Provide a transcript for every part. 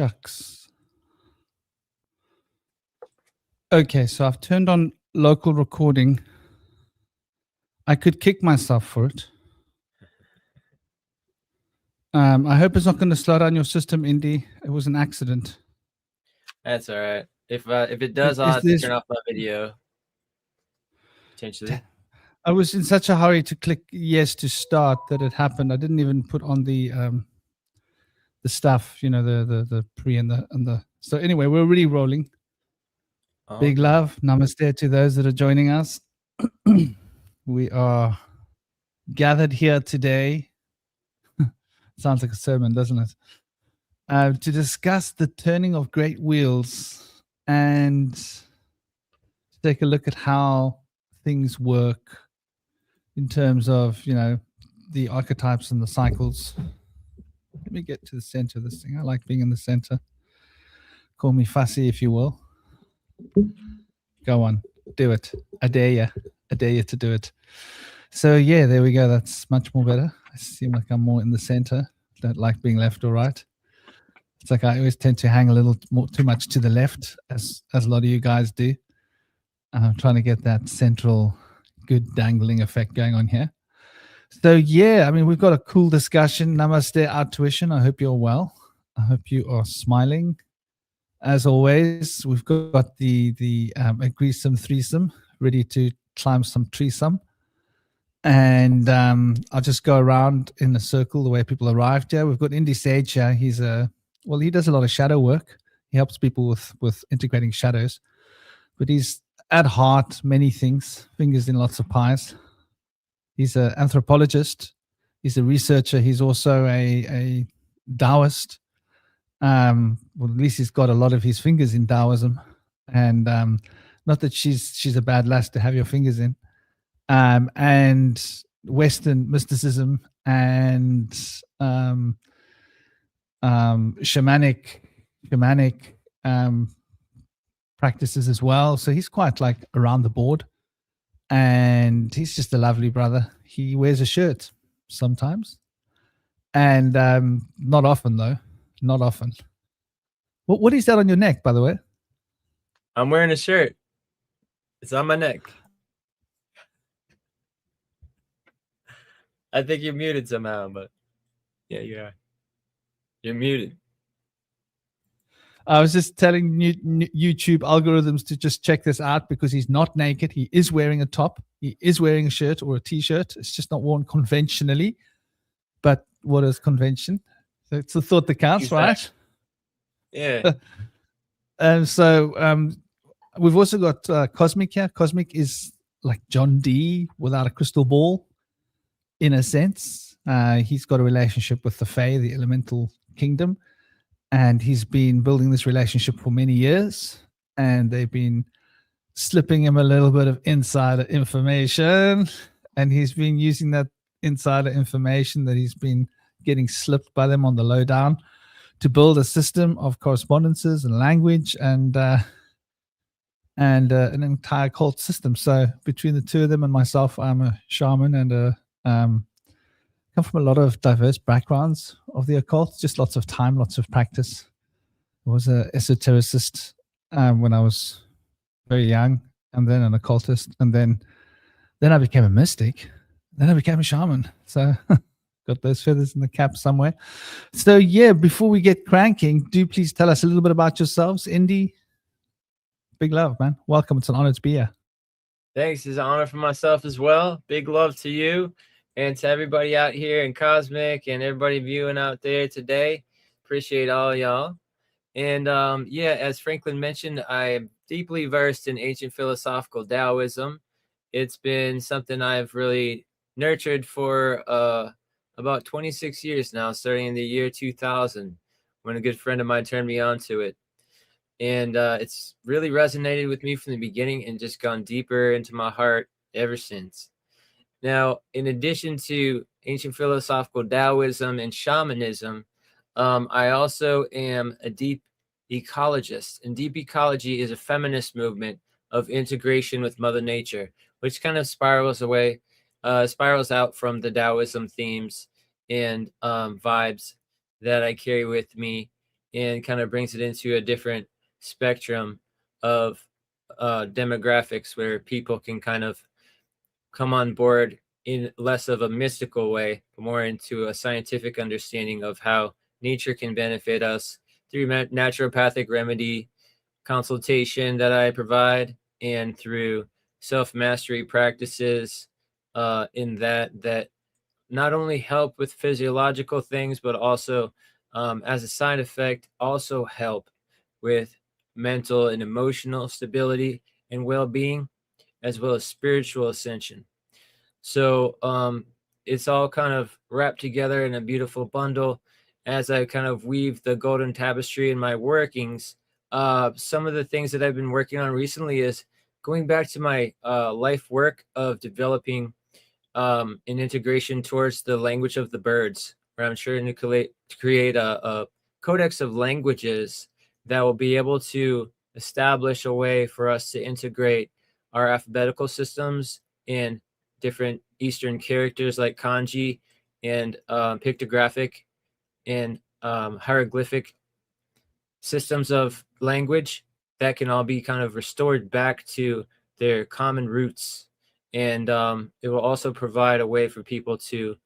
Shucks. Okay, so I've turned on local recording. I could kick myself for it. I hope it's not going to slow down your system, Indy. It was an accident. That's all right. If it does, I'll have to turn off my video. Potentially. I was in such a hurry to click yes to start that it happened. I didn't even put on the stuff, you know, the pre and the. So anyway, we're really rolling. Big love, namaste to those that are joining us. We are gathered here today. Sounds like a sermon, doesn't it? To discuss the turning of great wheels and take a look at how things work in terms of, you know, the archetypes and the cycles. Let me get to the center of this thing. I like being in the center. Call me fussy if you will. Go on, do it. I dare you. I dare you to do it. So yeah, there we go. That's much more better. I seem like I'm more in the center. Don't like being left or right. It's like I always tend to hang a little more too much to the left, as a lot of you guys do. I'm trying to get that central good dangling effect going on here. So yeah, I mean, we've got a cool discussion. Namaste, our tuition. I hope you're well. I hope you are smiling. As always, we've got the agreesome threesome ready to climb some treesome. And I'll just go around in a circle the way people arrived here. We've got Indy Sage here. He does a lot of shadow work. He helps people with integrating shadows. But he's at heart many things, fingers in lots of pies. He's an anthropologist. He's a researcher. He's also a Taoist. Well, at least he's got a lot of his fingers in Taoism. And not that she's a bad lass to have your fingers in. And Western mysticism and shamanic practices as well. So he's quite like around the board, and he's just a lovely brother. He wears a shirt sometimes, and not often though. Not often. What is that on your neck, by the way? I'm wearing a shirt. It's on my neck. I think you're muted somehow, but yeah, you are. You're muted. I was just telling YouTube algorithms to just check this out because he's not naked. He is wearing a top. He is wearing a shirt or a t-shirt. It's just not worn conventionally. But what is convention? So it's the thought that counts, right? Yeah. And so we've also got Cosmic here. Cosmic is like John Dee without a crystal ball, in a sense. He's got a relationship with the Fae, the elemental kingdom. And he's been building this relationship for many years. And they've been slipping him a little bit of insider information. And he's been using that insider information that he's been getting slipped by them on the lowdown to build a system of correspondences and language and an entire cult system. So between the two of them and myself, I'm a shaman and come from a lot of diverse backgrounds of the occult, just lots of time, lots of practice. I was an esotericist when I was very young, and then an occultist, and then I became a mystic. Then I became a shaman. So got those feathers in the cap somewhere. So yeah, before we get cranking, do please tell us a little bit about yourselves. Indy, big love, man. Welcome. It's an honor to be here. Thanks. It's an honor for myself as well. Big love to you and to everybody out here in Cosmic and everybody viewing out there today. Appreciate all y'all. And yeah, as Franklin mentioned, I am deeply versed in ancient philosophical Taoism. It's been something I've really nurtured for about 26 years now, starting in the year 2000, when a good friend of mine turned me on to it. And it's really resonated with me from the beginning and just gone deeper into my heart ever since. Now, in addition to ancient philosophical Taoism and shamanism, I also am a deep ecologist. And deep ecology is a feminist movement of integration with Mother Nature, which kind of spirals out from the Taoism themes and vibes that I carry with me and kind of brings it into a different spectrum of demographics where people can kind of come on board in less of a mystical way, but more into a scientific understanding of how nature can benefit us through naturopathic remedy consultation that I provide, and through self-mastery practices in that not only help with physiological things, but also as a side effect, also help with mental and emotional stability and well-being, as well as spiritual ascension. So it's all kind of wrapped together in a beautiful bundle as I kind of weave the golden tapestry in my workings. Some of the things that I've been working on recently is going back to my life work of developing an integration towards the language of the birds, where I'm trying to create a codex of languages that will be able to establish a way for us to integrate our alphabetical systems in different Eastern characters like kanji and pictographic and hieroglyphic systems of language that can all be kind of restored back to their common roots. And it will also provide a way for people to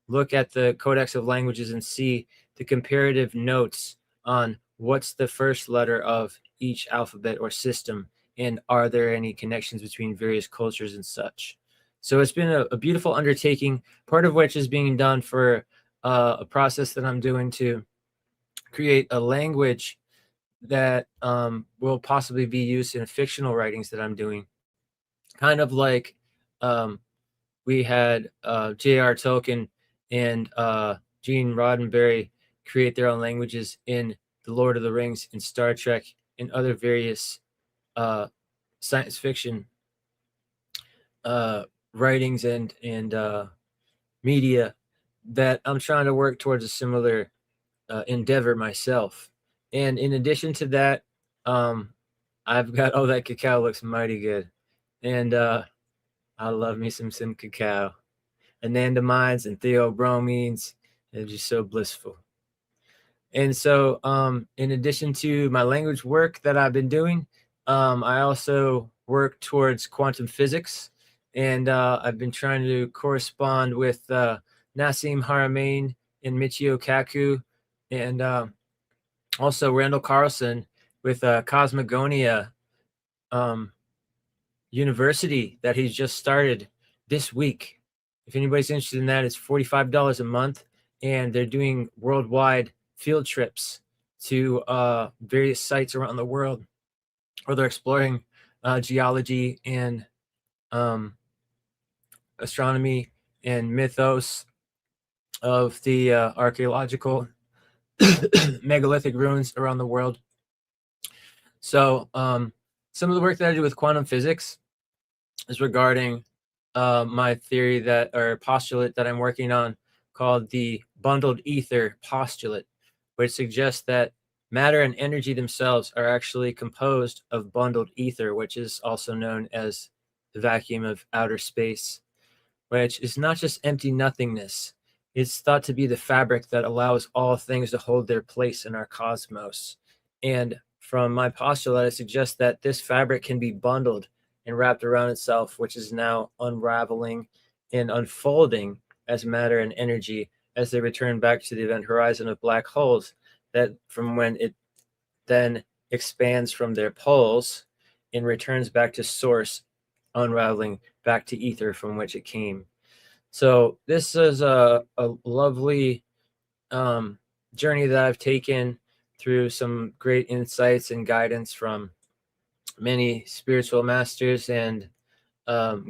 look at the Codex of Languages and see the comparative notes on what's the first letter of each alphabet or system, and are there any connections between various cultures and such. So it's been a beautiful undertaking, part of which is being done for a process that I'm doing to create a language that will possibly be used in fictional writings that I'm doing. Kind of like we had J.R. Tolkien and Gene Roddenberry create their own languages in The Lord of the Rings and Star Trek and other various science fiction writings and media, that I'm trying to work towards a similar endeavor myself. And in addition to that, I've got, oh, that cacao looks mighty good. And I love me some cacao. Anandamines and theobromines. They're just so blissful. And so in addition to my language work that I've been doing, I also work towards quantum physics. And I've been trying to correspond with Nassim Haramein and Michio Kaku, and also Randall Carlson with Cosmogonia University that he's just started this week. If anybody's interested in that, it's $45 a month, and they're doing worldwide field trips to various sites around the world, where they're exploring geology and astronomy and mythos of the archaeological megalithic ruins around the world. So some of the work that I do with quantum physics is regarding my theory that, or postulate that I'm working on, called the bundled ether postulate, which suggests that matter and energy themselves are actually composed of bundled ether, which is also known as the vacuum of outer space, which is not just empty nothingness. It's thought to be the fabric that allows all things to hold their place in our cosmos. And from my postulate, I suggest that this fabric can be bundled and wrapped around itself, which is now unraveling and unfolding as matter and energy as they return back to the event horizon of black holes, that from when it then expands from their poles and returns back to source, unraveling back to ether from which it came. So this is a lovely journey that I've taken through some great insights and guidance from many spiritual masters and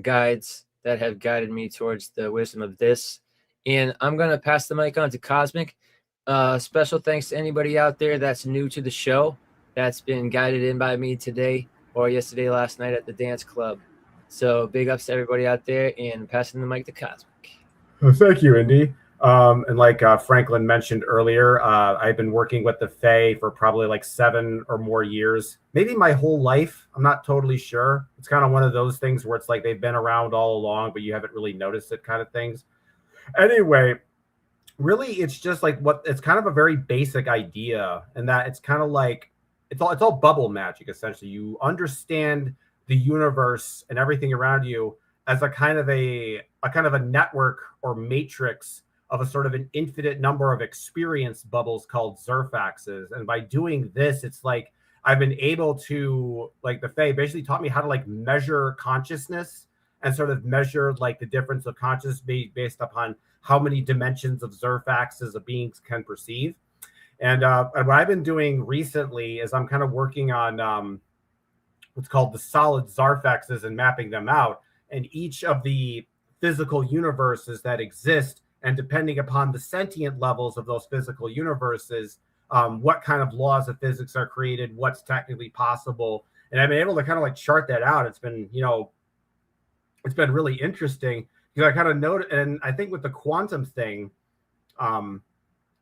guides that have guided me towards the wisdom of this. And I'm going to pass the mic on to Cosmic. Special thanks to anybody out there that's new to the show, that's been guided in by me today or yesterday, last night at the dance club. So big ups to everybody out there, and passing the mic to Cosmic. Well, thank you, Indy. And like Franklin mentioned earlier, I've been working with the Fae for probably like 7 or more years, maybe my whole life. I'm not totally sure. It's kind of one of those things where it's like they've been around all along, but you haven't really noticed it kind of things. Anyway, really it's just like it's kind of a very basic idea, and that it's kind of like it's all bubble magic essentially. You understand the universe and everything around you as a kind of a network or matrix of a sort of an infinite number of experience bubbles called Zerfaxes. And by doing this, it's like I've been able to, like, the Fae basically taught me how to like measure consciousness and sort of measure like the difference of consciousness based upon how many dimensions of Zerfaxes a being can perceive. And what I've been doing recently is I'm kind of working on what's called the solid Zarfaxes and mapping them out. And each of the physical universes that exist, and depending upon the sentient levels of those physical universes, what kind of laws of physics are created, what's technically possible. And I've been able to kind of like chart that out. It's been, it's been really interesting because I kind of noted, and I think with the quantum thing,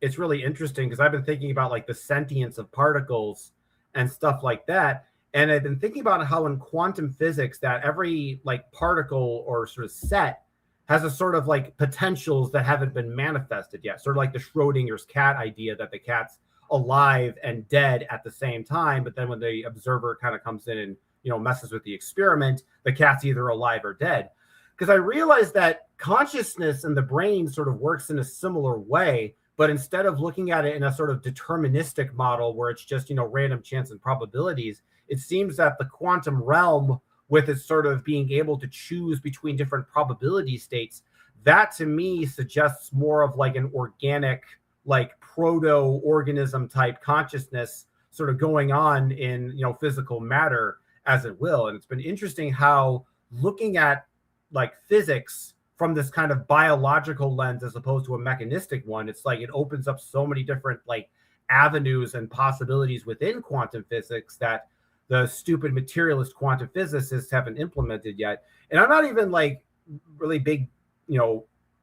it's really interesting because I've been thinking about like the sentience of particles and stuff like that. And I've been thinking about how in quantum physics that every like particle or sort of set has a sort of like potentials that haven't been manifested yet. Sort of like the Schrodinger's cat idea that the cat's alive and dead at the same time. But then when the observer kind of comes in and, messes with the experiment, the cat's either alive or dead. Because I realized that consciousness in the brain sort of works in a similar way. But instead of looking at it in a sort of deterministic model where it's just, random chance and probabilities, it seems that the quantum realm, with its sort of being able to choose between different probability states, that to me suggests more of like an organic, like proto-organism type consciousness sort of going on in, physical matter as it will. And it's been interesting how looking at like physics from this kind of biological lens as opposed to a mechanistic one, it's like it opens up so many different like avenues and possibilities within quantum physics that the stupid materialist quantum physicists haven't implemented yet. And I'm not even like really big,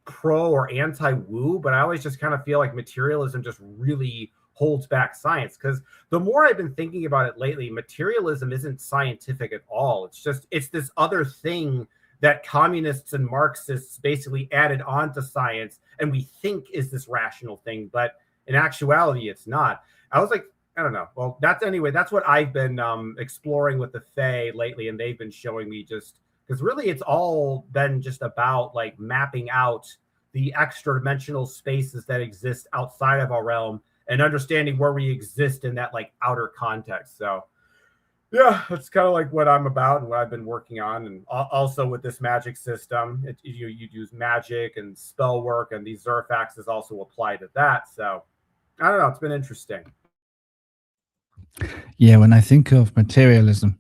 pro or anti-woo, but I always just kind of feel like materialism just really holds back science. Because the more I've been thinking about it lately, materialism isn't scientific at all. It's this other thing that communists and Marxists basically added on to science and we think is this rational thing, but in actuality, it's not. I was like, I don't know. Well, that's what I've been exploring with the Fae lately, and they've been showing me just because really it's all been just about like mapping out the extra dimensional spaces that exist outside of our realm and understanding where we exist in that like outer context. So yeah, that's kind of like what I'm about and what I've been working on. And also with this magic system, you use magic and spell work, and these Zerfaxes also apply to that. So I don't know. It's been interesting. Yeah, when I think of materialism,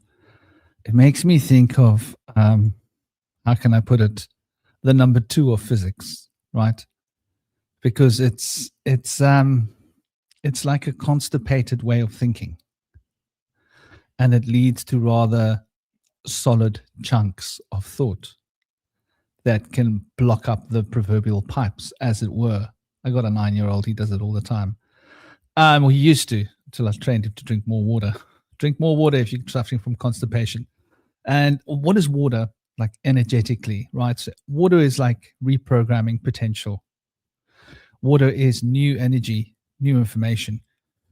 it makes me think of, how can I put it, the number 2 of physics, right? Because it's like a constipated way of thinking. And it leads to rather solid chunks of thought that can block up the proverbial pipes, as it were. I got a 9-year-old, he does it all the time. Well, he used to, until I trained him to drink more water. Drink more water if you're suffering from constipation. And what is water? Like energetically, right? So water is like reprogramming potential. Water is new energy, new information.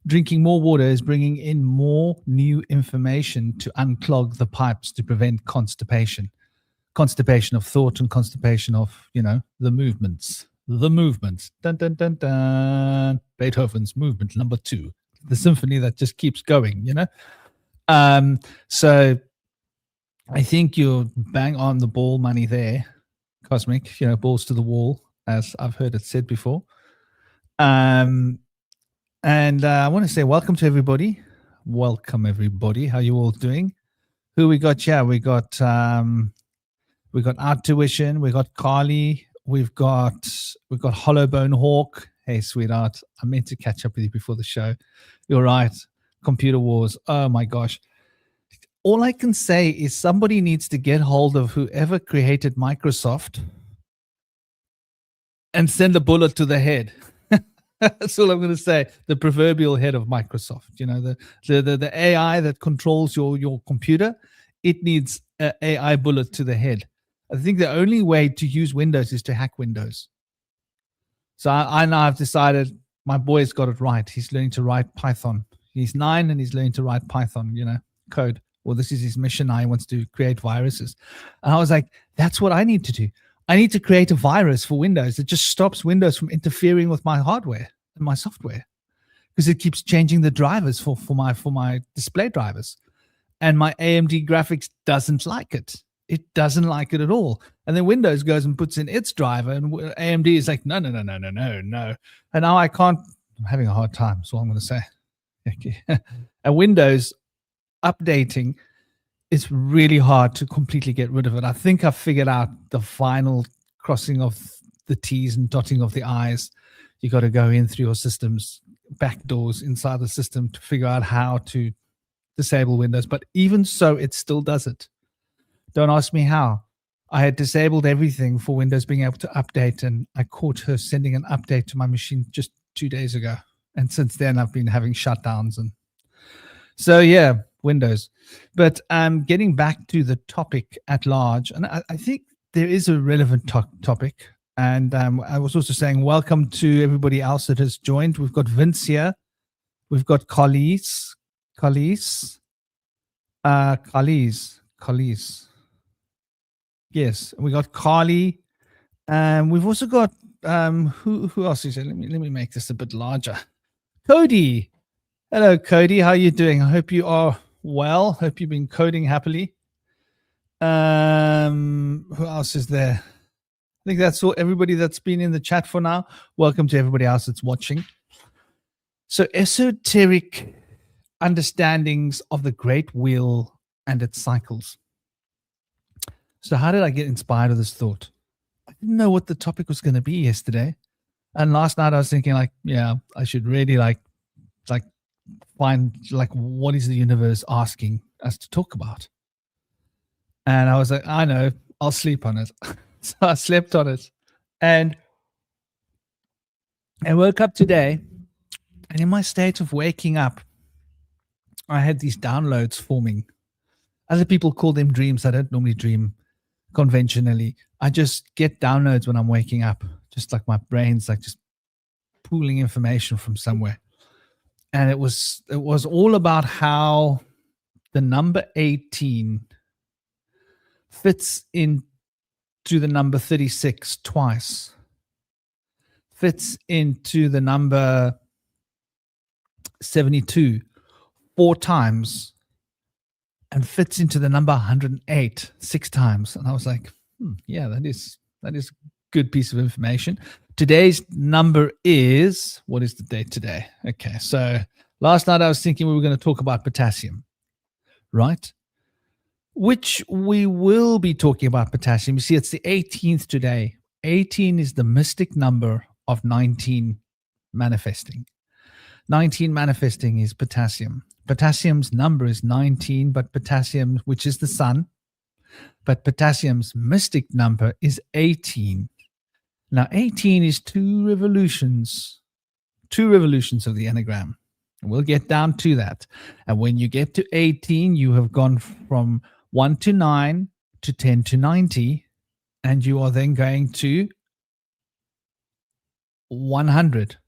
Drinking more water is bringing in more new information to unclog the pipes to prevent constipation. Constipation of thought and constipation of, the movements. The movements. Dun, dun, dun, dun. Beethoven's movement number 2. The symphony that just keeps going, So I think you're bang on the ball money there, Cosmic, balls to the wall, as I've heard it said before. And I want to say welcome to everybody. Welcome, everybody. How you all doing? Who we got here? We got Art Tuition. We got Carly. We've got Hollowbone Hawk. Hey, sweetheart. I meant to catch up with you before the show. You're right. Computer Wars. Oh, my gosh. All I can say is somebody needs to get hold of whoever created Microsoft and send a bullet to the head. That's all I'm going to say. The proverbial head of Microsoft, the AI that controls your computer, it needs an AI bullet to the head. I think the only way to use Windows is to hack Windows. So I now have decided my boy's got it right. He's learning to write Python. He's 9 and he's learning to write Python, code. Well, this is his mission now. He wants to create viruses. And I was like, that's what I need to do. I need to create a virus for Windows that just stops Windows from interfering with my hardware and my software, because it keeps changing the drivers for my display drivers. And my AMD graphics doesn't like it. It doesn't like it at all. And then Windows goes and puts in its driver, and AMD is like, no. And now I can't. I'm having a hard time. That's all I'm going to say. Okay. And Windows updating, it's really hard to completely get rid of it. I think I've figured out the final crossing of the T's and dotting of the I's. You got to go in through your system's back doors inside the system to figure out how to disable Windows. But even so, it still does it. Don't ask me how. I had disabled everything for Windows being able to update, and I caught her sending an update to my machine just 2 days ago. And since then, I've been having shutdowns. And so, yeah, Windows. But getting back to the topic at large, and I think there is a relevant topic. And I was also saying welcome to everybody else that has joined. We've got Vince here. We've got Khalees. Yes, we got Carly. We've also got who else is there? Let me make this a bit larger. Cody. Hello, Cody. How are you doing? I hope you are well. Hope you've been coding happily. Who else is there? I think that's all. Everybody that's been in the chat for now. Welcome to everybody else that's watching. So, esoteric understandings of the great wheel and its cycles. So how did I get inspired with this thought? I didn't know what the topic was going to be yesterday. And last night I was thinking I should really find what is the universe asking us to talk about? And I was like, I know, I'll sleep on it. So I slept on it. And I woke up today, and in my state of waking up, I had these downloads forming. Other people call them dreams. I don't normally dream conventionally. I just get downloads when I'm waking up, just like my brain's just pooling information from somewhere. And it was all about how the number 18 fits into the number 36 twice, fits into the number 72 4 times, and fits into the number 108 6 times. And I was like, yeah, that is a good piece of information. Today's number is, what is the date today? Okay, so last night I was thinking we were going to talk about potassium, right? Which we will be talking about potassium. You see, it's the 18th today. 18 is the mystic number of 19 manifesting. 19 manifesting is potassium. Potassium's number is 19, but potassium, which is the sun, but potassium's mystic number is 18. Now, 18 is two revolutions of the enneagram. We'll get down to that. And when you get to 18, you have gone from 1 to 9 to 10 to 90, and you are then going to 100.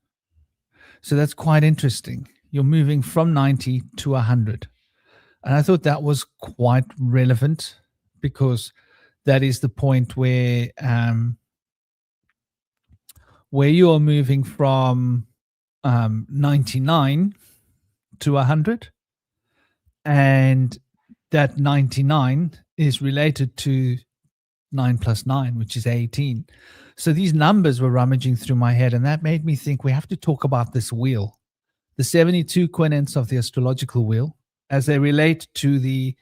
So that's quite interesting. You're moving from 90 to 100. And I thought that was quite relevant, because that is the point where you are moving from 99 to 100. And that 99 is related to 9 plus 9, which is 18. So these numbers were rummaging through my head, and that made me think we have to talk about this wheel. The 72 quinets of the astrological wheel, as they relate to the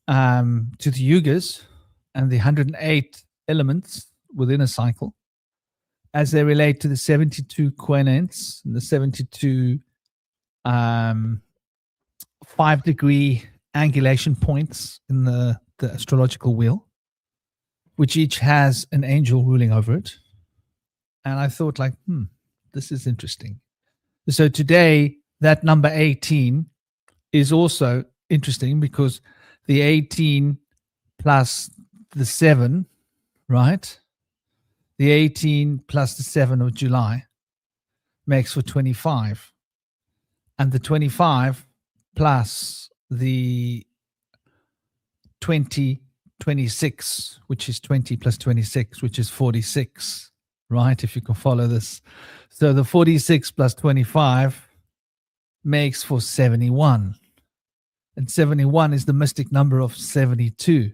yugas and the 108 elements within a cycle, as they relate to the 72 quinets and the 72 5-degree angulation points in the astrological wheel, which each has an angel ruling over it. And I thought, this is interesting. So today, that number 18 is also interesting, because the 18 plus the 7, right, The 18 plus the 7 of July makes for 25. And the 25 plus the 26, which is 20 plus 26, which is 46, right? If you can follow this. So the 46 plus 25 makes for 71. And 71 is the mystic number of 72.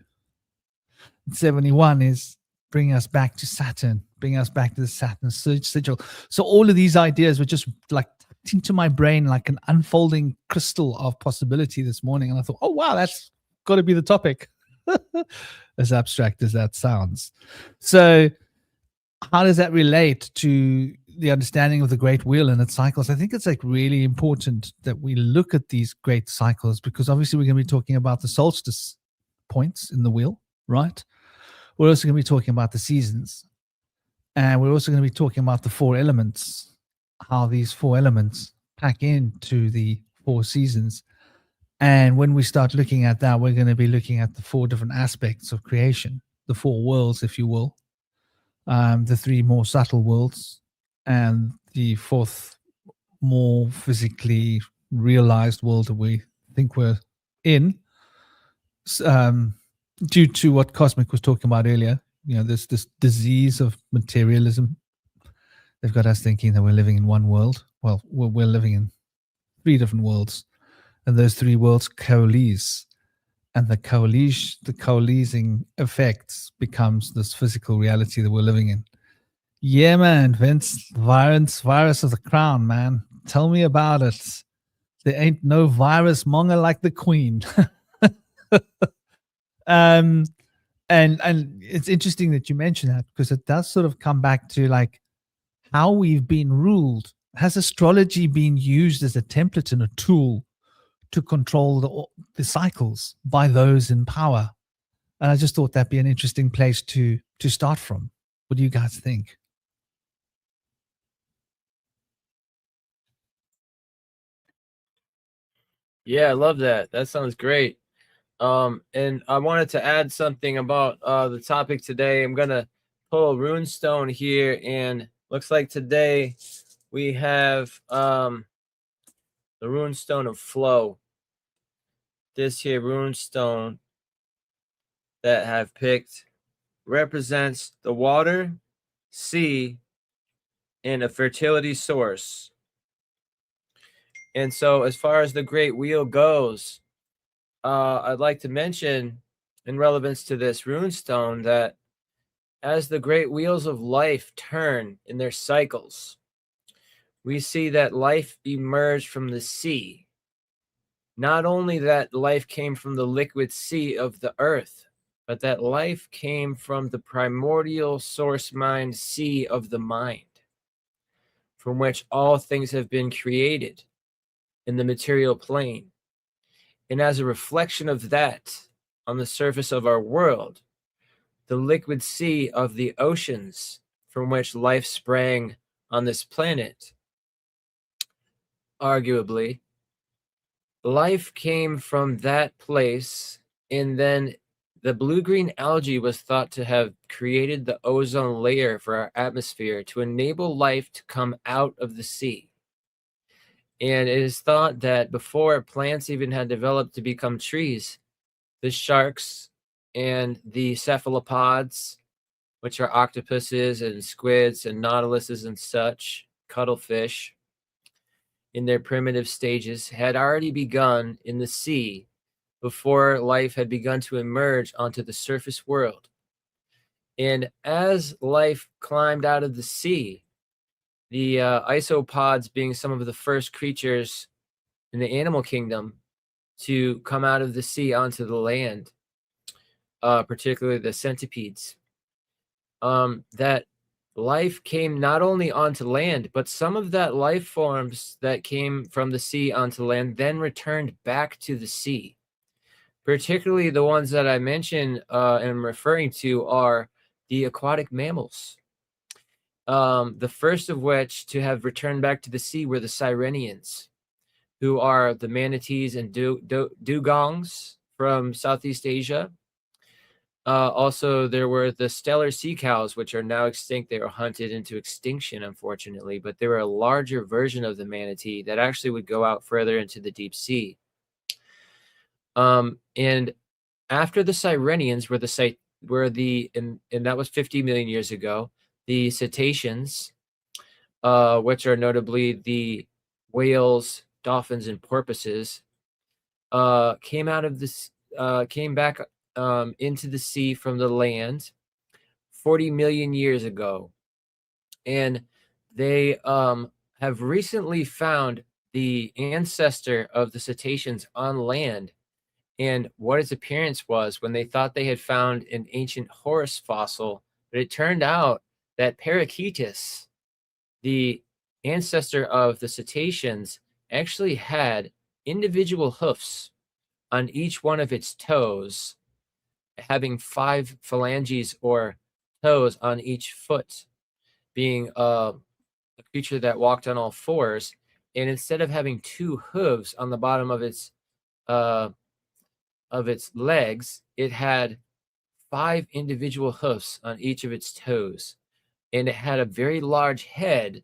And 71 is bringing us back to Saturn, bringing us back to the Saturn sigil. So all of these ideas were just like tucked into my brain like an unfolding crystal of possibility this morning. And I thought, oh, wow, that's got to be the topic. As abstract as that sounds. So how does that relate to the understanding of the great wheel and its cycles? I think it's like really important that we look at these great cycles, because obviously we're going to be talking about the solstice points in the wheel, right? We're also going to be talking about the seasons, and we're also going to be talking about the 4 elements, how these 4 elements pack into the 4 seasons. And when we start looking at that, we're going to be looking at the 4 different aspects of creation, the 4 worlds, if you will, the 3 more subtle worlds, and the 4th more physically realized world that we think we're in, due to what Cosmic was talking about earlier. You know, this disease of materialism. They've got us thinking that we're living in one world. Well, we're living in 3 different worlds. And those 3 worlds coalesce, and the coalescing effects becomes this physical reality that we're living in. Yeah, man, Vince, virus of the crown, man. Tell me about it. There ain't no virus monger like the queen. And it's interesting that you mention that, because it does sort of come back to like how we've been ruled. Has astrology been used as a template and a tool to control the cycles by those in power? And I just thought that'd be an interesting place to start from. What do you guys think? Yeah, I love that. That sounds great. And I wanted to add something about the topic today. I'm gonna pull a rune stone here, and looks like today we have the rune stone of flow. This here rune stone that I have picked represents the water, sea, and a fertility source. And so as far as the great wheel goes, I'd like to mention, in relevance to this runestone, that as the great wheels of life turn in their cycles, we see that life emerged from the sea. Not only that life came from the liquid sea of the earth, but that life came from the primordial source mind sea of the mind, from which all things have been created in the material plane. And as a reflection of that on the surface of our world, the liquid sea of the oceans from which life sprang on this planet, arguably, life came from that place, and then the blue-green algae was thought to have created the ozone layer for our atmosphere to enable life to come out of the sea. And it is thought that before plants even had developed to become trees, the sharks and the cephalopods, which are octopuses and squids and nautiluses and such, cuttlefish, in their primitive stages, had already begun in the sea before life had begun to emerge onto the surface world. And as life climbed out of the sea, the isopods being some of the first creatures in the animal kingdom to come out of the sea onto the land, particularly the centipedes, that life came not only onto land, but some of that life forms that came from the sea onto land then returned back to the sea. Particularly the ones that I mentioned and I'm referring to are the aquatic mammals. The first of which to have returned back to the sea were the Sirenians, who are the manatees and dugongs from Southeast Asia. Also, there were the stellar sea cows, which are now extinct. They were hunted into extinction, unfortunately, but they were a larger version of the manatee that actually would go out further into the deep sea. And after the Sirenians and that was 50 million years ago, the cetaceans, which are notably the whales, dolphins, and porpoises, came back into the sea from the land 40 million years ago. And they have recently found the ancestor of the cetaceans on land. And what its appearance was when they thought they had found an ancient horse fossil, but it turned out that Parakeetus, the ancestor of the cetaceans, actually had individual hoofs on each one of its toes, having 5 phalanges or toes on each foot, being a creature that walked on all fours. And instead of having 2 hooves on the bottom of its legs, it had 5 individual hoofs on each of its toes, and it had a very large head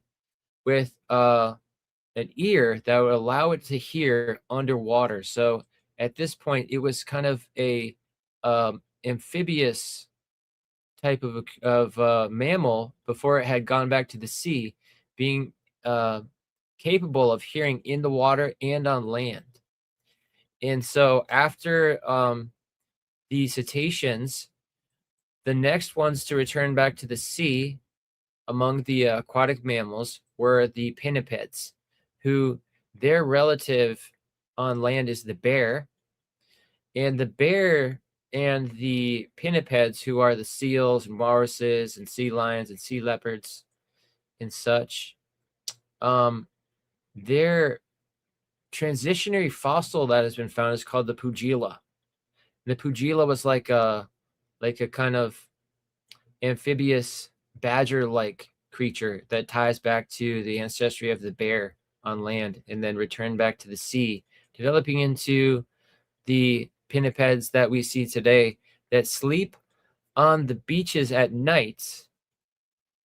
with an ear that would allow it to hear underwater. So at this point, it was kind of a amphibious type of mammal before it had gone back to the sea, being capable of hearing in the water and on land. And so after the cetaceans, the next ones to return back to the sea among the aquatic mammals were the pinnipeds, who their relative on land is the bear. And the bear and the pinnipeds, who are the seals and walruses and sea lions and sea leopards and such, their transitionary fossil that has been found is called the pugila. The pugila was like a kind of amphibious badger-like creature that ties back to the ancestry of the bear on land and then returned back to the sea, developing into the pinnipeds that we see today that sleep on the beaches at night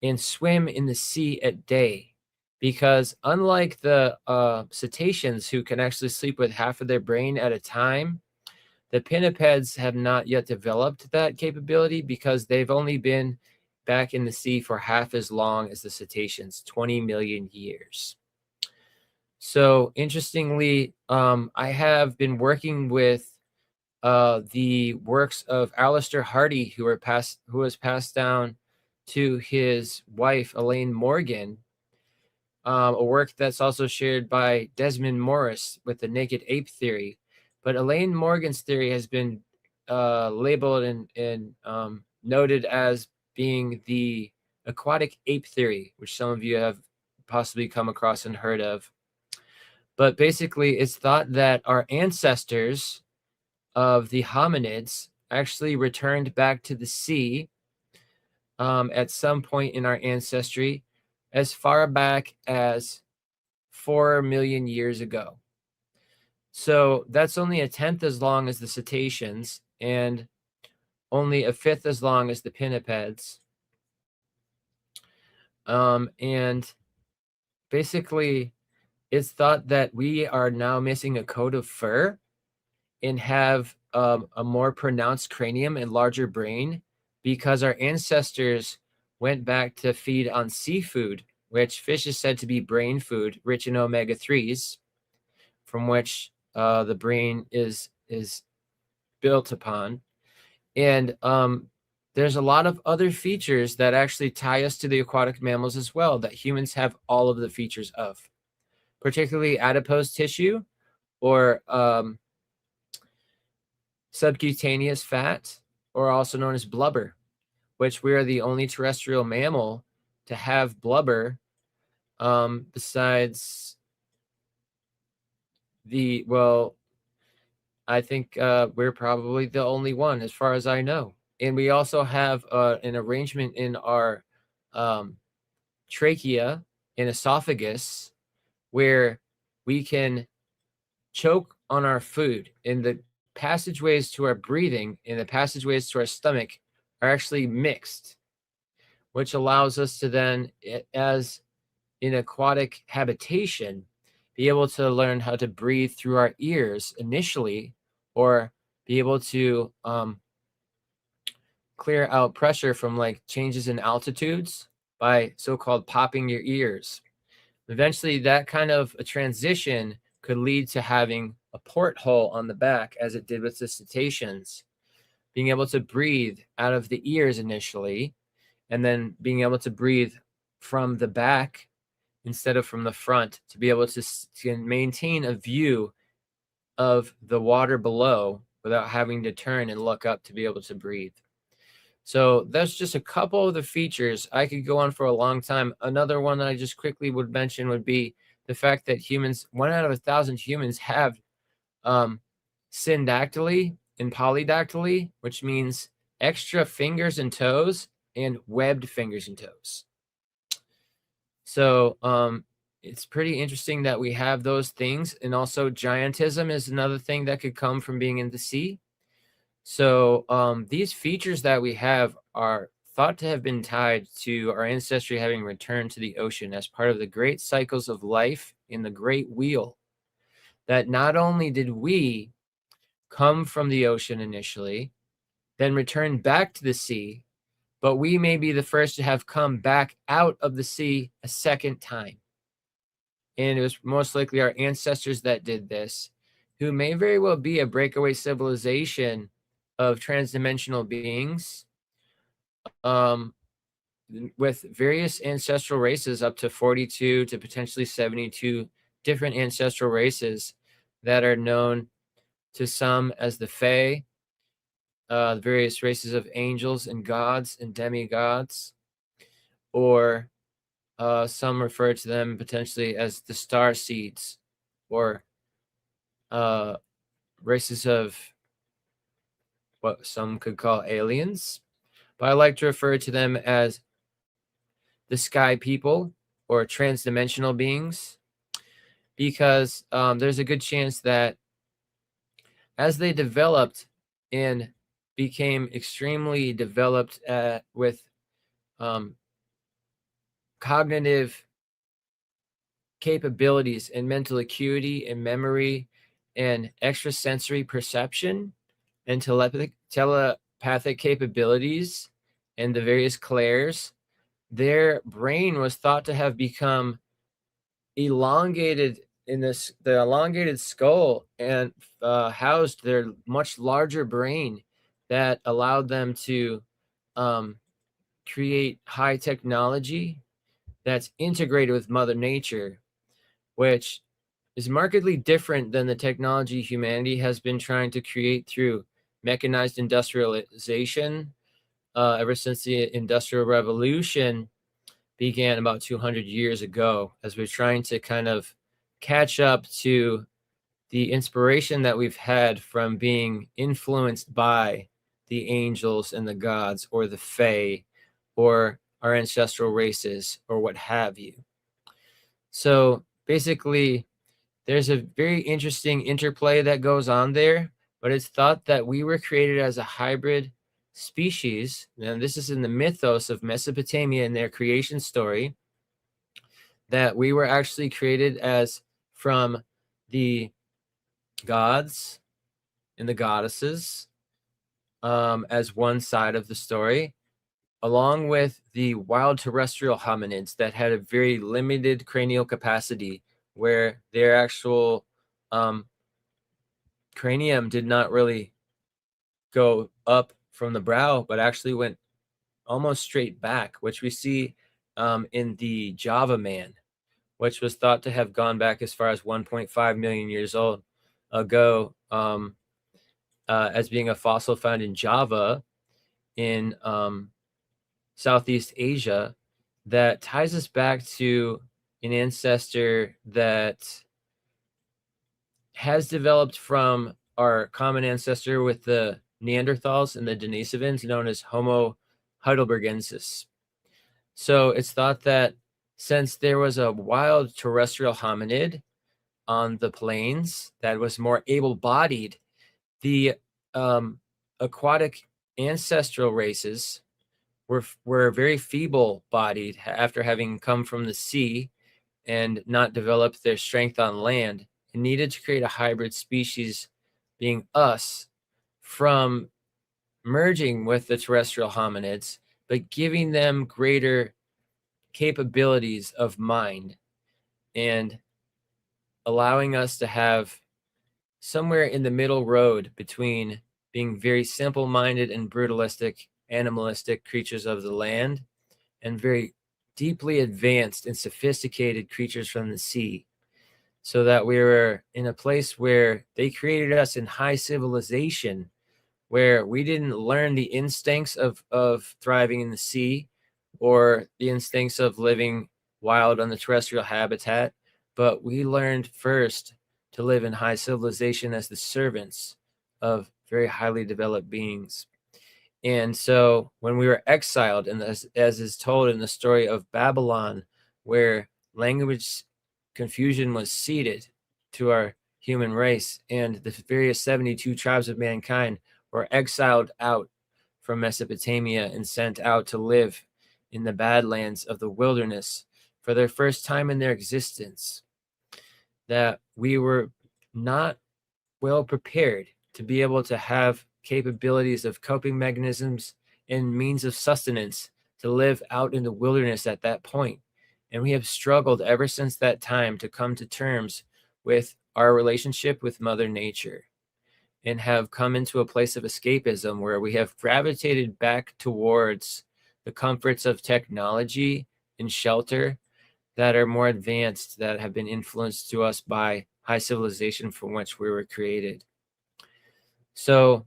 and swim in the sea at day. Because unlike the cetaceans, who can actually sleep with half of their brain at a time, the pinnipeds have not yet developed that capability because they've only been back in the sea for half as long as the cetaceans, 20 million years. So interestingly, I have been working with the works of Alistair Hardy, who was passed down to his wife, Elaine Morgan, a work that's also shared by Desmond Morris with the naked ape theory. But Elaine Morgan's theory has been labeled and noted as being the aquatic ape theory, which some of you have possibly come across and heard of. But basically, it's thought that our ancestors of the hominids actually returned back to the sea at some point in our ancestry, as far back as 4 million years ago. So that's only a 10th as long as the cetaceans and only a 5th as long as the pinnipeds. And basically, it's thought that we are now missing a coat of fur and have a more pronounced cranium and larger brain because our ancestors went back to feed on seafood, which fish is said to be brain food, rich in omega-3s, from which the brain is built upon. And there's a lot of other features that actually tie us to the aquatic mammals as well that humans have all of the features of, particularly adipose tissue or subcutaneous fat, or also known as blubber, which we are the only terrestrial mammal to have blubber besides I think we're probably the only one as far as I know. And we also have an arrangement in our trachea and esophagus where we can choke on our food. And the passageways to our breathing and the passageways to our stomach are actually mixed, which allows us to then, as in aquatic habitation, be able to learn how to breathe through our ears initially, or be able to clear out pressure from like changes in altitudes by so-called popping your ears. Eventually, that kind of a transition could lead to having a porthole on the back, as it did with the cetaceans, being able to breathe out of the ears initially, and then being able to breathe from the back instead of from the front, to be able to maintain a view of the water below without having to turn and look up to be able to breathe. So that's just a couple of the features. I could go on for a long time. Another one that I just quickly would mention would be the fact that humans, 1 out of 1,000 humans, have syndactyly and polydactyly, which means extra fingers and toes and webbed fingers and toes. So it's pretty interesting that we have those things. And also giantism is another thing that could come from being in the sea. So these features that we have are thought to have been tied to our ancestry having returned to the ocean as part of the great cycles of life in the great wheel. That not only did we come from the ocean initially, then return back to the sea, but we may be the first to have come back out of the sea a second time. And it was most likely our ancestors that did this, who may very well be a breakaway civilization of transdimensional beings, with various ancestral races, up to 42 to potentially 72 different ancestral races that are known to some as the Fae, the various races of angels and gods and demigods, or some refer to them potentially as the star seeds, or races of what some could call aliens. But I like to refer to them as the sky people or transdimensional beings, because there's a good chance that as they developed and became extremely developed with cognitive capabilities and mental acuity and memory and extrasensory perception and telepathic capabilities and the various clairs, their brain was thought to have become elongated in the elongated skull and housed their much larger brain that allowed them to create high technology that's integrated with Mother Nature, which is markedly different than the technology humanity has been trying to create through mechanized industrialization ever since the Industrial Revolution began about 200 years ago, as we're trying to kind of catch up to the inspiration that we've had from being influenced by the angels and the gods, or the Fae, or our ancestral races, or what have you. So basically, there's a very interesting interplay that goes on there, but it's thought that we were created as a hybrid species. And this is in the mythos of Mesopotamia in their creation story, that we were actually created as from the gods and the goddesses as one side of the story, along with the wild terrestrial hominids that had a very limited cranial capacity, where their actual cranium did not really go up from the brow, but actually went almost straight back, which we see in the Java man, which was thought to have gone back as far as 1.5 million years ago, as being a fossil found in Java in Southeast Asia, that ties us back to an ancestor that has developed from our common ancestor with the Neanderthals and the Denisovans, known as Homo heidelbergensis. So it's thought that since there was a wild terrestrial hominid on the plains that was more able-bodied, the aquatic ancestral races were very feeble-bodied after having come from the sea and not developed their strength on land, and needed to create a hybrid species, being us, from merging with the terrestrial hominids, but giving them greater capabilities of mind and allowing us to have somewhere in the middle road between being very simple-minded and brutalistic, animalistic creatures of the land and very deeply advanced and sophisticated creatures from the sea, so that we were in a place where they created us in high civilization, where we didn't learn the instincts of thriving in the sea or the instincts of living wild on the terrestrial habitat, but we learned first to live in high civilization as the servants of very highly developed beings. And so when we were exiled, and as is told in the story of Babylon, where language confusion was seeded to our human race, and the various 72 tribes of mankind were exiled out from Mesopotamia and sent out to live in the badlands of the wilderness for their first time in their existence, that we were not well prepared to be able to have capabilities of coping mechanisms and means of sustenance to live out in the wilderness at that point. And we have struggled ever since that time to come to terms with our relationship with Mother Nature, and have come into a place of escapism where we have gravitated back towards the comforts of technology and shelter that are more advanced, that have been influenced to us by high civilization from which we were created. So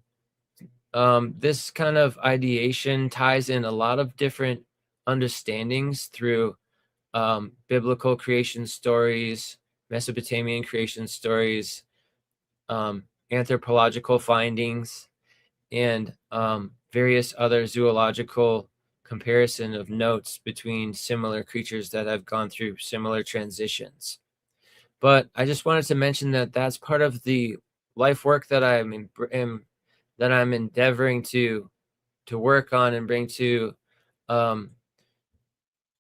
this kind of ideation ties in a lot of different understandings through biblical creation stories, Mesopotamian creation stories, anthropological findings, and various other zoological comparison of notes between similar creatures that have gone through similar transitions. But I just wanted to mention that that's part of the life work that I'm endeavoring to work on and bring to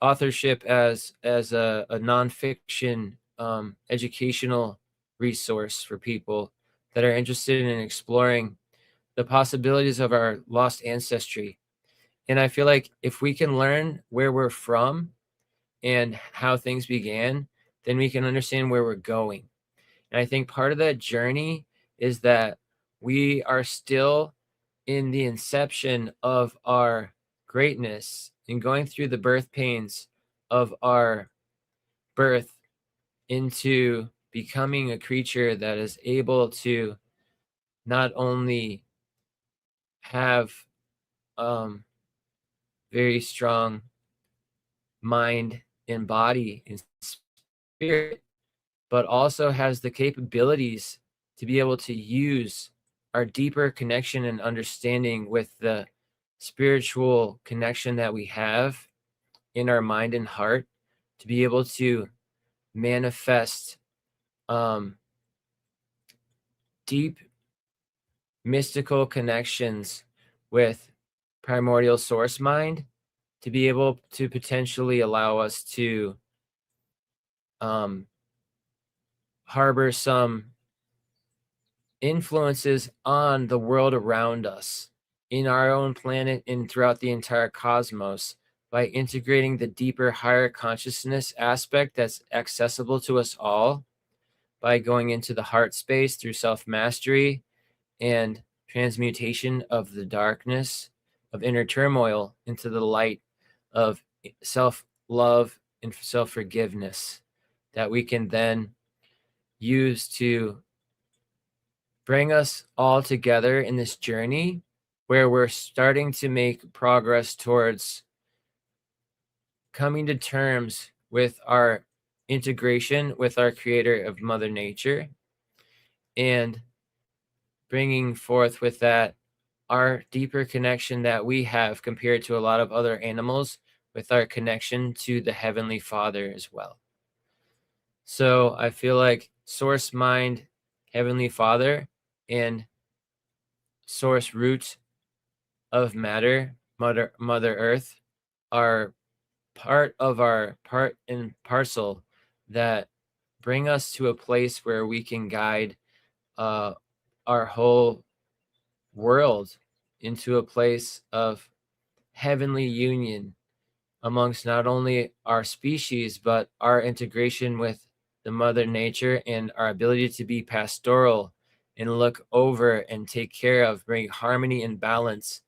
authorship as a nonfiction educational resource for people that are interested in exploring the possibilities of our lost ancestry. And I feel like if we can learn where we're from and how things began, then we can understand where we're going. And I think part of that journey is that we are still in the inception of our greatness and going through the birth pains of our birth into becoming a creature that is able to not only have very strong mind and body and spirit, but also has the capabilities to be able to use our deeper connection and understanding with the spiritual connection that we have in our mind and heart to be able to manifest deep mystical connections with primordial source mind, to be able to potentially allow us to harbor some influences on the world around us, in our own planet and throughout the entire cosmos, by integrating the deeper, higher consciousness aspect that's accessible to us all, by going into the heart space through self-mastery and transmutation of the darkness of inner turmoil into the light of self-love and self-forgiveness that we can then use to bring us all together in this journey where we're starting to make progress towards coming to terms with our integration with our creator of Mother Nature, and bringing forth with that our deeper connection that we have compared to a lot of other animals with our connection to the Heavenly Father as well. So I feel like Source Mind, Heavenly Father, and source root of matter, Mother Earth, are part of our part and parcel that bring us to a place where we can guide our whole world into a place of heavenly union amongst not only our species, but our integration with the Mother Nature and our ability to be pastoral and look over and take care of, bring harmony and balance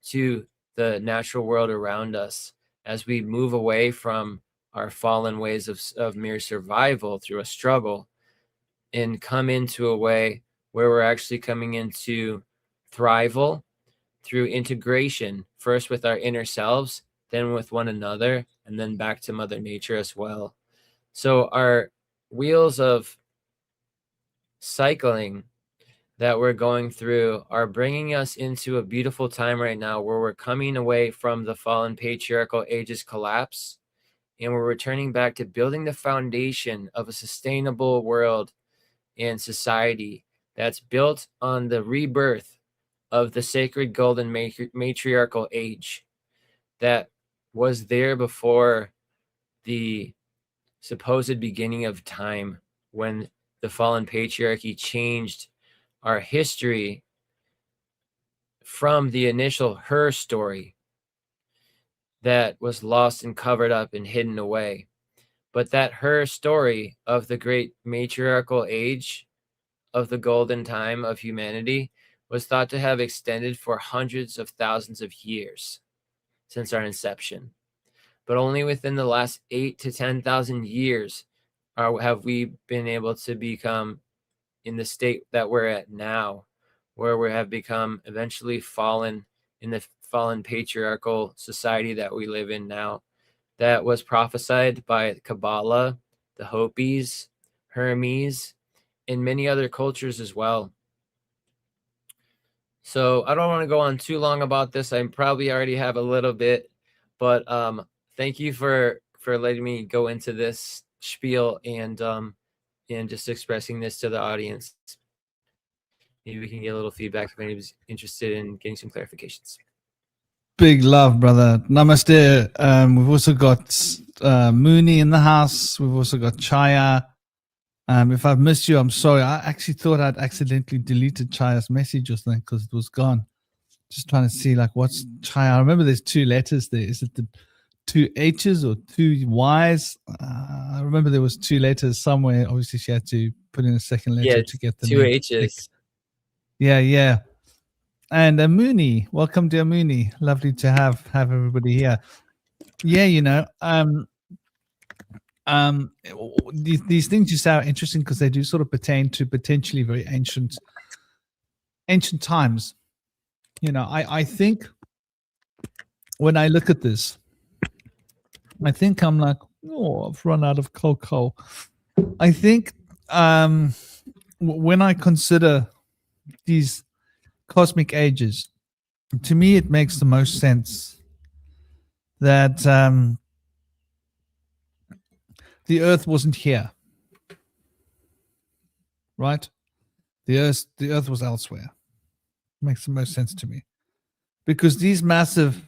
to the natural world around us as we move away from our fallen ways of mere survival through a struggle and come into a way where we're actually coming into thrival through integration, first with our inner selves, then with one another, and then back to Mother Nature as well. So our wheels of cycling that we're going through are bringing us into a beautiful time right now where we're coming away from the fallen patriarchal age's collapse, and we're returning back to building the foundation of a sustainable world and society that's built on the rebirth of the sacred golden matriarchal age that was there before the supposed beginning of time, when the fallen patriarchy changed our history from the initial her story that was lost and covered up and hidden away. But that her story of the great matriarchal age of the golden time of humanity was thought to have extended for hundreds of thousands of years since our inception. But only within the last 8 to 10,000 years have we been able to become in the state that we're at now, where we have become eventually fallen in the fallen patriarchal society that we live in now, that was prophesied by Kabbalah, the Hopis, Hermes, and many other cultures as well. So I don't want to go on too long about this. I probably already have a little bit, but thank you for letting me go into this spiel and just expressing this to the audience. Maybe we can get a little feedback if anybody's interested in getting some clarifications. Big love, brother. Namaste. We've also got Mooney in the house. We've also got Chaya. If I've missed you, I'm sorry. I actually thought I'd accidentally deleted Chaya's message just then because it was gone. Just trying to see like what's Chaya. I remember there's 2 letters there. Is it the 2 H's or 2 Y's? I remember there was 2 letters somewhere. Obviously, she had to put in a second letter to get the 2 H's. Yeah. And Mooney, welcome to Mooney. Lovely to have everybody here. Yeah, you know, these things you say are interesting because they do sort of pertain to potentially very ancient times. You know, I think when I look at this, I think I'm like, oh, I've run out of cocoa. I think when I consider these cosmic ages, to me it makes the most sense that the earth wasn't here, right? The earth was elsewhere. Makes the most sense to me, because these massive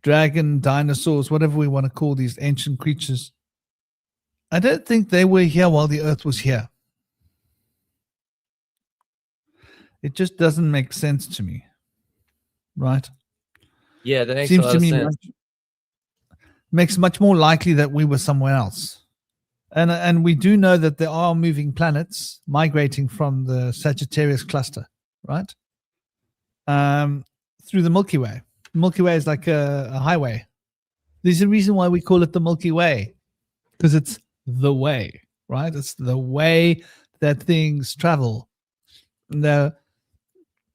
dragon, dinosaurs, whatever we want to call these ancient creatures, I don't think they were here while the earth was here. It just doesn't make sense to me, right? Yeah, that makes a lot of sense. Makes much more likely that we were somewhere else. And we do know that there are moving planets migrating from the Sagittarius cluster, right? Through the Milky Way. The Milky Way is like a highway. There's a reason why we call it the Milky Way, because it's the way, right? It's the way that things travel.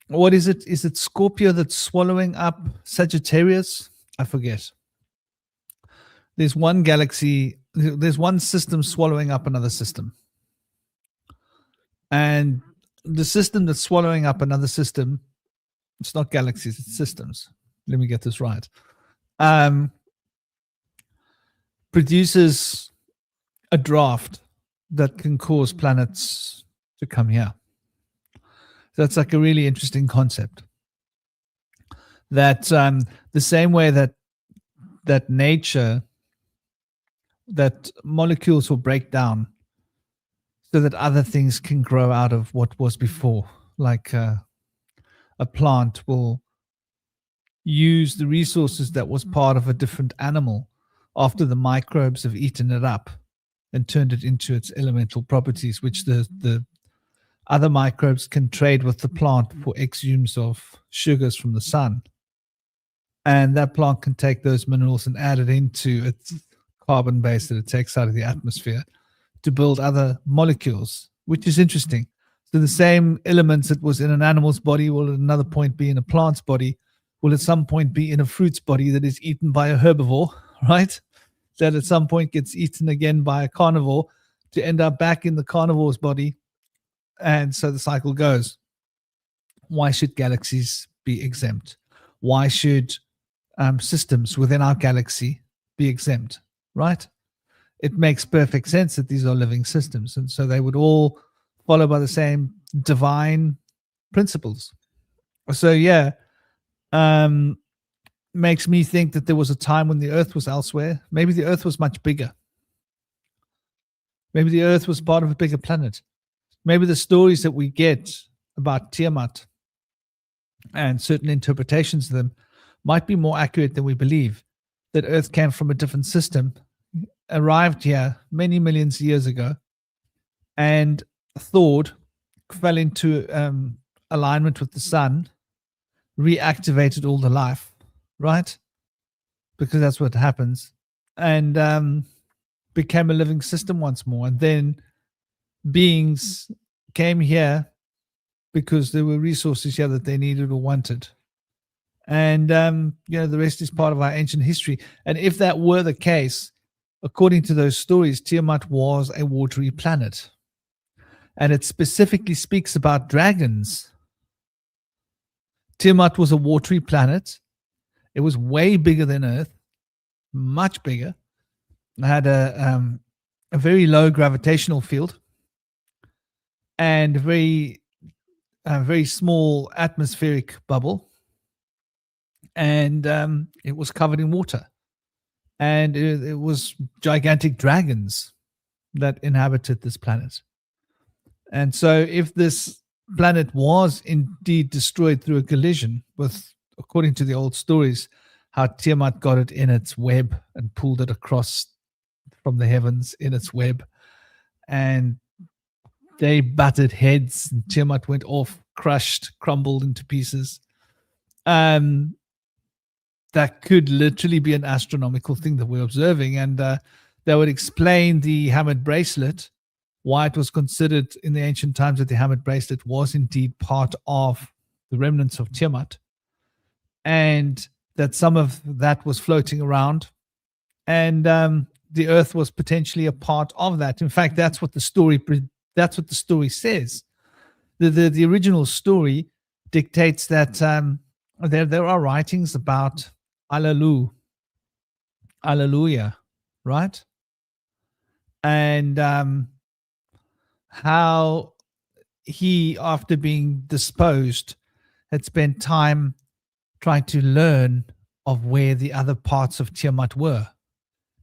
What is it? Is it Scorpio that's swallowing up Sagittarius? I forget. There's one galaxy, there's one system swallowing up another system. And the system that's swallowing up another system, it's not galaxies, it's systems. Let me get this right. Produces a draft that can cause planets to come here. That's like a really interesting concept. that the same way that nature, that molecules will break down so that other things can grow out of what was before, like a plant will use the resources that was part of a different animal after the microbes have eaten it up and turned it into its elemental properties, which the other microbes can trade with the plant for exhumes of sugars from the sun. And that plant can take those minerals and add it into its carbon base that it takes out of the atmosphere to build other molecules, which is interesting. So the same elements that was in an animal's body will at another point be in a plant's body, will at some point be in a fruit's body that is eaten by a herbivore, right? That at some point gets eaten again by a carnivore to end up back in the carnivore's body. And so the cycle goes. Why should galaxies be exempt? Why should systems within our galaxy be exempt, right? It makes perfect sense that these are living systems. And so they would all follow by the same divine principles. So, yeah, makes me think that there was a time when the Earth was elsewhere. Maybe the Earth was much bigger. Maybe the Earth was part of a bigger planet. Maybe the stories that we get about Tiamat and certain interpretations of them might be more accurate than we believe. That Earth came from a different system, arrived here many millions of years ago, and thawed, fell into alignment with the sun, reactivated all the life, right? Because that's what happens, and became a living system once more. And then beings came here because there were resources here that they needed or wanted. And, the rest is part of our ancient history. And if that were the case, according to those stories, Tiamat was a watery planet. And it specifically speaks about dragons. Tiamat was a watery planet. It was way bigger than Earth, much bigger. It had a very low gravitational field and a very small atmospheric bubble. And it was covered in water. And it was gigantic dragons that inhabited this planet. And so if this planet was indeed destroyed through a collision with, according to the old stories, how Tiamat got it in its web and pulled it across from the heavens in its web, and they butted heads, and Tiamat went off, crushed, crumbled into pieces. That could literally be an astronomical thing that we're observing, and that would explain the hammered bracelet, why it was considered in the ancient times that the hammered bracelet was indeed part of the remnants of Tiamat, and that some of that was floating around, and the Earth was potentially a part of that. In fact, that's what the story says. The original story dictates that there are writings about Alleluia, right? And how he, after being disposed, had spent time trying to learn of where the other parts of Tiamat were.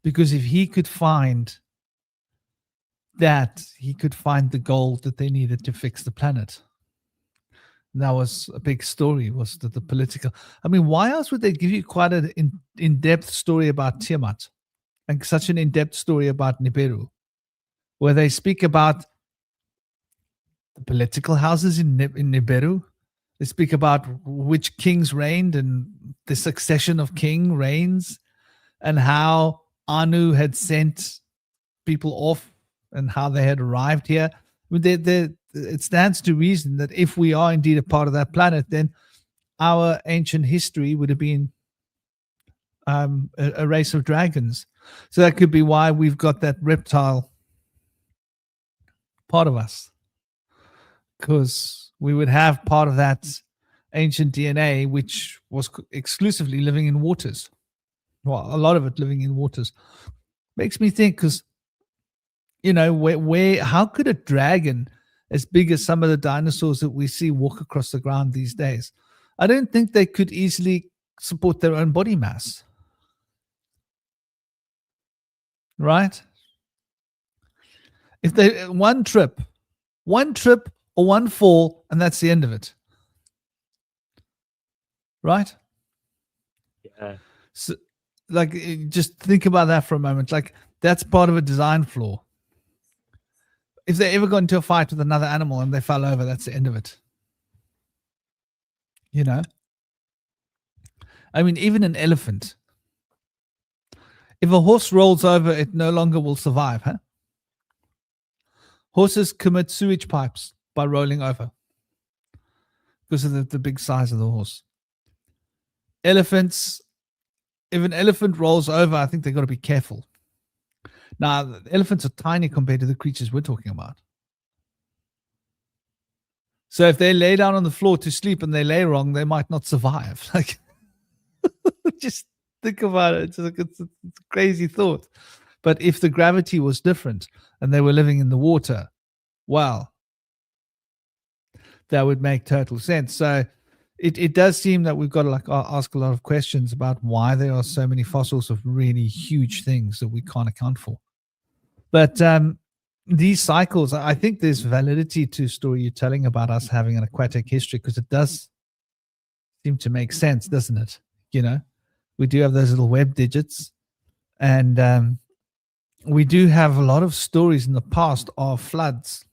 Because if he could find that, he could find the gold that they needed to fix the planet. And that was a big story, was the political. I mean, why else would they give you quite an in-depth story about Tiamat and such an in-depth story about Nibiru, where they speak about the political houses in Nibiru? They speak about which kings reigned and the succession of king reigns, and how Anu had sent people off and how they had arrived here. I mean, it stands to reason that if we are indeed a part of that planet, then our ancient history would have been a race of dragons. So that could be why we've got that reptile part of us, because we would have part of that ancient DNA, which was exclusively living in waters. Well, a lot of it living in waters. Makes me think, because, how could a dragon as big as some of the dinosaurs that we see walk across the ground these days? I don't think they could easily support their own body mass. Right? If they one trip or one fall, and that's the end of it. Right? Yeah. So, like, just think about that for a moment. Like, that's part of a design flaw. If they ever got into a fight with another animal and they fell over, that's the end of it. You know? I mean, even an elephant. If a horse rolls over, it no longer will survive, huh? Horses commit sewage pipes by rolling over because of the big size of the horse. Elephants, if an elephant rolls over, I think they've got to be careful. Now, elephants are tiny compared to the creatures we're talking about. So if they lay down on the floor to sleep and they lay wrong, they might not survive. Like, just think about it. It's a crazy thought. But if the gravity was different and they were living in the water, well, that would make total sense. So it does seem that we've got to like ask a lot of questions about why there are so many fossils of really huge things that we can't account for. But these cycles, I think there's validity to a story you're telling about us having an aquatic history, because it does seem to make sense, doesn't it? You know, we do have those little web digits, and we do have a lot of stories in the past of floods,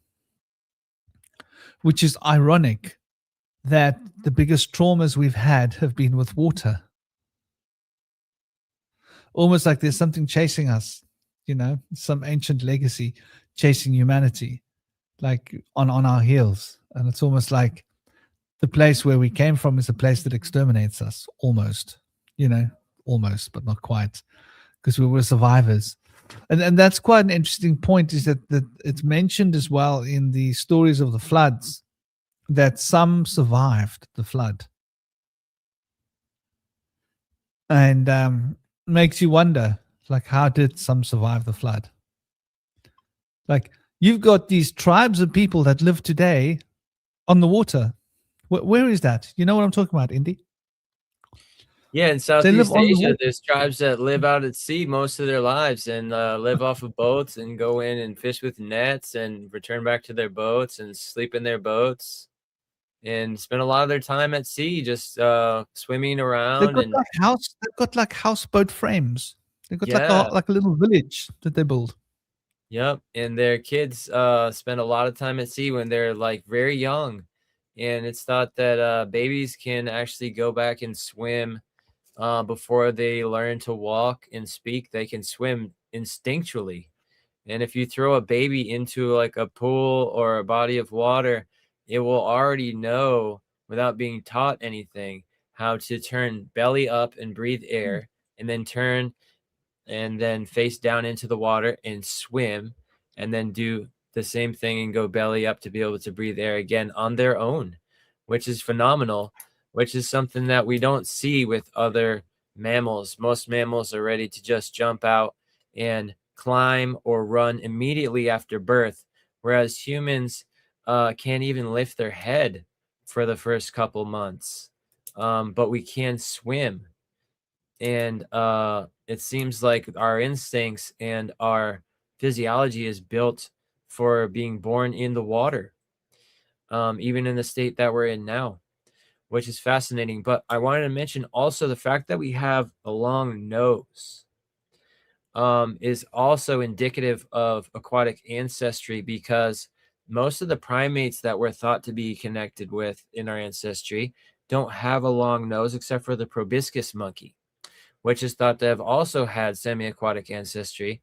which is ironic that the biggest traumas we've had have been with water. Almost like there's something chasing us, you know, some ancient legacy chasing humanity, like on our heels. And it's almost like the place where we came from is a place that exterminates us, almost, you know, almost, but not quite, because we were survivors. And that's quite an interesting point, is that it's mentioned as well in the stories of the floods that some survived the flood. And makes you wonder, like, how did some survive the flood? Like, you've got these tribes of people that live today on the water. Where is that? You know what I'm talking about, Indy? Yeah, in live Southeast on the Asia, water. there's tribes that live out at sea most of their lives and live off of boats and go in and fish with nets and return back to their boats and sleep in their boats and spend a lot of their time at sea just swimming They've around. got And like houseboat frames. They've got yeah, like a little village that they build. yep. And their kids spend a lot of time at sea when they're like very young. And it's thought that babies can actually go back and swim before they learn to walk and speak. They can swim instinctually. And if you throw a baby into like a pool or a body of water, it will already know, without being taught anything, how to turn belly up and breathe air, and then turn and then face down into the water and swim, and then do the same thing and go belly up to be able to breathe air again on their own, which is phenomenal, which is something that we don't see with other mammals. Most mammals are ready to just jump out and climb or run immediately after birth, whereas humans can't even lift their head for the first couple months, but we can swim. And it seems like our instincts and our physiology is built for being born in the water, even in the state that we're in now, which is fascinating. But I wanted to mention also the fact that we have a long nose is also indicative of aquatic ancestry, because most of the primates that we're thought to be connected with in our ancestry don't have a long nose, except for the proboscis monkey, which is thought to have also had semi-aquatic ancestry,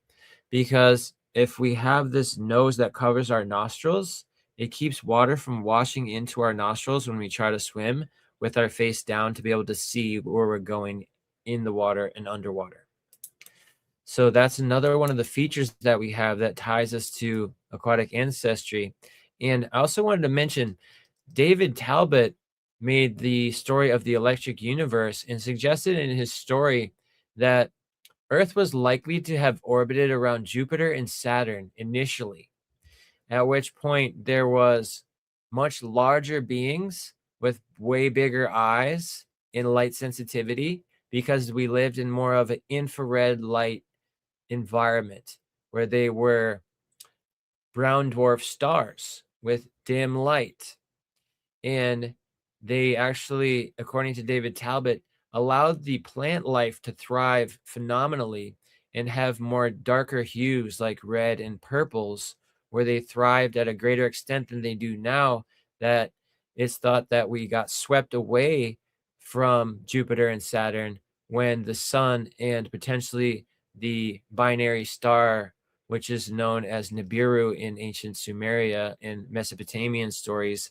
because if we have this nose that covers our nostrils, it keeps water from washing into our nostrils when we try to swim with our face down, to be able to see where we're going in the water and underwater. So that's another one of the features that we have that ties us to aquatic ancestry. And I also wanted to mention David Talbot made the story of the electric universe and suggested in his story that Earth was likely to have orbited around Jupiter and Saturn initially, at which point there was much larger beings with way bigger eyes in light sensitivity because we lived in more of an infrared light environment where they were brown dwarf stars with dim light. And they actually, according to David Talbot, allowed the plant life to thrive phenomenally and have more darker hues like red and purples, where they thrived at a greater extent than they do now, that it's thought that we got swept away from Jupiter and Saturn when the sun and potentially the binary star, which is known as Nibiru in ancient Sumeria and Mesopotamian stories.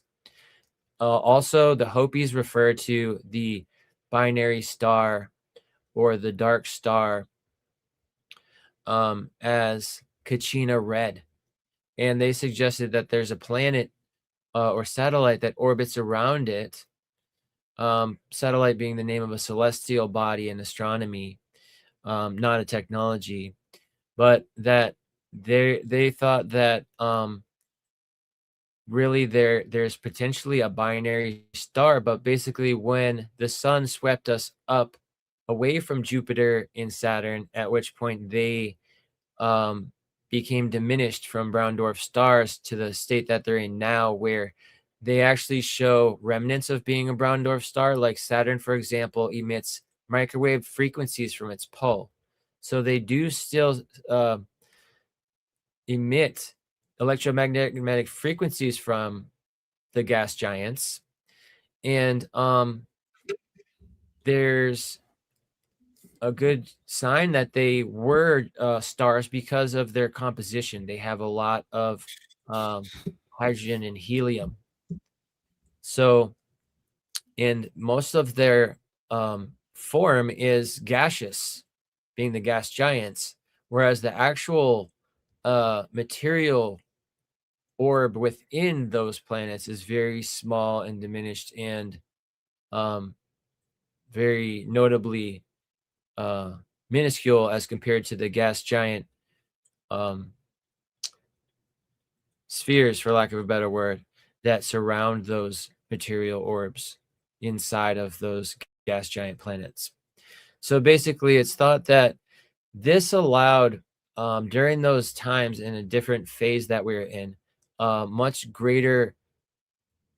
Also, the Hopis refer to the binary star or the dark star as Kachina Red. And they suggested that there's a planet or satellite that orbits around it. Satellite being the name of a celestial body in astronomy, not a technology, but that they thought that really there's potentially a binary star, but basically when the sun swept us up away from Jupiter and Saturn, at which point they became diminished from brown dwarf stars to the state that they're in now, where they actually show remnants of being a brown dwarf star. Like Saturn, for example, emits microwave frequencies from its pole. So they do still emit electromagnetic frequencies from the gas giants. And there's a good sign that they were stars because of their composition. They have a lot of hydrogen and helium. So, and most of their form is gaseous, being the gas giants, whereas the actual material orb within those planets is very small and diminished and very notably minuscule as compared to the gas giant spheres, for lack of a better word, that surround those material orbs inside of those gas giant planets. So basically, it's thought that this allowed during those times in a different phase that we were in, much greater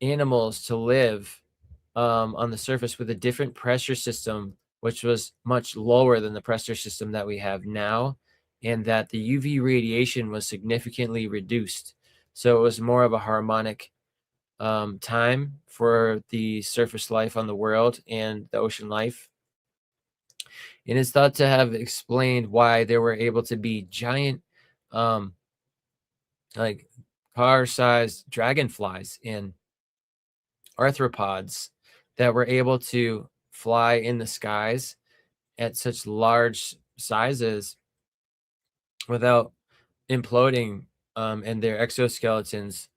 animals to live on the surface with a different pressure system, which was much lower than the pressure system that we have now, and that the UV radiation was significantly reduced. So it was more of a harmonic time for the surface life on the world and the ocean life. And it's thought to have explained why there were able to be giant, like car-sized dragonflies and arthropods that were able to fly in the skies at such large sizes without imploding and their exoskeletons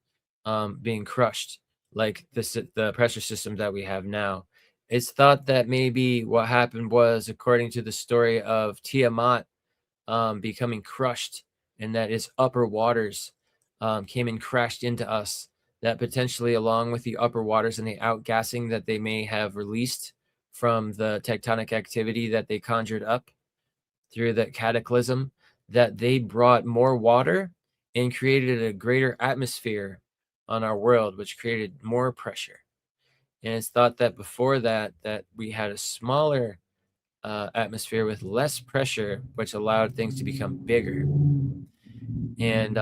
being crushed like the pressure system that we have now. It's thought that maybe what happened was, according to the story of Tiamat becoming crushed, and that its upper waters came and crashed into us, that potentially along with the upper waters and the outgassing that they may have released from the tectonic activity that they conjured up through the cataclysm, that they brought more water and created a greater atmosphere on our world, which created more pressure. And it's thought that before that we had a smaller atmosphere with less pressure, which allowed things to become bigger. And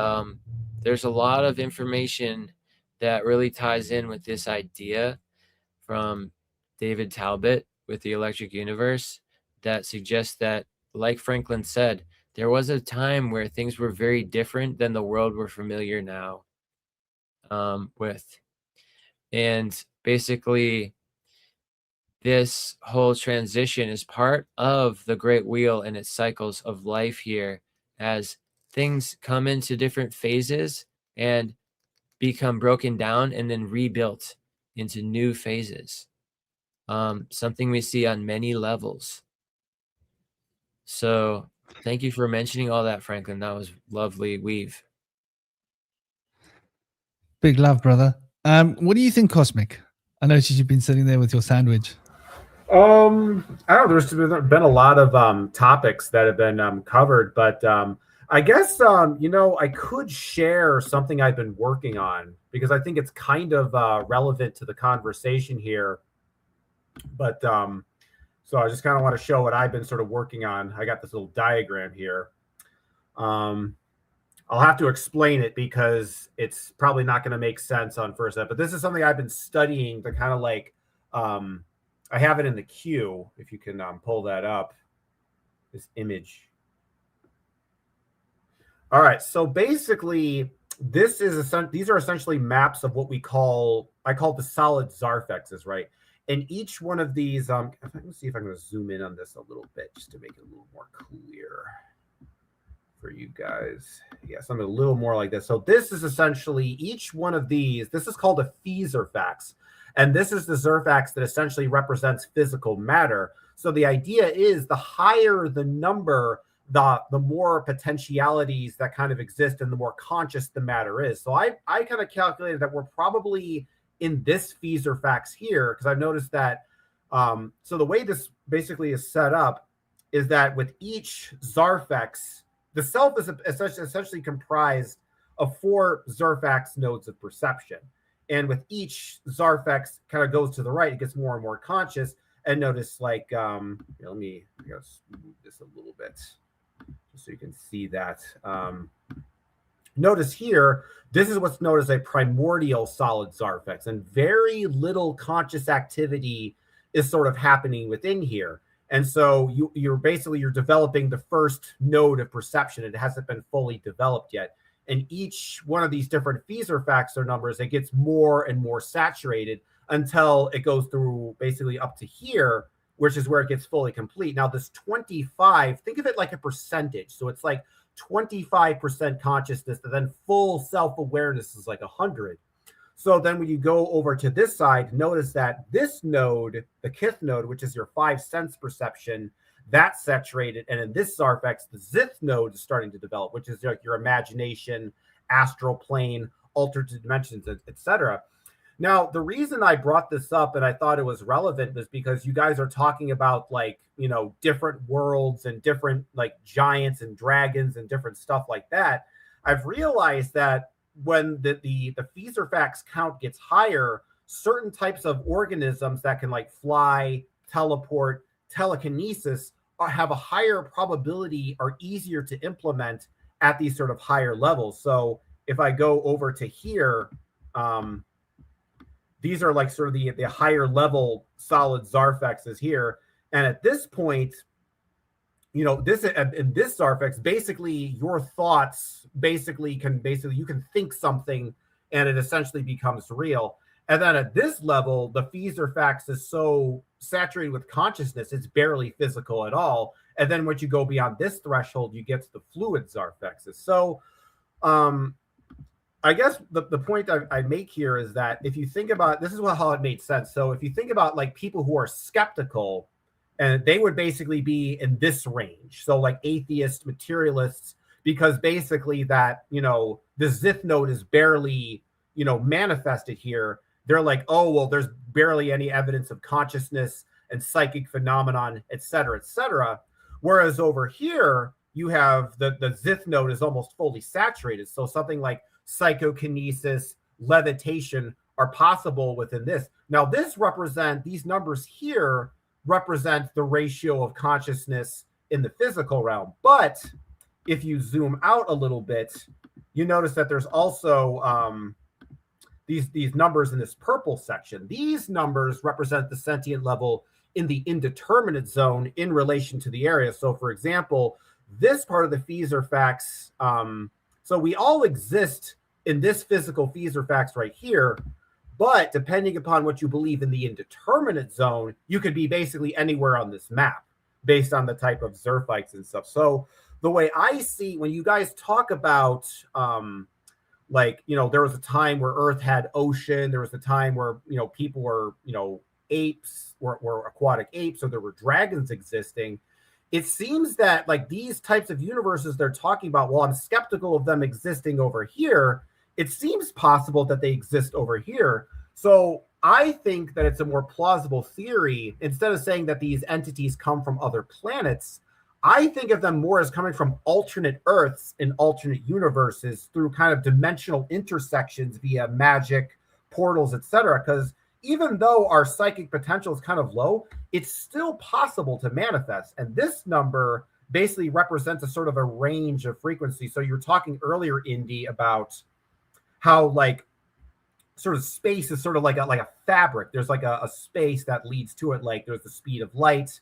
there's a lot of information that really ties in with this idea from David Talbot with the Electric Universe that suggests that, like Franklin said, there was a time where things were very different than the world we're familiar now with. And basically, this whole transition is part of the great wheel and its cycles of life here, as things come into different phases and become broken down and then rebuilt into new phases. Something we see on many levels. So thank you for mentioning all that, Franklin. That was lovely weave. Big love, brother. What do you think, Cosmic? I noticed you've been sitting there with your sandwich. I don't know. There's been a lot of topics that have been covered, but I guess I could share something I've been working on because I think it's kind of relevant to the conversation here. But so I just kind of want to show what I've been sort of working on. I got this little diagram here. I'll have to explain it because it's probably not going to make sense on first step. But this is something I've been studying to kind of like. I have it in the queue, if you can pull that up, this image. All right, so basically, these are essentially maps of what I call the solid Zarfexes, right? And each one of these, let me see if I'm going to zoom in on this a little bit just to make it a little more clear for you guys. Yeah, something a little more like this. So this is essentially each one of these. This is called a Zerfax. And this is the Zerfax that essentially represents physical matter. So the idea is the higher the number, the more potentialities that kind of exist and the more conscious the matter is. So I kind of calculated that we're probably in this Zerfax here because I've noticed that. So the way this basically is set up is that with each Zarfex, the self is essentially comprised of 4 Zerfax nodes of perception. And with each Zarfex kind of goes to the right, it gets more and more conscious. And notice, like, let me move this a little bit just so you can see that. Notice here, this is what's known as a primordial solid Zarfex, and very little conscious activity is sort of happening within here. And so you're developing the first node of perception. It hasn't been fully developed yet. And each one of these different Zerfax or numbers, it gets more and more saturated until it goes through basically up to here, which is where it gets fully complete. Now, this 25, think of it like a percentage. So it's like 25% consciousness, and then full self-awareness is like 100. So then when you go over to this side, notice that this node, the Kith node, which is your 5 sense perception, that's saturated. And in this Zarfex, the Zith node is starting to develop, which is like your imagination, astral plane, alternate dimensions, etc. Now, the reason I brought this up and I thought it was relevant was because you guys are talking about different worlds and different like giants and dragons and different stuff like that. I've realized that when the Zerfax count gets higher, certain types of organisms that can like fly, teleport, telekinesis have a higher probability, are easier to implement at these sort of higher levels. So if I go over to here, these are like sort of the higher level solid Zarfexes here. And at this point, in this Zarfex, basically your thoughts you can think something and it essentially becomes real. And then at this level, the Zerfax is so saturated with consciousness, it's barely physical at all. And then once you go beyond this threshold, you get to the fluid Zarfexes. So I guess the point I make here is that if you think about, this is how it made sense. So if you think about like people who are skeptical, and they would basically be in this range. So like atheists, materialists, because basically that, the Zith node is barely, manifested here. They're like, oh, well, there's barely any evidence of consciousness and psychic phenomenon, et cetera, et cetera. Whereas over here, you have the Zith node is almost fully saturated. So something like psychokinesis, levitation are possible within this. Now, these numbers here represent the ratio of consciousness in the physical realm. But if you zoom out a little bit, you notice that there's also these numbers in this purple section. These numbers represent the sentient level in the indeterminate zone in relation to the area. So for example, this part of the Zerfax, so we all exist in this physical Zerfax right here, but depending upon what you believe in the indeterminate zone, you could be basically anywhere on this map based on the type of Zerfites and stuff. So the way I see, when you guys talk about, there was a time where Earth had ocean. There was a time where, people were, apes, were aquatic apes, or there were dragons existing. It seems that like these types of universes they're talking about, well, I'm skeptical of them existing over here. It seems possible that they exist over here. So I think that it's a more plausible theory. Instead of saying that these entities come from other planets, I think of them more as coming from alternate Earths in alternate universes through kind of dimensional intersections via magic, portals, etc. Because even though our psychic potential is kind of low, it's still possible to manifest. And this number basically represents a sort of a range of frequency. So you were talking earlier, Indy, about how like sort of space is sort of like a fabric. There's like a space that leads to it. Like there's the speed of light,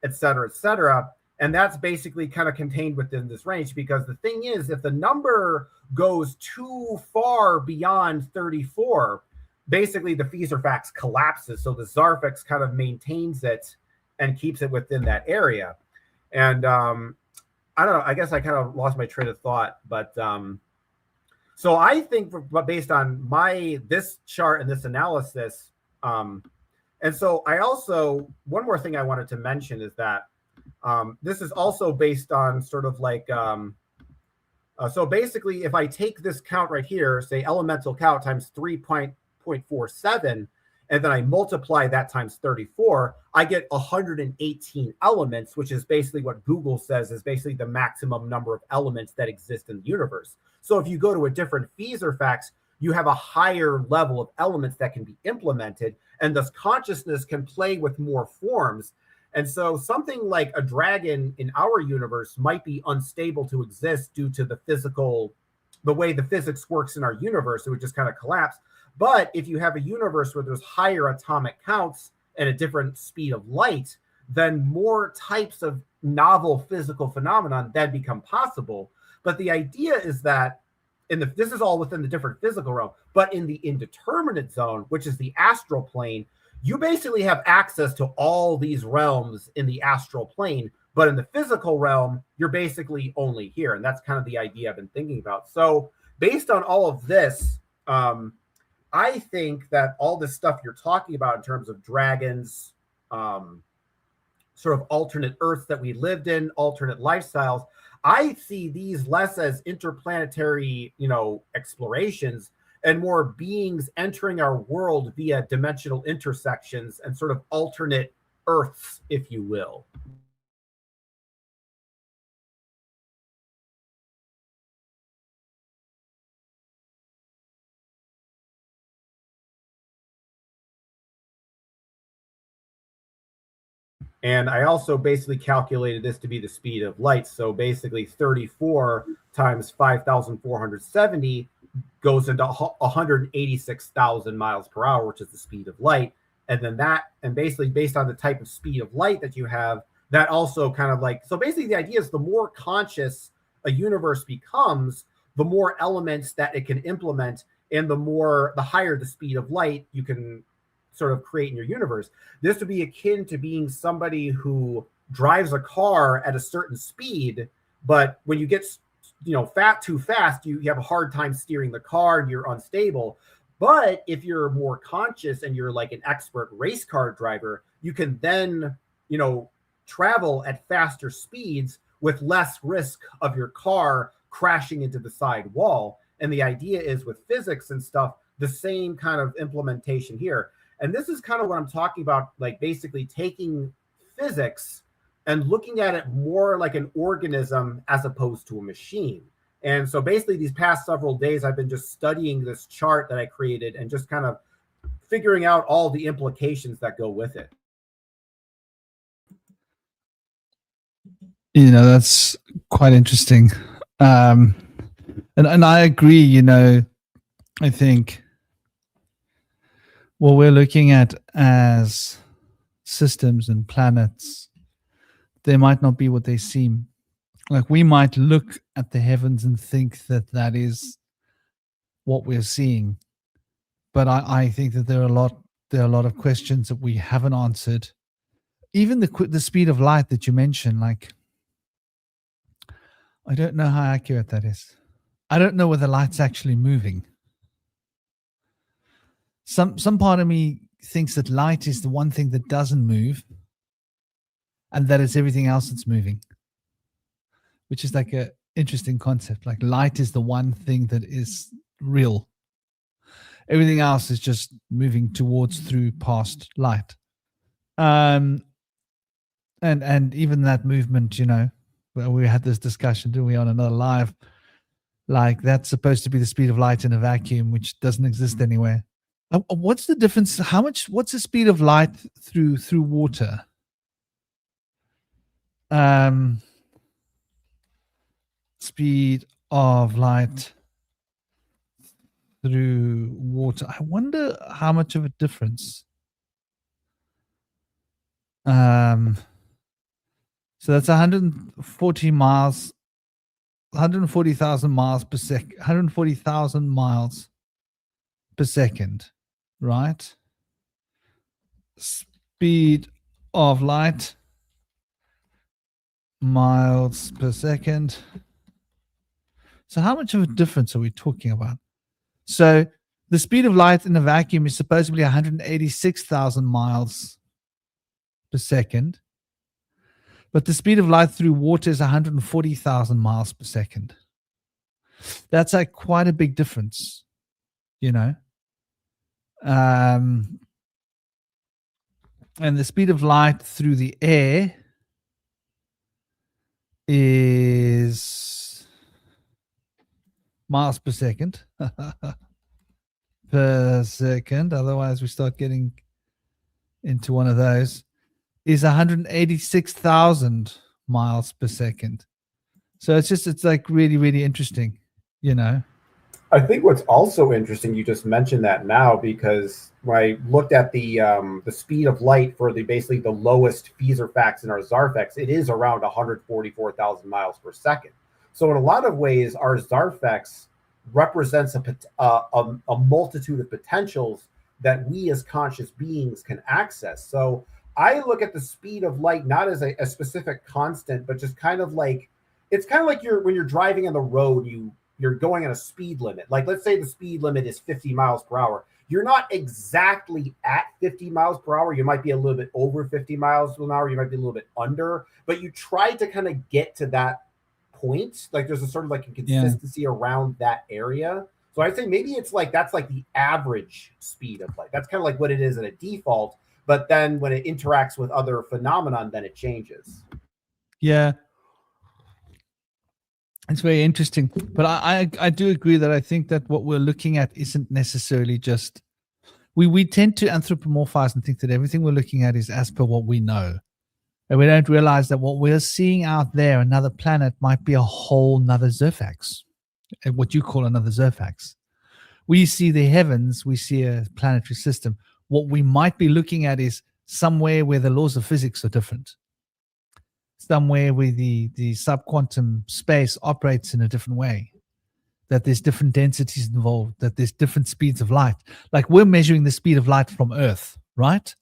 et cetera, et cetera. And that's basically kind of contained within this range, because the thing is, if the number goes too far beyond 34, basically the Fees-Fax collapses. So the Zarfix kind of maintains it and keeps it within that area. And I don't know, I guess I kind of lost my train of thought, but so I think, based on this chart and this analysis, and so I also, one more thing I wanted to mention is that this is also based on sort of like, so basically if I take this count right here, say elemental count times 3.47, and then I multiply that times 34, I get 118 elements, which is basically what Google says is basically the maximum number of elements that exist in the universe. So if you go to a different Fees-Fax, you have a higher level of elements that can be implemented, and thus consciousness can play with more forms. And so something like a dragon in our universe might be unstable to exist due to the way the physics works in our universe. It would just kind of collapse. But if you have a universe where there's higher atomic counts and a different speed of light, then more types of novel physical phenomenon then become possible. But the idea is that this is all within the different physical realm, but in the indeterminate zone, which is the astral plane, you basically have access to all these realms in the astral plane. But in the physical realm, you're basically only here. And that's kind of the idea I've been thinking about. So based on all of this, I think that all this stuff you're talking about in terms of dragons, sort of alternate Earths that we lived in, alternate lifestyles, I see these less as interplanetary, explorations and more beings entering our world via dimensional intersections and sort of alternate Earths, if you will. And I also basically calculated this to be the speed of light. So basically 34 times 5,470 goes into 186,000 miles per hour, which is the speed of light. And then and basically based on the type of speed of light that you have, that also kind of like, so basically the idea is the more conscious a universe becomes, the more elements that it can implement, and the higher the speed of light you can sort of create in your universe. This would be akin to being somebody who drives a car at a certain speed, but when you get too fast, you have a hard time steering the car and you're unstable. But if you're more conscious and you're like an expert race car driver, you can then travel at faster speeds with less risk of your car crashing into the side wall. And the idea is, with physics and stuff, the same kind of implementation here. And this is kind of what I'm talking about, like basically taking physics and looking at it more like an organism as opposed to a machine. And so basically these past several days, I've been just studying this chart that I created and just kind of figuring out all the implications that go with it. That's quite interesting. And I agree, I think what we're looking at as systems and planets, they might not be what they seem. Like, we might look at the heavens and think that that is what we're seeing, but I think that there are a lot of questions that we haven't answered. Even the speed of light that you mentioned, like, I don't know how accurate that is. I don't know whether light's actually moving. Some part of me thinks that light is the one thing that doesn't move, and that it's everything else that's moving, which is like a interesting concept. Like, light is the one thing that is real. Everything else is just moving towards through past light. And even that movement, we had this discussion, didn't we, on another live, like that's supposed to be the speed of light in a vacuum, which doesn't exist anywhere. What's the difference? What's the speed of light through water? Speed of light through water. I wonder how much of a difference. So that's 140 miles, 140,000 miles per second, 140,000 miles per second, right? Speed of light, miles per second. So how much of a difference are we talking about? So the speed of light in a vacuum is supposedly 186,000 miles per second. But the speed of light through water is 140,000 miles per second. That's like quite a big difference, And the speed of light through the air is miles per second. Per second. Otherwise, we start getting into one of those. Is 186,000 miles per second. So it's like really, really interesting, I think what's also interesting, you just mentioned that now, because when I looked at the speed of light for basically the lowest Feser-Fax in our Zarfax, it is around 144,000 miles per second. So in a lot of ways, our Zarfax represents a multitude of potentials that we as conscious beings can access. So I look at the speed of light not as a specific constant, but just kind of like, it's kind of like when you're driving on the road, you're going at a speed limit. Like, let's say the speed limit is 50 miles per hour. You're not exactly at 50 miles per hour. You might be a little bit over 50 miles an hour. You might be a little bit under, but you try to kind of get to that point. Like there's a sort of like a consistency around that area. So I'd say maybe it's like, that's like the average speed of light. That's kind of like what it is at a default. But then when it interacts with other phenomenon, then it changes. Yeah. It's very interesting, but I do agree that I think that what we're looking at isn't necessarily just we tend to anthropomorphize and think that everything we're looking at is as per what we know, and we don't realize that what we're seeing out there, another planet, might be a whole nother Zerfax, what you call another Zerfax. We see the heavens, we see a planetary system. What we might be looking at is somewhere where the laws of physics are different. Somewhere where the subquantum space operates in a different way, that there's different densities involved, that there's different speeds of light. Like we're measuring the speed of light from Earth, right?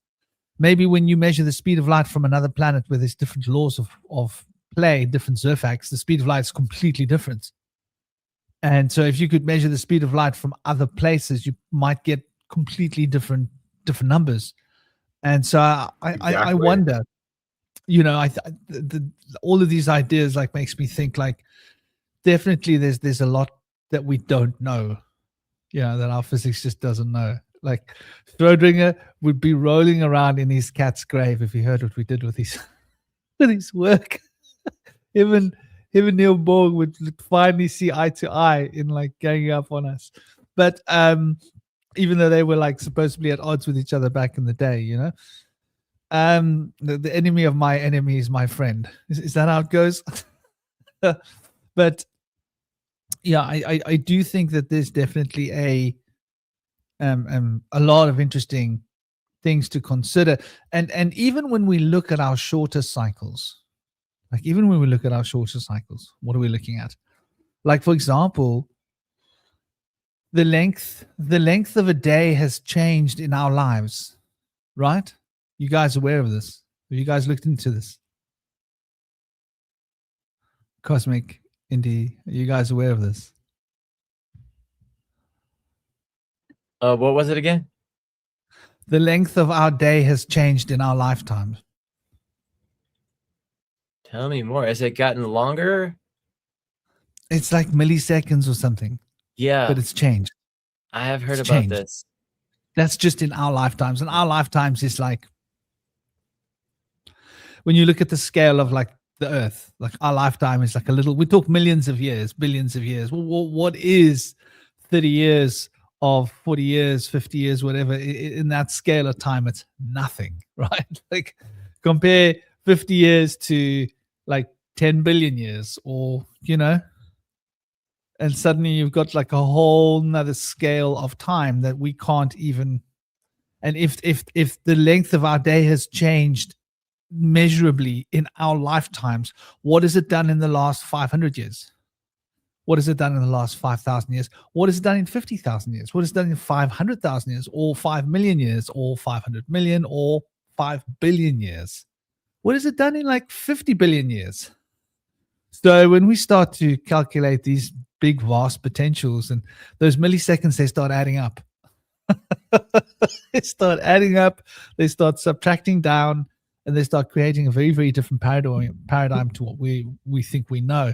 Maybe when you measure the speed of light from another planet where there's different laws of play, different Zerfax, the speed of light is completely different. And so if you could measure the speed of light from other places, you might get completely different numbers. And so I wonder, all of these ideas like makes me think like definitely there's a lot that we don't know, that our physics just doesn't know. Like Schrodinger would be rolling around in his cat's grave if he heard what we did with his work. Even Neil Borg would finally see eye to eye in like ganging up on us. But even though they were like supposedly at odds with each other back in the day, the enemy of my enemy is my friend. Is that how it goes? But yeah, I do think that there's definitely a lot of interesting things to consider, and even when we look at our shorter cycles, what are we looking at? Like for example, the length of a day has changed in our lives, right? You guys aware of this? Have you guys looked into this? Cosmic, Indy, are you guys aware of this? What was it again? The length of our day has changed in our lifetime. Tell me more. Has it gotten longer? It's like milliseconds or something. Yeah. But it's changed. I have heard It's about changed. this. That's just in our lifetimes. And our lifetimes is like, when you look at the scale of like the earth, like our lifetime is like a little, we talk millions of years, billions of years. Well, what is 30 years of 40 years, 50 years, whatever, in that scale of time? It's nothing, right? Like compare 50 years to like 10 billion years, or, you know, and suddenly you've got like a whole nother scale of time that we can't even. And if the length of our day has changed measurably in our lifetimes, what has it done in the last 500 years? What has it done in the last 5,000 years? What has it done in 50,000 years? What has it done in 500,000 years, or 5 million years, or 500 million, or 5 billion years? What has it done in like 50 billion years? So when we start to calculate these big, vast potentials, and those milliseconds, they start adding up. They start adding up, they start subtracting down, and they start creating a very, very different paradigm to what we think we know.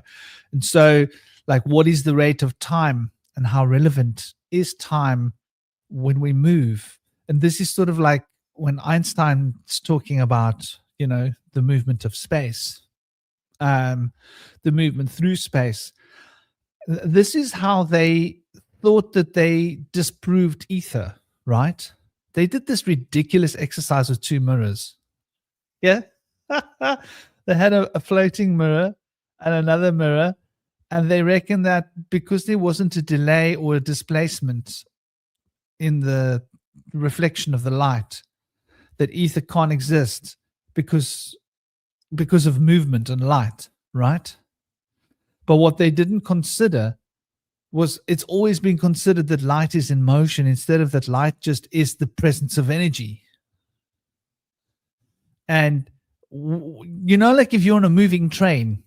And so, like, what is the rate of time, and how relevant is time when we move? And this is sort of like when Einstein's talking about, you know, the movement of space, the movement through space. This is how they thought that they disproved ether, right? They did this ridiculous exercise with two mirrors. Yeah. They had a floating mirror and another mirror, and they reckon that because there wasn't a delay or a displacement in the reflection of the light, that ether can't exist because of movement and light, right? But what they didn't consider was, it's always been considered that light is in motion, instead of that light just is the presence of energy. And, you know, like if you're on a moving train,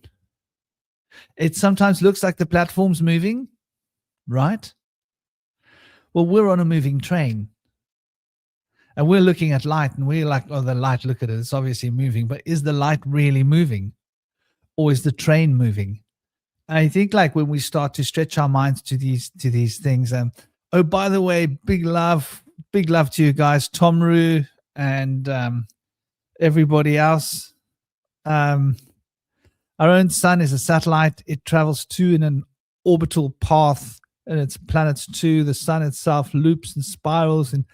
it sometimes looks like the platform's moving, right? Well, we're on a moving train, and we're looking at light, and we're like, oh, the light, look at it, it's obviously moving. But is the light really moving, or is the train moving? I think like when we start to stretch our minds to these things, oh, by the way, big love to you guys, Tomru and everybody else. Our own sun is a satellite. It travels to in an orbital path, and its planets too. The sun itself loops and spirals and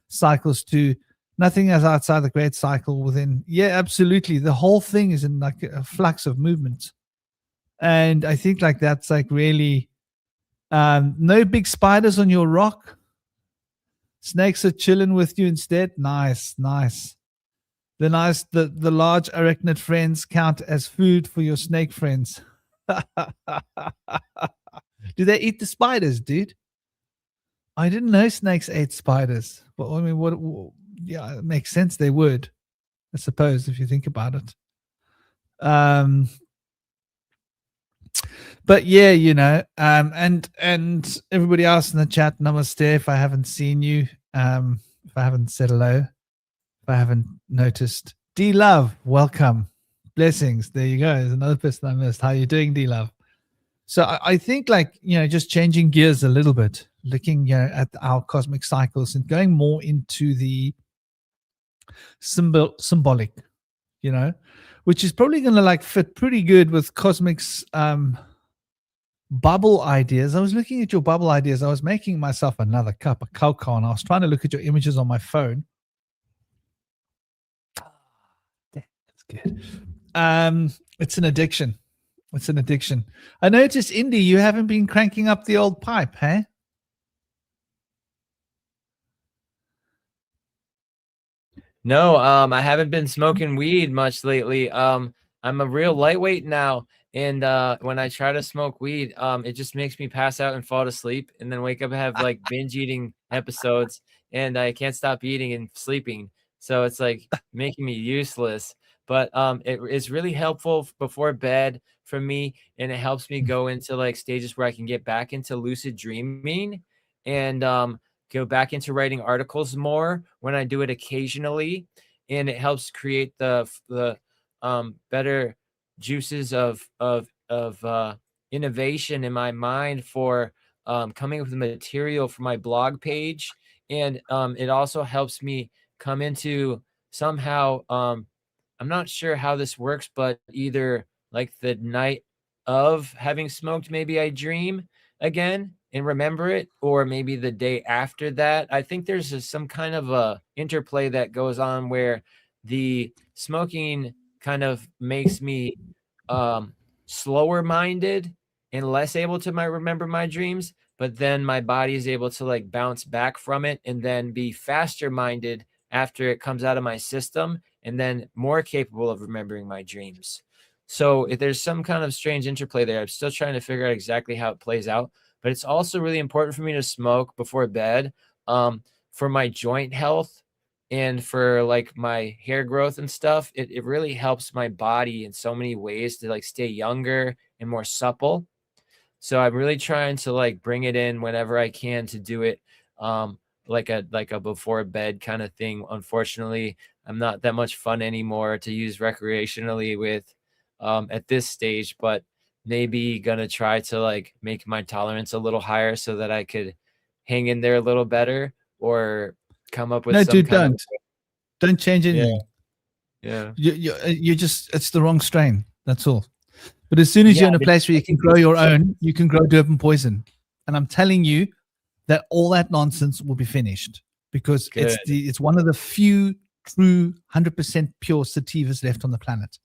cycles too. Nothing is outside the great cycle within. Yeah, absolutely. The whole thing is in like a flux of movement. And I think like that's like really, no big spiders on your rock. Snakes are chilling with you instead. Nice. The large arachnid friends count as food for your snake friends. Do they eat the spiders, dude? I didn't know snakes ate spiders. But I mean, what? Yeah, it makes sense. They would, I suppose, if you think about it. But yeah, you know, and everybody else in the chat, namaste. If I haven't seen you, if I haven't said hello, if I haven't noticed, D Love, welcome, blessings. There you go. There's another person I missed. How you doing, D Love? So I think, like, you know, just changing gears a little bit, looking, you know, at our cosmic cycles and going more into the symbolic, you know, which is probably going to like fit pretty good with cosmic's bubble ideas. I was looking at your bubble ideas. I was making myself another cup of cocoa, and I was trying to look at your images on my phone. That's good. It's an addiction. It's an addiction. I noticed, Indy, you haven't been cranking up the old pipe, hey? No, I haven't been smoking weed much lately. I'm a real lightweight now, and when I try to smoke weed, it just makes me pass out and fall asleep, and then wake up and have like binge eating episodes, and I can't stop eating and sleeping. So it's like making me useless. But it's really helpful before bed for me, and it helps me go into like stages where I can get back into lucid dreaming, and go back into writing articles more when I do it occasionally, and it helps create the better juices of innovation in my mind for coming up with material for my blog page. And it also helps me come into somehow, I'm not sure how this works, but either like the night of having smoked, maybe I dream again and remember it, or maybe the day after that. I think there's some kind of a interplay that goes on where the smoking kind of makes me slower minded and less able to remember my dreams, but then my body is able to like bounce back from it and then be faster minded after it comes out of my system, and then more capable of remembering my dreams. So if there's some kind of strange interplay there, I'm still trying to figure out exactly how it plays out. But it's also really important for me to smoke before bed, for my joint health and for like my hair growth and stuff. It really helps my body in so many ways to like stay younger and more supple. So I'm really trying to like bring it in whenever I can to do it, like a before bed kind of thing. Unfortunately, I'm not that much fun anymore to use recreationally with at this stage, but maybe gonna try to like make my tolerance a little higher so that I could hang in there a little better, or come up with No, some dude, kind of don't change anything. yeah. You just, it's the wrong strain. That's all. But as soon as you're in a place where you can grow your own, you can grow Durban poison. And I'm telling you that all that nonsense will be finished, because it's one of the few true 100% pure sativas left on the planet.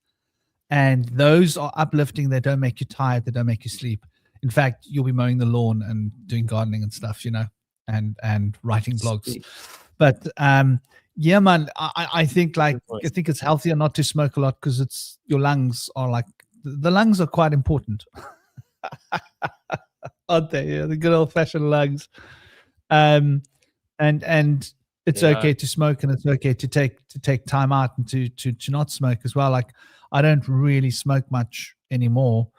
And those are uplifting. They don't make you tired. They don't make you sleep. In fact, you'll be mowing the lawn and doing gardening and stuff, and writing blogs. Sweet. But yeah, man, I think I think it's healthier not to smoke a lot, because it's your lungs are like, the lungs are quite important. Aren't they? Yeah, the good old fashioned lungs. And it's okay to smoke, and it's okay to take time out and to not smoke as well. Like, I don't really smoke much anymore.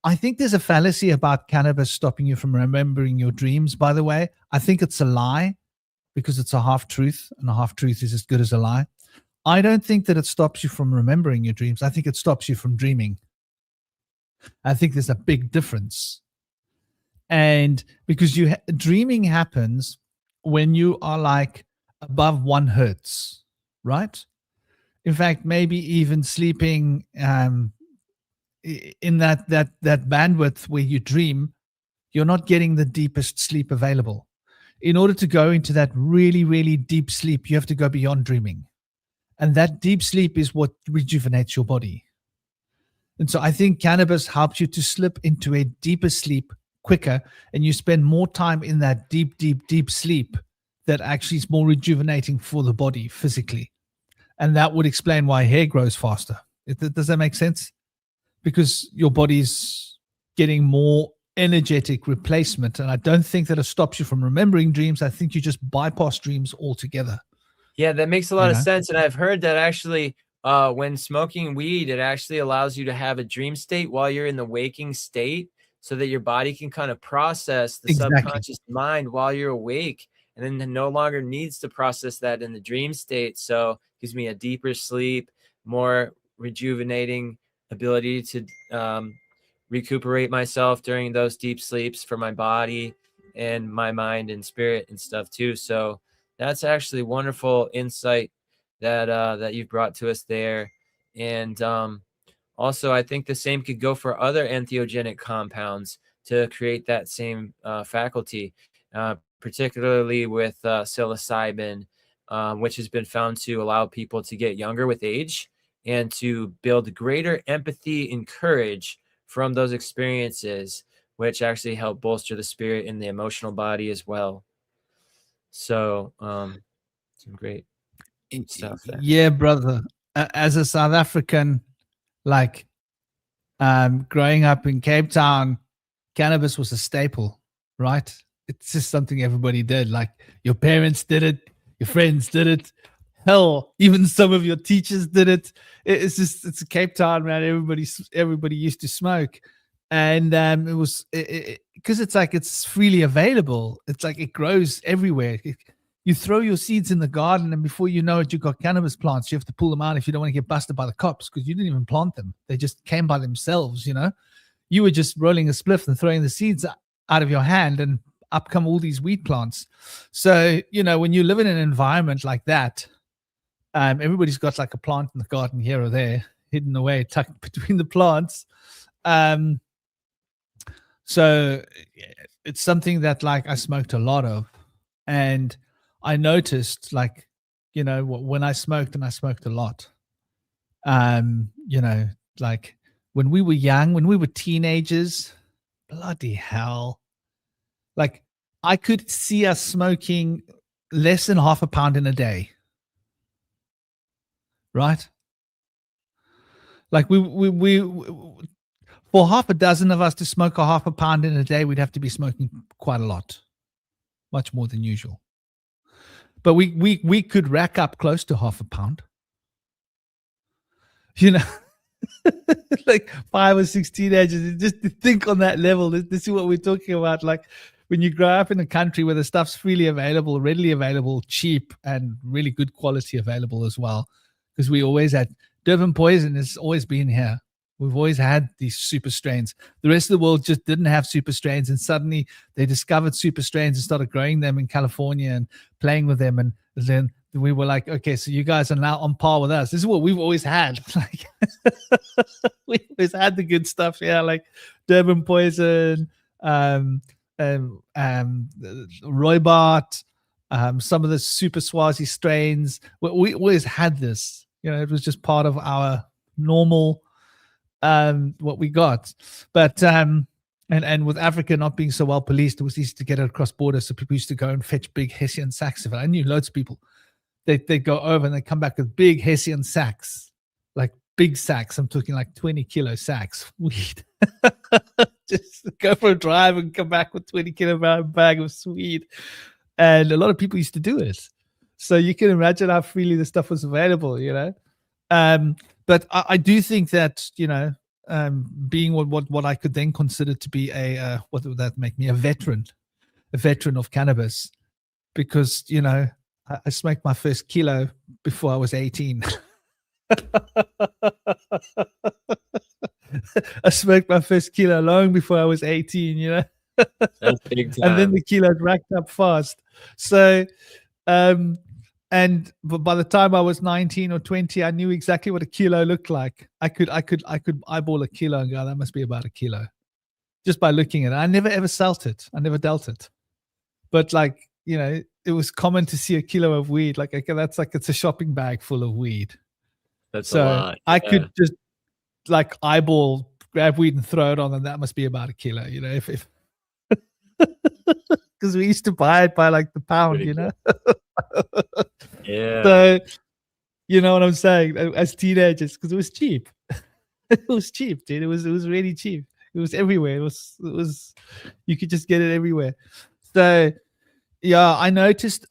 I think there's a fallacy about cannabis stopping you from remembering your dreams, by the way. I think it's a lie, because it's a half truth, and a half truth is as good as a lie. I don't think that it stops you from remembering your dreams. I think it stops you from dreaming. I think there's a big difference. And because dreaming happens when you are like above 1 hertz, right? In fact, maybe even sleeping in that bandwidth where you dream, you're not getting the deepest sleep available. In order to go into that really, really deep sleep, you have to go beyond dreaming. And that deep sleep is what rejuvenates your body. And so I think cannabis helps you to slip into a deeper sleep quicker, and you spend more time in that deep, deep, deep sleep that actually is more rejuvenating for the body physically. And that would explain why hair grows faster. Does that make sense? Because your body's getting more energetic replacement. And I don't think that it stops you from remembering dreams. I think you just bypass dreams altogether. Yeah, that makes a lot of sense. And I've heard that actually when smoking weed, it actually allows you to have a dream state while you're in the waking state, so that your body can kind of process the subconscious mind while you're awake, and then no longer needs to process that in the dream state. So it gives me a deeper sleep, more rejuvenating ability to recuperate myself during those deep sleeps for my body and my mind and spirit and stuff too. So that's actually wonderful insight that you've brought to us there. And also, I think the same could go for other entheogenic compounds to create that same faculty, particularly with psilocybin, which has been found to allow people to get younger with age and to build greater empathy and courage from those experiences, which actually help bolster the spirit and the emotional body as well. So some great stuff there. Yeah, brother. As a South African, like growing up in Cape Town, cannabis was a staple, right? It's just something everybody did. Like your parents did it, your friends did it. Hell, even some of your teachers did it. It's a Cape Town, man. Everybody used to smoke. And it was because it's like it's freely available. It's like it grows everywhere. You throw your seeds in the garden, and before you know it, you've got cannabis plants. You have to pull them out if you don't want to get busted by the cops, because you didn't even plant them. They just came by themselves, You were just rolling a spliff and throwing the seeds out of your hand, and up come all these weed plants. So, when you live in an environment like that, everybody's got like a plant in the garden here or there, hidden away, tucked between the plants. So it's something that like I smoked a lot of, and I noticed like, when I smoked, and I smoked a lot, like when we were young, when we were teenagers, bloody hell. Like I could see us smoking less than half a pound in a day. Right? Like we for half a dozen of us to smoke a half a pound in a day, we'd have to be smoking quite a lot, much more than usual. But we could rack up close to half a pound. Like 5 or 6 teenagers, just to think on that level. This is what we're talking about. Like when you grow up in a country where the stuff's freely available, readily available, cheap, and really good quality available as well. Because we always had Durban poison has always been here. We've always had these super strains. The rest of the world just didn't have super strains, and suddenly they discovered super strains and started growing them in California and playing with them. And then we were like, okay, so you guys are now on par with us. This is what we've always had. Like we always had the good stuff, yeah, like Durban poison, Roybart, some of the super Swazi strains. We always had this. It was just part of our normal what we got. But and with Africa not being so well policed, it was easy to get it across borders. So people used to go and fetch big Hessian sacks of it. I knew loads of people. They go over and they come back with big Hessian sacks, like big sacks. I'm talking like 20 kilo sacks. Weed. Just go for a drive and come back with 20 kilo bag of weed. And a lot of people used to do it. So you can imagine how freely the stuff was available, But I do think that, being what I could then consider to be what would that make me? A veteran of cannabis, because, I smoked my first kilo before I was 18. I smoked my first kilo long before I was 18, That's big time. And then the kilos racked up fast. So, but by the time I was 19 or 20, I knew exactly what a kilo looked like. I could eyeball a kilo and go, that must be about a kilo, just by looking at it. I never ever dealt it, but like, it was common to see a kilo of weed. Like, okay, that's like, it's a shopping bag full of weed. That's so a lot. I could just like eyeball, grab weed and throw it on, and that must be about a kilo, if because we used to buy it by like the pound, Yeah. So, you know what I'm saying? As teenagers, because it was cheap. It was cheap, dude. It was really cheap. It was everywhere. It was you could just get it everywhere. So yeah, I noticed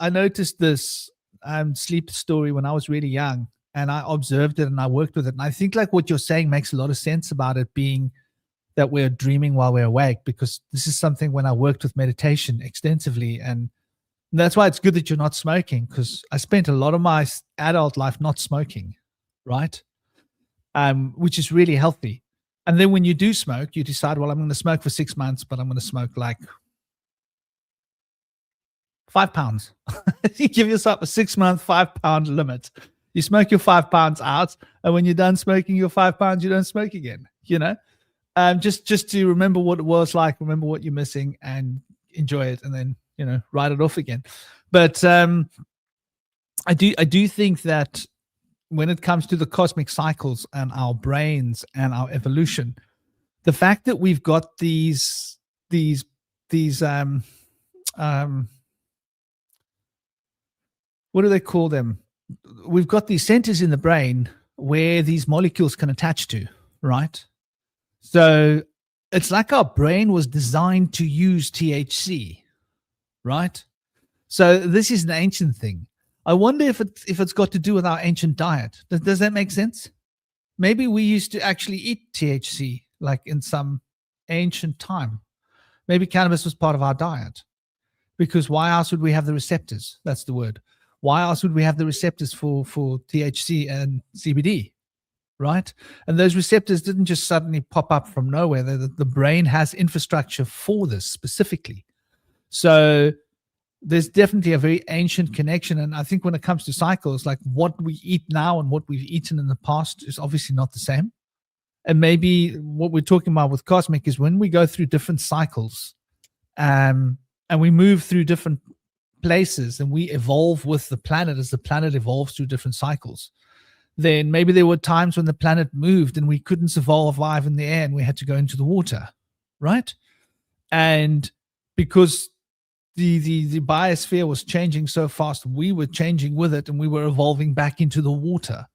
this sleep story when I was really young, and I observed it and I worked with it. And I think like what you're saying makes a lot of sense about it being that we're dreaming while we're awake, because this is something when I worked with meditation extensively. And that's why it's good that you're not smoking, because I spent a lot of my adult life not smoking, right? Which is really healthy. And then when you do smoke, you decide, well, I'm going to smoke for 6 months, but I'm going to smoke like 5 pounds. You give yourself a 6-month, 5 pound limit. You smoke your 5 pounds out, and when you're done smoking your 5 pounds, you don't smoke again, just to remember what it was like, remember what you're missing, and enjoy it, and then write it off again. But I do think that when it comes to the cosmic cycles and our brains and our evolution, the fact that we've got these what do they call them? We've got these centers in the brain where these molecules can attach to, right? So it's like our brain was designed to use THC, right? So this is an ancient thing. I wonder if it's got to do with our ancient diet. Does that make sense? Maybe we used to actually eat THC like in some ancient time. Maybe cannabis was part of our diet, because why else would we have the receptors? That's the word. Why else would we have the receptors for THC and CBD? right? And those receptors didn't just suddenly pop up from nowhere. The brain has infrastructure for this specifically. So there's definitely a very ancient connection. And I think when it comes to cycles, like what we eat now and what we've eaten in the past is obviously not the same. And maybe what we're talking about with cosmic is when we go through different cycles, and we move through different places and we evolve with the planet as the planet evolves through different cycles, then maybe there were times when the planet moved and we couldn't survive in the air and we had to go into the water, right? And because the biosphere was changing so fast, we were changing with it and we were evolving back into the water.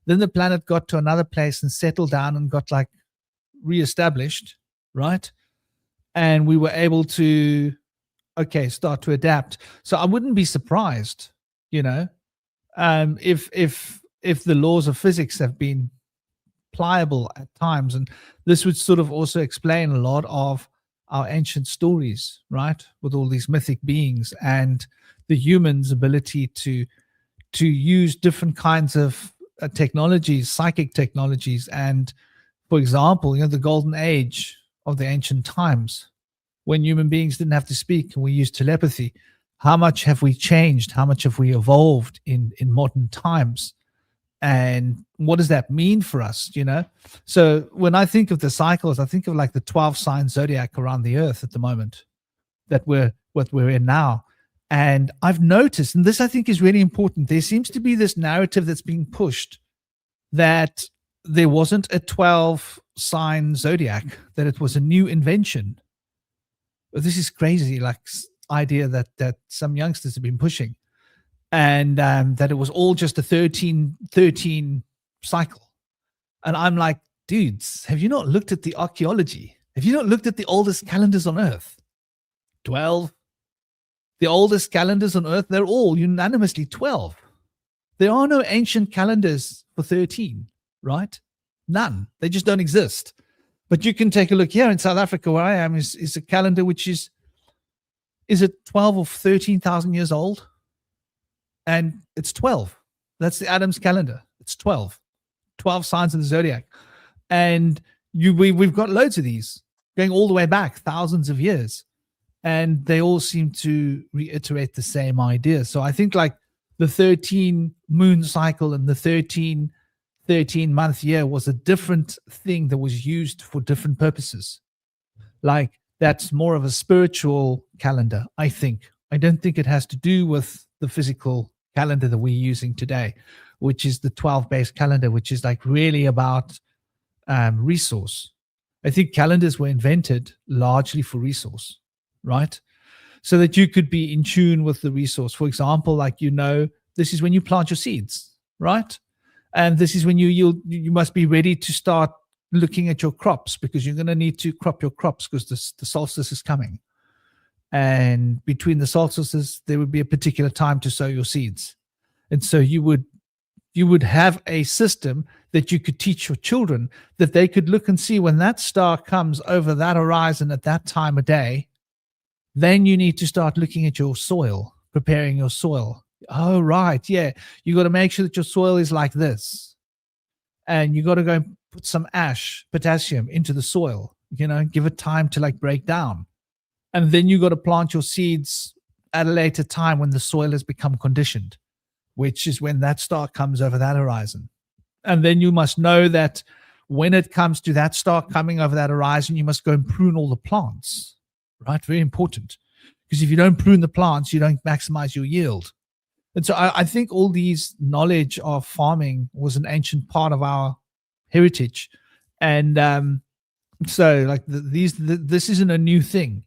Then the planet got to another place and settled down and got like reestablished, right? And we were able to, start to adapt. So I wouldn't be surprised, if the laws of physics have been pliable at times. And this would sort of also explain a lot of our ancient stories, right? With all these mythic beings and the humans' ability to use different kinds of technologies, psychic technologies. And for example, the golden age of the ancient times when human beings didn't have to speak and we used telepathy. How much have we changed? How much have we evolved in modern times? And what does that mean for us, So when I think of the cycles, I think of like the 12 sign zodiac around the earth at the moment that we're in now. And I've noticed, and this I think is really important, there seems to be this narrative that's being pushed that there wasn't a 12 sign zodiac, that it was a new invention. But this is crazy, like idea that some youngsters have been pushing. And that it was all just a 13 cycle. And I'm like, dudes, have you not looked at the archaeology? Have you not looked at the oldest calendars on Earth? 12. The oldest calendars on Earth, they're all unanimously 12. There are no ancient calendars for 13, right? None. They just don't exist. But you can take a look here in South Africa, where I am, is a calendar which is it 12 or 13,000 years old? And it's 12. That's the Adam's calendar. It's 12. 12 signs of the zodiac. And we've got loads of these going all the way back thousands of years. And they all seem to reiterate the same idea. So I think like the 13 moon cycle and the 13-month year was a different thing that was used for different purposes. Like that's more of a spiritual calendar, I think. I don't think it has to do with the physical calendar that we're using today, which is the 12-based calendar, which is like really about resource. I think calendars were invented largely for resource, right? So that you could be in tune with the resource. For example, like, this is when you plant your seeds, right? And this is when you must be ready to start looking at your crops, because you're going to need to crop your crops because the solstice is coming. And between the solstices, there would be a particular time to sow your seeds. And so you would have a system that you could teach your children, that they could look and see when that star comes over that horizon at that time of day, then you need to start looking at your soil, preparing your soil. Oh, right. Yeah. You got to make sure that your soil is like this. And you got to go and put some potassium into the soil, give it time to like break down. And then you got to plant your seeds at a later time when the soil has become conditioned, which is when that star comes over that horizon. And then you must know that when it comes to that star coming over that horizon, you must go and prune all the plants, right? Very important. Because if you don't prune the plants, you don't maximize your yield. And so I think all these knowledge of farming was an ancient part of our heritage. And so like this isn't a new thing.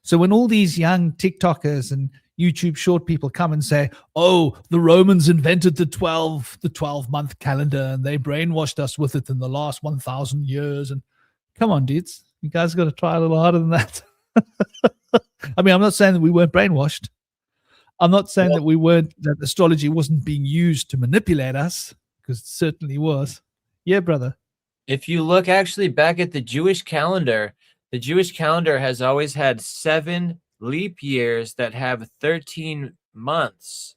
So when all these young TikTokers and YouTube short people come and say, oh, the Romans invented the 12-month calendar and they brainwashed us with it in the last 1,000 years. And come on, dudes, you guys got to try a little harder than that. I mean, I'm not saying that we weren't brainwashed. I'm not saying that astrology wasn't being used to manipulate us, because it certainly was. Yeah, brother. If you look actually back at the Jewish calendar has always had 7 leap years that have 13 months,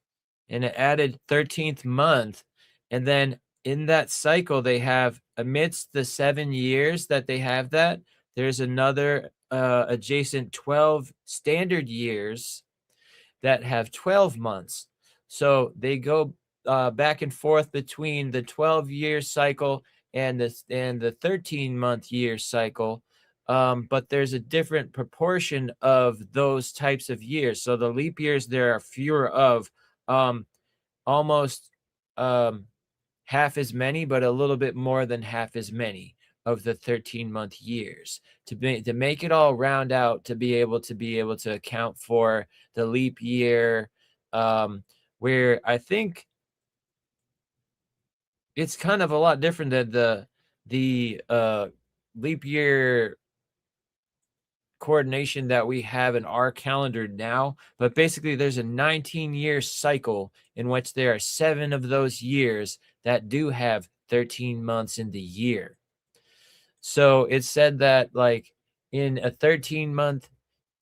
and it added 13th month. And then in that cycle, they have, amidst the 7 years that they have that, there's another adjacent 12 standard years that have 12 months. So they go back and forth between the 12-year cycle and the 13-month year cycle. But there's a different proportion of those types of years. So the leap years, there are fewer of, almost half as many, but a little bit more than half as many of the 13-month years to make it all round out, to be able to account for the leap year, where I think it's kind of a lot different than the leap year coordination that we have in our calendar now. But basically, there's a 19-year cycle in which there are 7 of those years that do have 13 months in the year. So it's said that, like, in a 13-month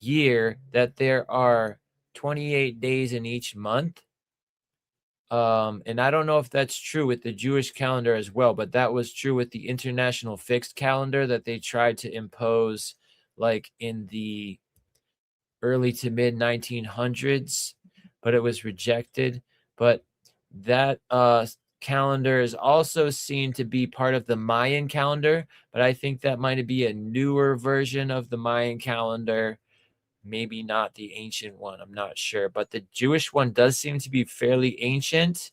year, that there are 28 days in each month. And I don't know if that's true with the Jewish calendar as well, but that was true with the international fixed calendar that they tried to impose, like, in the early to mid 1900s, but it was rejected. But that calendar is also seen to be part of the Mayan calendar, but I think that might be a newer version of the Mayan calendar, maybe not the ancient one. I'm not sure, but the Jewish one does seem to be fairly ancient.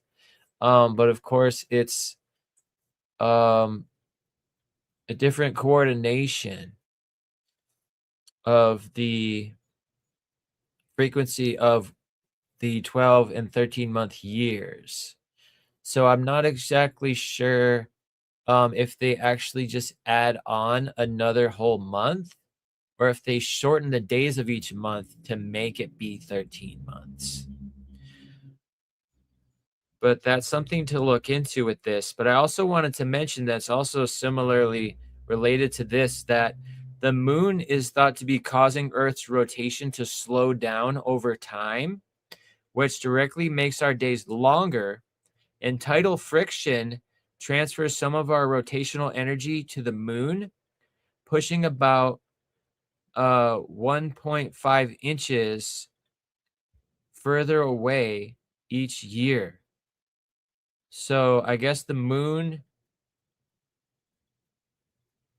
But of course, it's a different coordination of the frequency of the 12 and 13-month years. So I'm not exactly sure if they actually just add on another whole month, or if they shorten the days of each month to make it be 13 months. But that's something to look into with this. But I also wanted to mention that's also similarly related to this, that the moon is thought to be causing Earth's rotation to slow down over time, which directly makes our days longer. And tidal friction transfers some of our rotational energy to the moon, pushing about 1.5 inches further away each year. So I guess the moon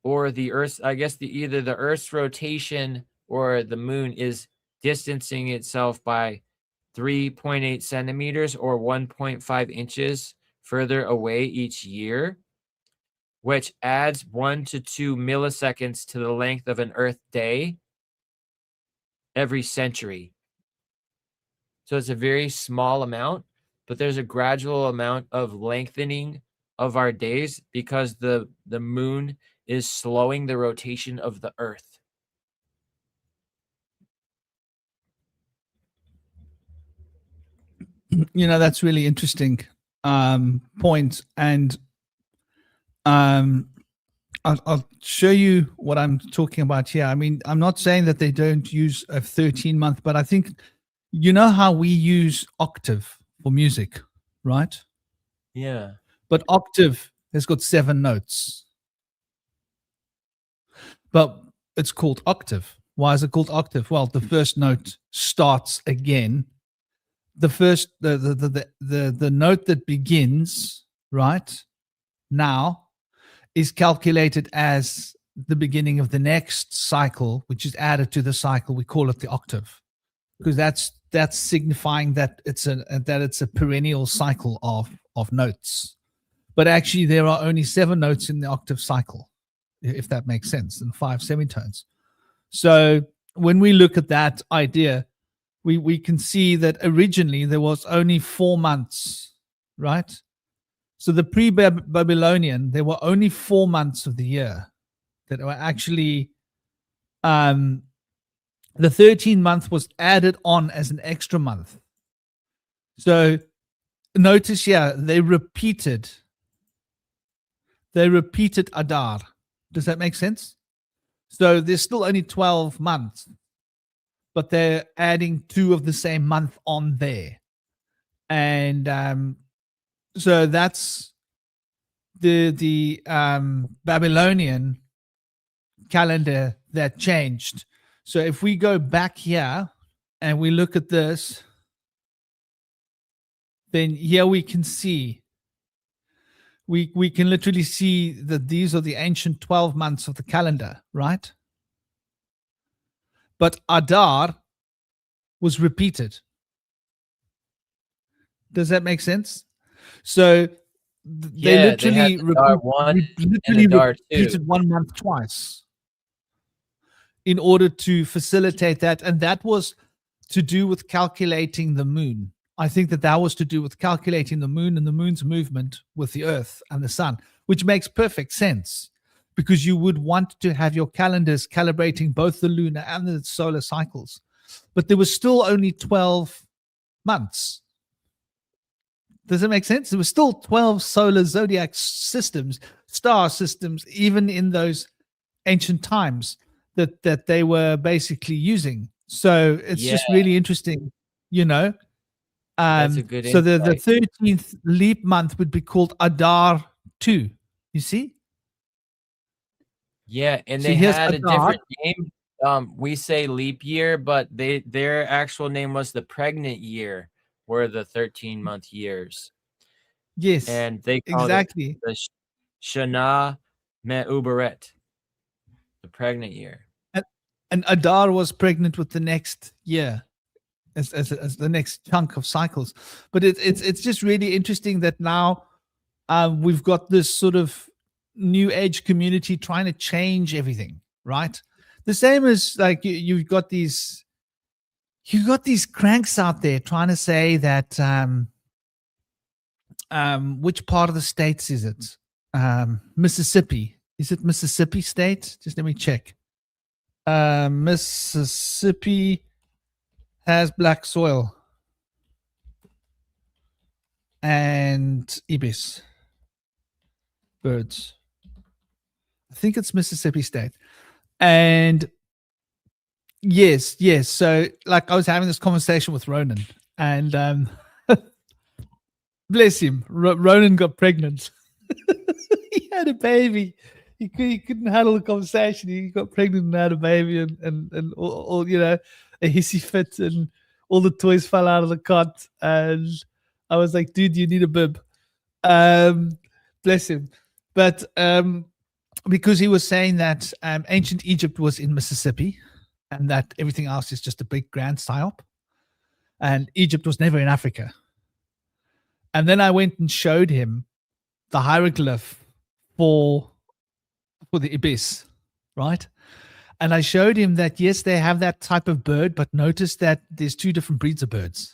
or the Earth, I guess either the Earth's rotation or the moon is distancing itself by 3.8 centimeters or 1.5 inches further away each year, which adds 1 to 2 milliseconds to the length of an Earth day every century. So it's a very small amount, but there's a gradual amount of lengthening of our days because the moon is slowing the rotation of the Earth. You know, that's really interesting point. And I'll show you what I'm talking about here. I mean, I'm not saying that they don't use a 13-month, but I think, you know how we use octave for music, right? Yeah. But octave has got 7 notes. But it's called octave. Why is it called octave? Well, the first note starts again. The first the note that begins right now is calculated as the beginning of the next cycle, which is added to the cycle. We call it the octave, because that's signifying that it's a perennial cycle of notes. But actually, there are only 7 notes in the octave cycle, if that makes sense, and 5 semitones. So when we look at that idea, we can see that originally there was only 4 months, right? So the pre-Babylonian, there were only 4 months of the year that were actually, the 13th month was added on as an extra month. So notice here, they repeated Adar. Does that make sense? So there's still only 12 months, but they're adding 2 of the same month on there. And so that's the Babylonian calendar that changed. So if we go back here and we look at this, then here we can see, we can literally see that these are the ancient 12 months of the calendar, right? But Adar was repeated. Does that make sense? So they literally repeated 1 month twice in order to facilitate that. And that was to do with calculating the moon. I think that was to do with calculating the moon and the moon's movement with the earth and the sun, which makes perfect sense, because you would want to have your calendars calibrating both the lunar and the solar cycles. But there was still only 12 months. Does it make sense? There was still 12 solar zodiac systems, star systems, even in those ancient times that they were basically using. So it's just really interesting, you know. That's a good so the insight. 13th leap month would be called Adar 2. You see? Yeah, and So they here's had a Adar. different name. We say leap year, but their actual name was the pregnant year, were the 13-month years. Yes, And they called exactly. it the Shana Me'uberet, the pregnant year. And Adar was pregnant with the next year as the next chunk of cycles. But it's just really interesting that now we've got this sort of new age community trying to change everything, right? The same as like you've got these cranks out there trying to say that which part of the states is it? Mississippi. Is it Mississippi state? Just let me check. Mississippi has black soil and ibis birds. I think it's Mississippi state. And yes. So like I was having this conversation with Ronan, and bless him, Ronan got pregnant. He had a baby. He couldn't handle the conversation. He got pregnant and had a baby, and all you know, a hissy fit, and all the toys fell out of the cot. And I was like, dude, you need a bib. Bless him. But because he was saying that ancient Egypt was in Mississippi, and that everything else is just a big grand psyop, and Egypt was never in Africa. And then I went and showed him the hieroglyph for the ibis, right? And I showed him that, yes, they have that type of bird, but notice that there's two different breeds of birds.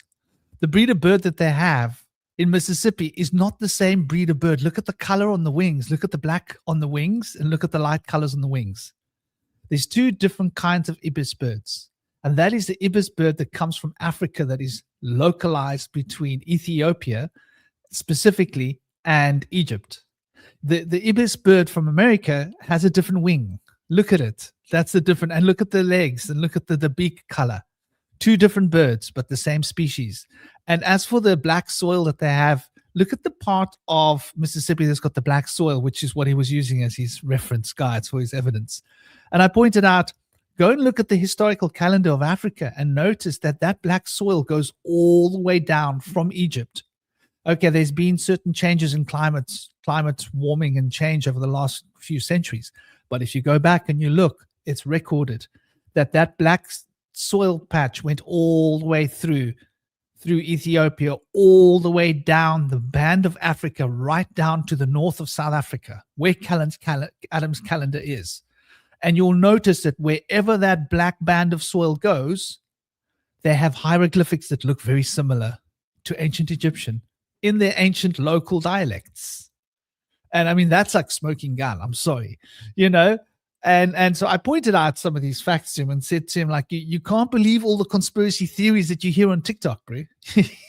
The breed of bird that they have in Mississippi is not the same breed of bird. Look at the color on the wings. Look at the black on the wings and look at the light colors on the wings. There's two different kinds of ibis birds. And that is the ibis bird that comes from Africa, that is localized between Ethiopia specifically and Egypt. The ibis bird from America has a different wing. Look at it. That's the different. And look at the legs and look at the beak color. Two different birds, but the same species. And as for the black soil that they have, look at the part of Mississippi that's got the black soil, which is what he was using as his reference guides for his evidence. And I pointed out, go and look at the historical calendar of Africa and notice that that black soil goes all the way down from Egypt. Okay, there's been certain changes in climate warming and change over the last few centuries. But if you go back and you look, it's recorded that black soil patch went all the way through Ethiopia, all the way down the band of Africa, right down to the north of South Africa, where Adam's calendar is. And you'll notice that wherever that black band of soil goes, they have hieroglyphics that look very similar to ancient Egyptian in their ancient local dialects. And I mean, that's like smoking gun. I'm sorry, you know? And so I pointed out some of these facts to him and said to him, like, you can't believe all the conspiracy theories that you hear on TikTok, bro.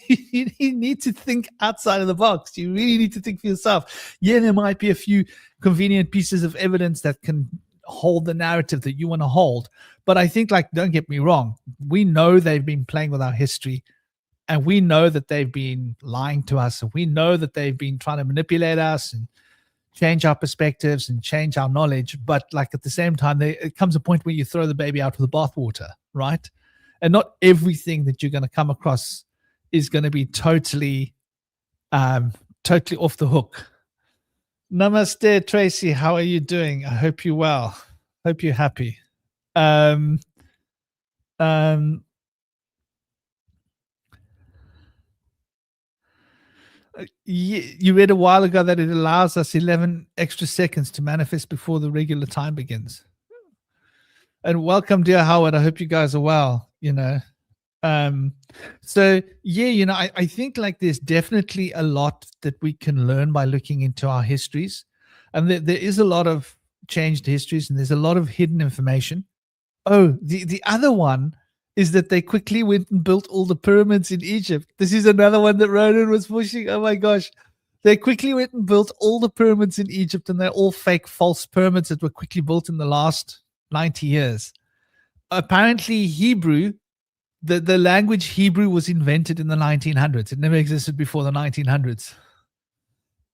You need to think outside of the box. You really need to think for yourself. Yeah, there might be a few convenient pieces of evidence that can hold the narrative that you want to hold. But I think, like, don't get me wrong. We know they've been playing with our history. And we know that they've been lying to us. And we know that they've been trying to manipulate us and change our perspectives and change our knowledge. But like at the same time, it comes a point where you throw the baby out with the bathwater, right? And not everything that you're going to come across is going to be totally off the hook. Namaste, Tracy. How are you doing? I hope you're well. Hope you're happy. You read a while ago that it allows us 11 extra seconds to manifest before the regular time begins. And welcome, dear Howard. I hope you guys are well. So yeah, I think like there's definitely a lot that we can learn by looking into our histories, and there is a lot of changed histories, and there's a lot of hidden information. Oh, the other one is that they quickly went and built all the pyramids in Egypt. This is another one that Ronan was pushing. Oh my gosh. They quickly went and built all the pyramids in Egypt, and they're all fake, false pyramids that were quickly built in the last 90 years. Apparently Hebrew, the language Hebrew was invented in the 1900s. It never existed before the 1900s.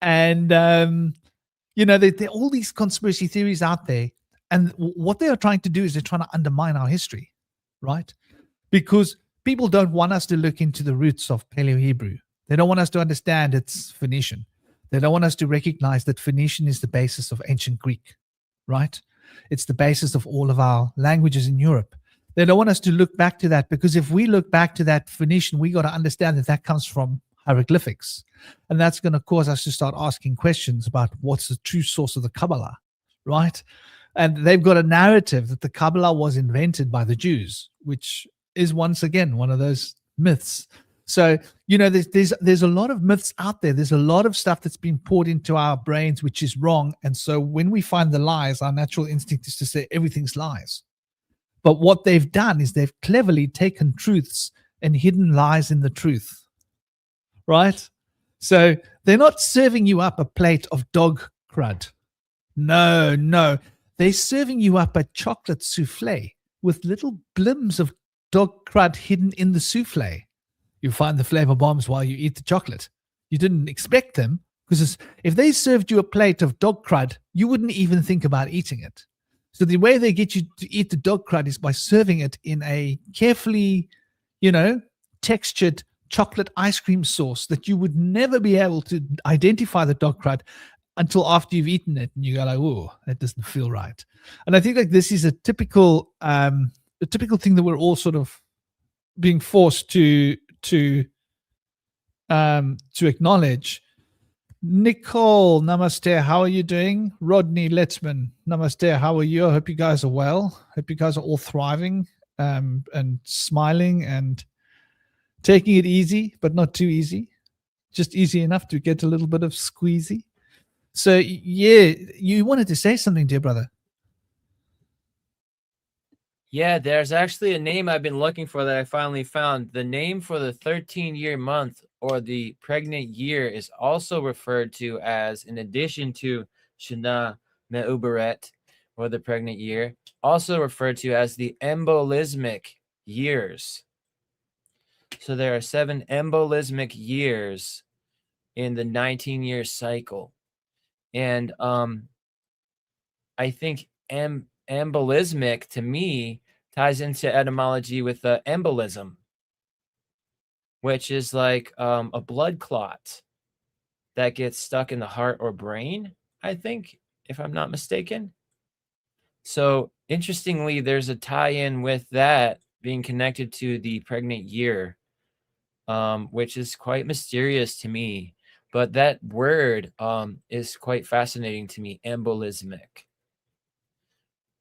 And, there are all these conspiracy theories out there. And what they are trying to do is they're trying to undermine our history, right? Because people don't want us to look into the roots of Paleo-Hebrew. They don't want us to understand it's Phoenician. They don't want us to recognize that Phoenician is the basis of ancient Greek, right? It's the basis of all of our languages in Europe. They don't want us to look back to that, because if we look back to that Phoenician, we got to understand that comes from hieroglyphics. And that's going to cause us to start asking questions about what's the true source of the Kabbalah, right? And they've got a narrative that the Kabbalah was invented by the Jews, which is once again one of those myths. So, there's a lot of myths out there. There's a lot of stuff that's been poured into our brains, which is wrong. And so when we find the lies, our natural instinct is to say everything's lies. But what they've done is they've cleverly taken truths and hidden lies in the truth, right? So they're not serving you up a plate of dog crud. No. They're serving you up a chocolate souffle with little blims of dog crud hidden in the souffle. You find the flavor bombs while you eat the chocolate. You didn't expect them, because if they served you a plate of dog crud, you wouldn't even think about eating it. So the way they get you to eat the dog crud is by serving it in a carefully, textured chocolate ice cream sauce that you would never be able to identify the dog crud until after you've eaten it, and you go like, "Whoa, that doesn't feel right." And I think like this is a typical thing that we're all sort of being forced to acknowledge. Nicole, namaste. How are you doing? Rodney Letzman, namaste. How are you? I hope you guys are well. Hope you guys are all thriving and smiling and taking it easy, but not too easy. Just easy enough to get a little bit of squeezy. So, yeah, you wanted to say something, dear brother. Yeah, there's actually a name I've been looking for that I finally found. The name for the 13-year month or the pregnant year is also referred to as, in addition to Shana Me'uberet, or the pregnant year, also referred to as the embolismic years. So there are 7 embolismic years in the 19-year cycle. And I think embolismic to me ties into etymology with embolism, which is like a blood clot that gets stuck in the heart or brain, I think, if I'm not mistaken. So interestingly, there's a tie-in with that being connected to the pregnant year, which is quite mysterious to me. But that word is quite fascinating to me, embolismic.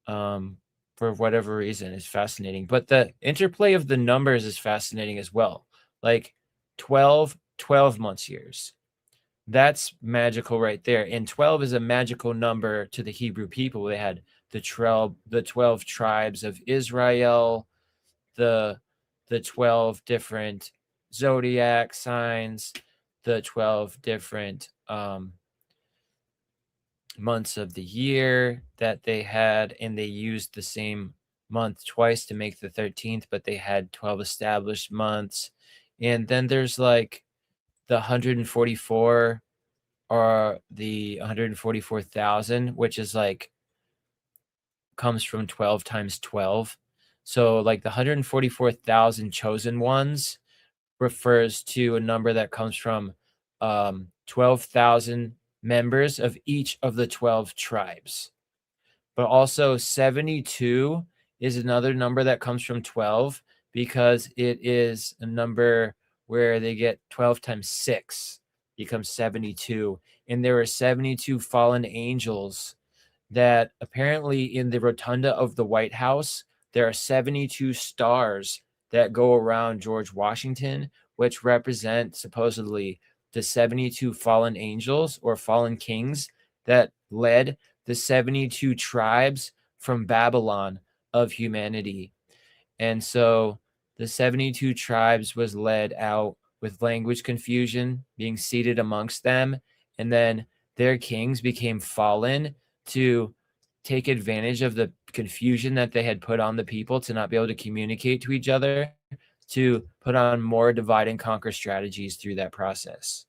For whatever reason, it's fascinating. But the interplay of the numbers is fascinating as well. Like 12 months years. That's magical right there. And 12 is a magical number to the Hebrew people. They had the 12 tribes of Israel, the 12 different zodiac signs, the 12 different months of the year that they had, and they used the same month twice to make the 13th, but they had 12 established months. And then there's like the 144 are the 144,000, which is like comes from 12 times 12. So like the 144,000 chosen ones refers to a number that comes from 12,000 members of each of the 12 tribes. But also 72 is another number that comes from 12 because it is a number where they get 12 times 6 becomes 72. And there are 72 fallen angels that apparently in the rotunda of the White House, there are 72 stars that go around George Washington, which represent supposedly the 72 fallen angels or fallen kings that led the 72 tribes from Babylon of humanity. And so the 72 tribes was led out with language confusion being seated amongst them. And then their kings became fallen to take advantage of the confusion that they had put on the people to not be able to communicate to each other, to put on more divide and conquer strategies through that process.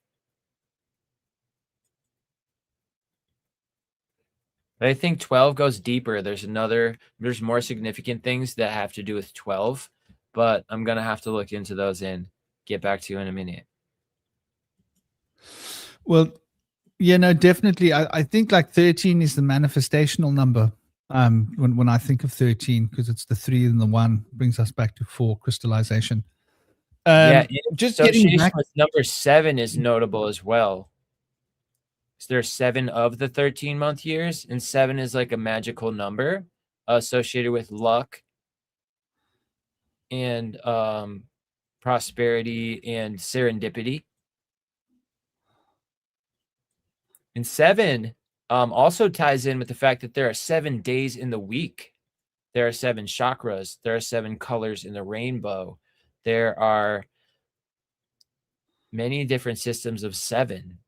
But I think 12 goes deeper. There's more significant things that have to do with 12, but I'm going to have to look into those and get back to you in a minute. Well, yeah, no, definitely. I think like 13 is the manifestational number. When I think of 13, because it's the 3 and the 1 brings us back to 4 crystallization. Just getting back with number 7 is notable as well. So there are 7 of the 13-month years, and 7 is like a magical number associated with luck and prosperity and serendipity. And 7 also ties in with the fact that there are 7 days in the week. There are 7 chakras. There are 7 colors in the rainbow. There are many different systems of 7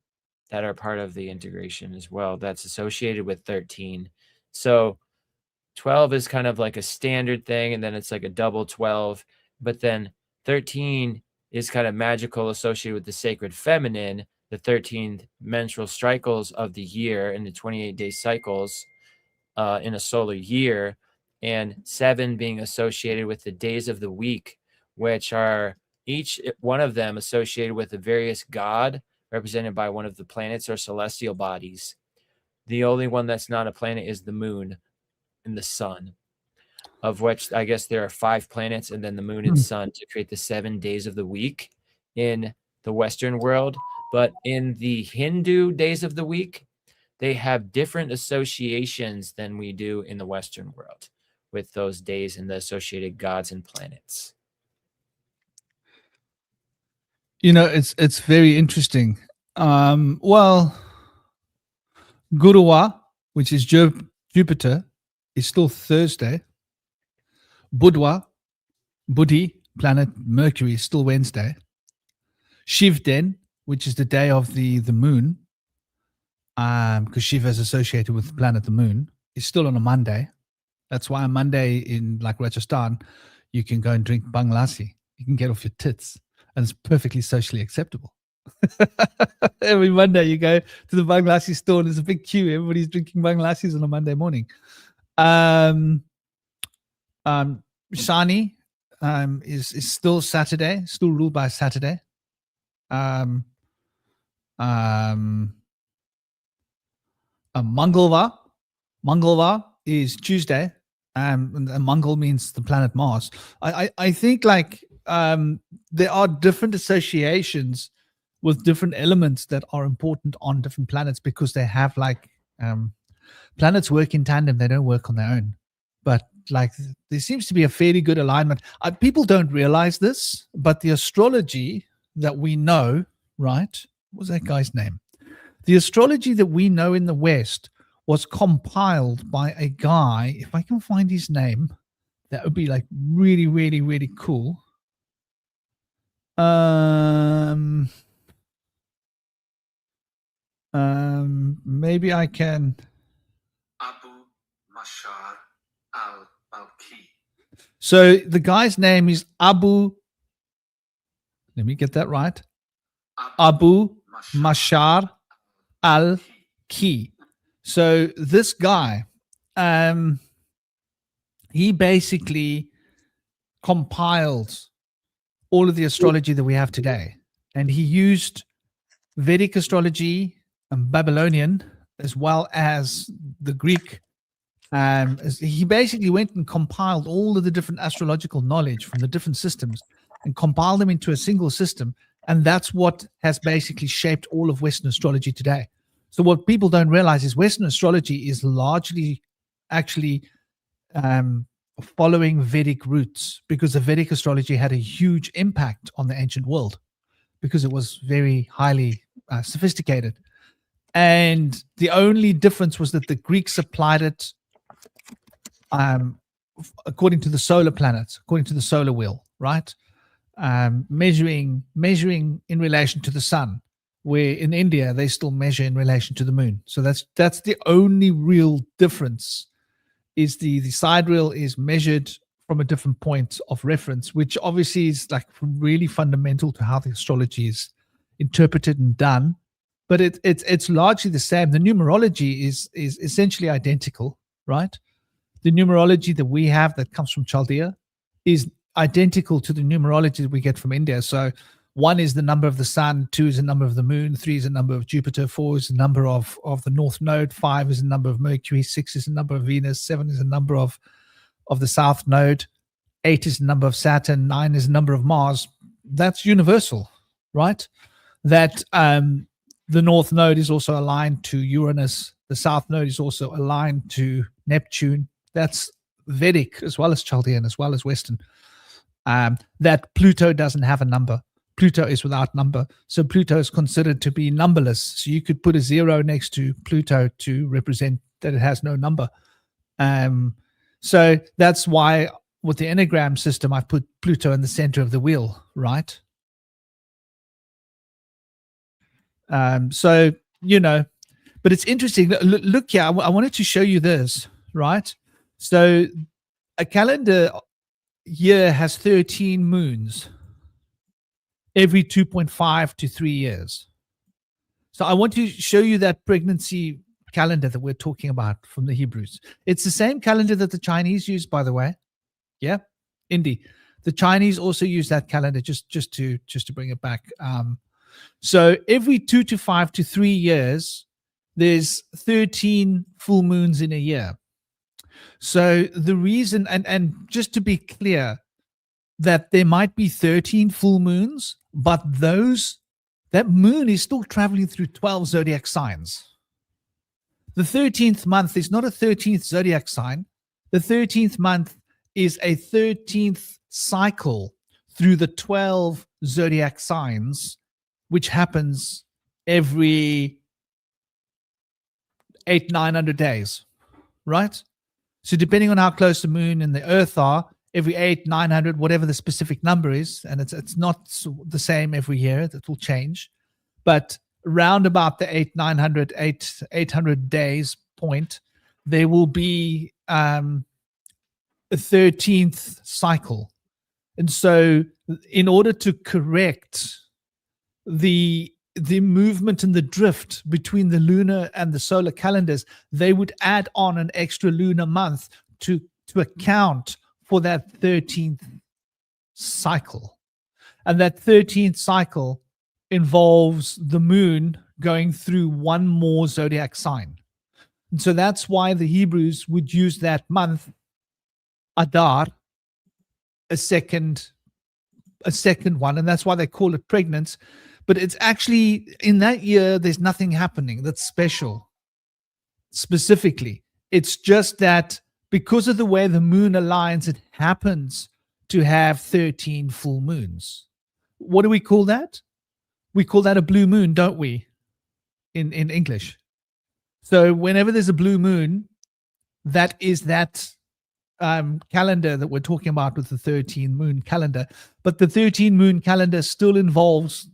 that are part of the integration as well. That's associated with 13. So 12 is kind of like a standard thing, and then it's like a double 12. But then 13 is kind of magical, associated with the sacred feminine, the 13 menstrual cycles of the year and the 28-day cycles in a solar year, and 7 being associated with the days of the week, which are each one of them associated with a various god represented by one of the planets or celestial bodies. The only one that's not a planet is the moon and the sun, of which I guess there are 5 planets and then the moon and sun to create the 7 days of the week in the Western world. But in the Hindu days of the week, they have different associations than we do in the Western world with those days and the associated gods and planets. You know, it's very interesting. Well, Guruwa, which is Jupiter, is still Thursday. Budwa, Buddhi, planet Mercury, is still Wednesday. Shivden, which is the day of the moon, because Shiva is associated with the planet the moon, is still on a Monday. That's why on Monday in like Rajasthan, you can go and drink bang lassi. You can get off your tits, and it's perfectly socially acceptable. Every Monday you go to the bang lassi store, and there's a big queue. Everybody's drinking bang lassis on a Monday morning. Shani is still Saturday, still ruled by Saturday. Mangalva is Tuesday. And Mangal means the planet Mars. I think like there are different associations with different elements that are important on different planets, because they have like planets work in tandem. They don't work on their own. But like there seems to be a fairly good alignment. People don't realize this, but the astrology that we know, right? What was that guy's name? The astrology that we know in the West was compiled by a guy. If I can find his name, that would be like really, really, really cool. Maybe I can. Abu Mashar al-Balkhi. So the guy's name is Abu. Let me get that right. Abu Mashar al-Ki. So this guy, he basically compiled all of the astrology that we have today. And he used Vedic astrology and Babylonian, as well as the Greek. He basically went and compiled all of the different astrological knowledge from the different systems and compiled them into a single system. And that's what has basically shaped all of Western astrology today. So what people don't realize is Western astrology is largely actually following Vedic roots, because the Vedic astrology had a huge impact on the ancient world because it was very highly sophisticated. And the only difference was that the Greeks applied it according to the solar planets, according to the solar wheel, right? Measuring in relation to the sun, where in India they still measure in relation to the moon. So that's the only real difference. Is the sidereal is measured from a different point of reference, which obviously is like really fundamental to how the astrology is interpreted and done. But it's largely the same. The numerology is essentially identical, right? The numerology that we have that comes from Chaldea is identical to the numerology that we get from India. So 1 is the number of the sun, 2 is the number of the moon, 3 is the number of Jupiter, 4 is the number of the North Node, 5 is the number of Mercury, 6 is the number of Venus, 7 is the number of the South Node, 8 is the number of Saturn, 9 is the number of Mars. That's universal, right? That the North Node is also aligned to Uranus. The South Node is also aligned to Neptune. That's Vedic as well as Chaldean as well as Western. That Pluto doesn't have a number. Pluto is without number. So Pluto is considered to be numberless. So you could put a 0 next to Pluto to represent that it has no number. So that's why with the enneagram system, I've put Pluto in the center of the wheel, right? So, but it's interesting. Look here, I wanted to show you this, right? So a calendar year has 13 moons every 2.5 to 3 years. So I want to show you that pregnancy calendar that we're talking about from the Hebrews. It's the same calendar that the Chinese use, by the way. Yeah, Indy. The Chinese also use that calendar just to bring it back. So every 2.5 to 3 years, there's 13 full moons in a year. So the reason, and just to be clear, that there might be 13 full moons, but that moon is still traveling through 12 zodiac signs. The 13th month is not a 13th zodiac sign. The 13th month is a 13th cycle through the 12 zodiac signs, which happens every 800-900 days, right? So depending on how close the moon and the earth are, every 800-900, whatever the specific number is, and it's not the same every year, that will change, but round about the 800 days point, there will be a 13th cycle. And so in order to correct the movement and the drift between the lunar and the solar calendars, they would add on an extra lunar month to account for that 13th cycle. And that 13th cycle involves the moon going through one more zodiac sign. And so that's why the Hebrews would use that month, Adar, a second one, and that's why they call it pregnant. But it's actually, in that year, there's nothing happening that's special, specifically. It's just that because of the way the moon aligns, it happens to have 13 full moons. What do we call that? We call that a blue moon, don't we, in English? So whenever there's a blue moon, that is that calendar that we're talking about with the 13 moon calendar. But the 13 moon calendar still involves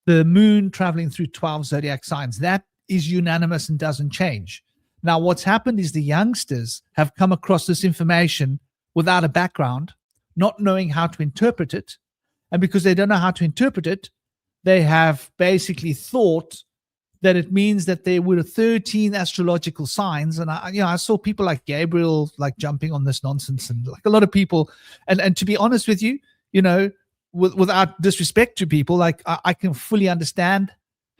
the moon traveling through 12 zodiac signs. That is unanimous and doesn't change. Now, what's happened is the youngsters have come across this information without a background, not knowing how to interpret it. And because they don't know how to interpret it, they have basically thought that it means that there were 13 astrological signs. And I saw people like Gabriel like jumping on this nonsense, and like a lot of people. And to be honest with you, without disrespect to people, like I can fully understand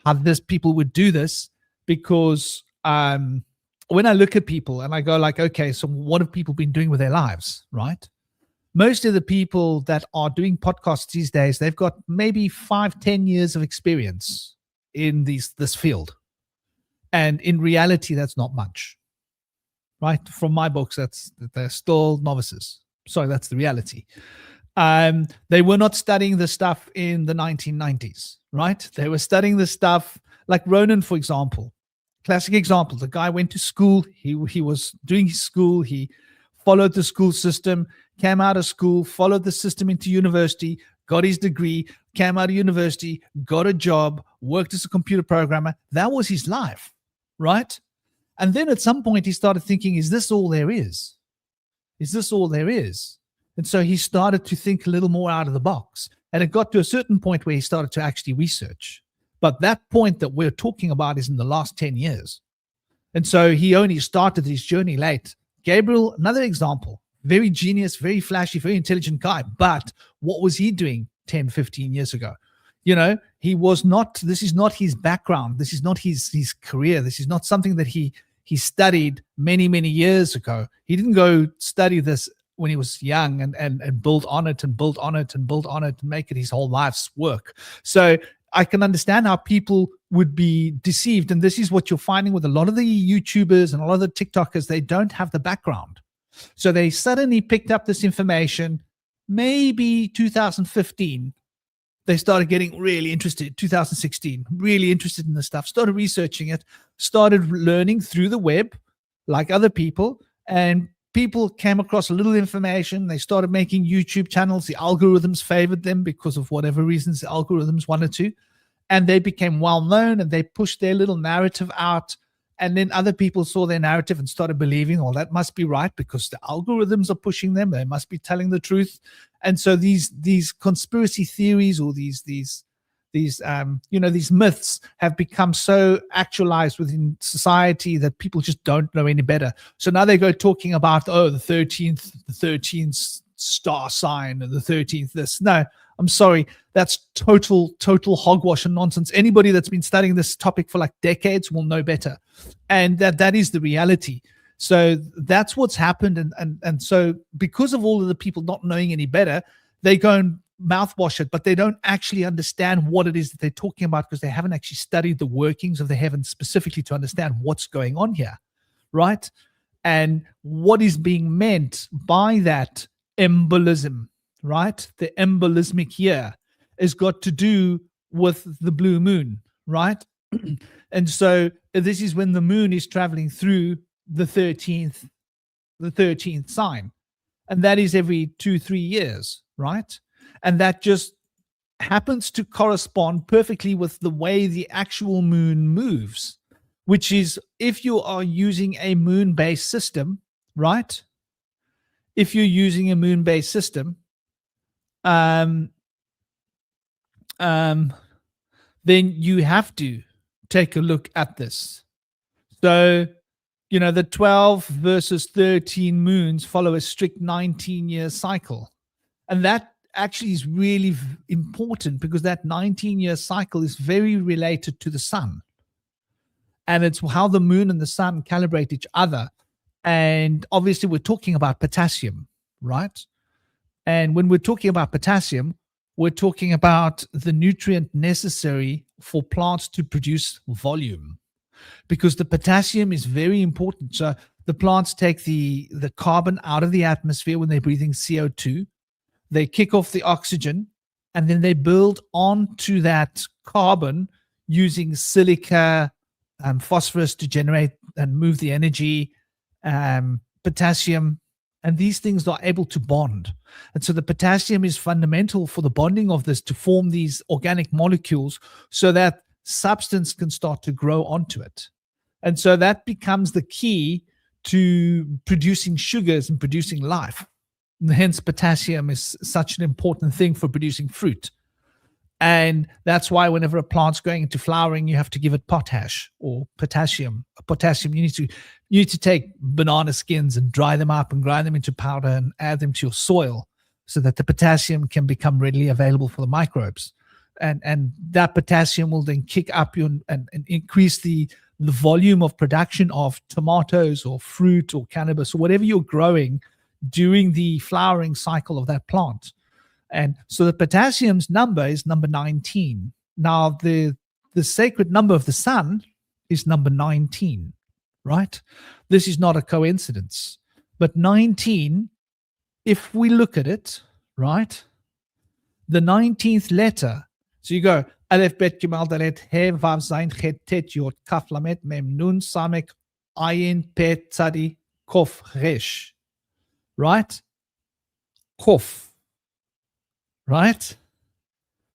how people would do this, because when I look at people and I go like, okay, so what have people been doing with their lives, right? Most of the people that are doing podcasts these days, they've got maybe 5-10 years of experience in this field. And in reality, that's not much, right? From my books, they're still novices. So that's the reality. They were not studying the stuff in the 1990s, right? They were studying the stuff like Ronan, for example. Classic example. The guy went to school. He was doing his school. He followed the school system, came out of school, followed the system into university, got his degree, came out of university, got a job, worked as a computer programmer. That was his life, right? And then at some point he started thinking, is this all there is? Is this all there is? And so he started to think a little more out of the box. And it got to a certain point where he started to actually research. But that point that we're talking about is in the last 10 years. And so he only started his journey late. Gabriel, another example, very genius, very flashy, very intelligent guy. But what was he doing 10, 15 years ago? He was not, this is not his background. This is not his career. This is not something that he studied many, many years ago. He didn't go study this when he was young and build on it and build on it and build on it and make it his whole life's work. So I can understand how people would be deceived. And this is what you're finding with a lot of the YouTubers and a lot of the TikTokers. They don't have the background. So they suddenly picked up this information, maybe 2015. They started getting really interested, 2016, really interested in this stuff, started researching it, started learning through the web like other people. And people came across a little information. They started making YouTube channels. The algorithms favored them because of whatever reasons the algorithms wanted to. And they became well known and they pushed their little narrative out. And then other people saw their narrative and started believing, oh, that must be right because the algorithms are pushing them. They must be telling the truth. And so these conspiracy theories or these myths have become so actualized within society that people just don't know any better. So now they go talking about, the 13th star sign, or the 13th this. No, I'm sorry. That's total hogwash and nonsense. Anybody that's been studying this topic for like decades will know better. And that is the reality. So that's what's happened. And so because of all of the people not knowing any better, they go and mouthwash it, but they don't actually understand what it is that they're talking about because they haven't actually studied the workings of the heavens specifically to understand what's going on here, right? And what is being meant by that embolism, right? The embolismic year has got to do with the blue moon, right? And so this is when the moon is traveling through the 13th sign. And that is every 2-3 years, right? And that just happens to correspond perfectly with the way the actual moon moves, which is if you are using a moon-based system, right? If you're using a moon-based system, then you have to take a look at this. So, the 12 versus 13 moons follow a strict 19-year cycle. And that actually is really important because that 19-year cycle is very related to the sun. And it's how the moon and the sun calibrate each other. And obviously we're talking about potassium, right? And when we're talking about potassium, we're talking about the nutrient necessary for plants to produce volume, because the potassium is very important. So the plants take the carbon out of the atmosphere when they're breathing CO2. They kick off the oxygen, and then they build onto that carbon using silica, phosphorus to generate and move the energy, potassium, and these things are able to bond. And so the potassium is fundamental for the bonding of this to form these organic molecules so that substance can start to grow onto it. And so that becomes the key to producing sugars and producing life. And hence, potassium is such an important thing for producing fruit. And that's why whenever a plant's going into flowering, you have to give it potash or potassium. Potassium, you need to take banana skins and dry them up and grind them into powder and add them to your soil so that the potassium can become readily available for the microbes. And that potassium will then kick up and increase the volume of production of tomatoes or fruit or cannabis or whatever you're growing during the flowering cycle of that plant. And so the potassium's number is number 19. Now, the sacred number of the sun is number 19, right? This is not a coincidence. But 19, if we look at it, right, the 19th letter, so you go, Aleph, Bet, Gimel, Dalet, He, Vav, Zayin, Chet, Tet, Yod, Kaf, Lamet, Mem, Nun, Samek, Ayin, Pet, Tzadi, Kof, Resh, right? Kof. Right?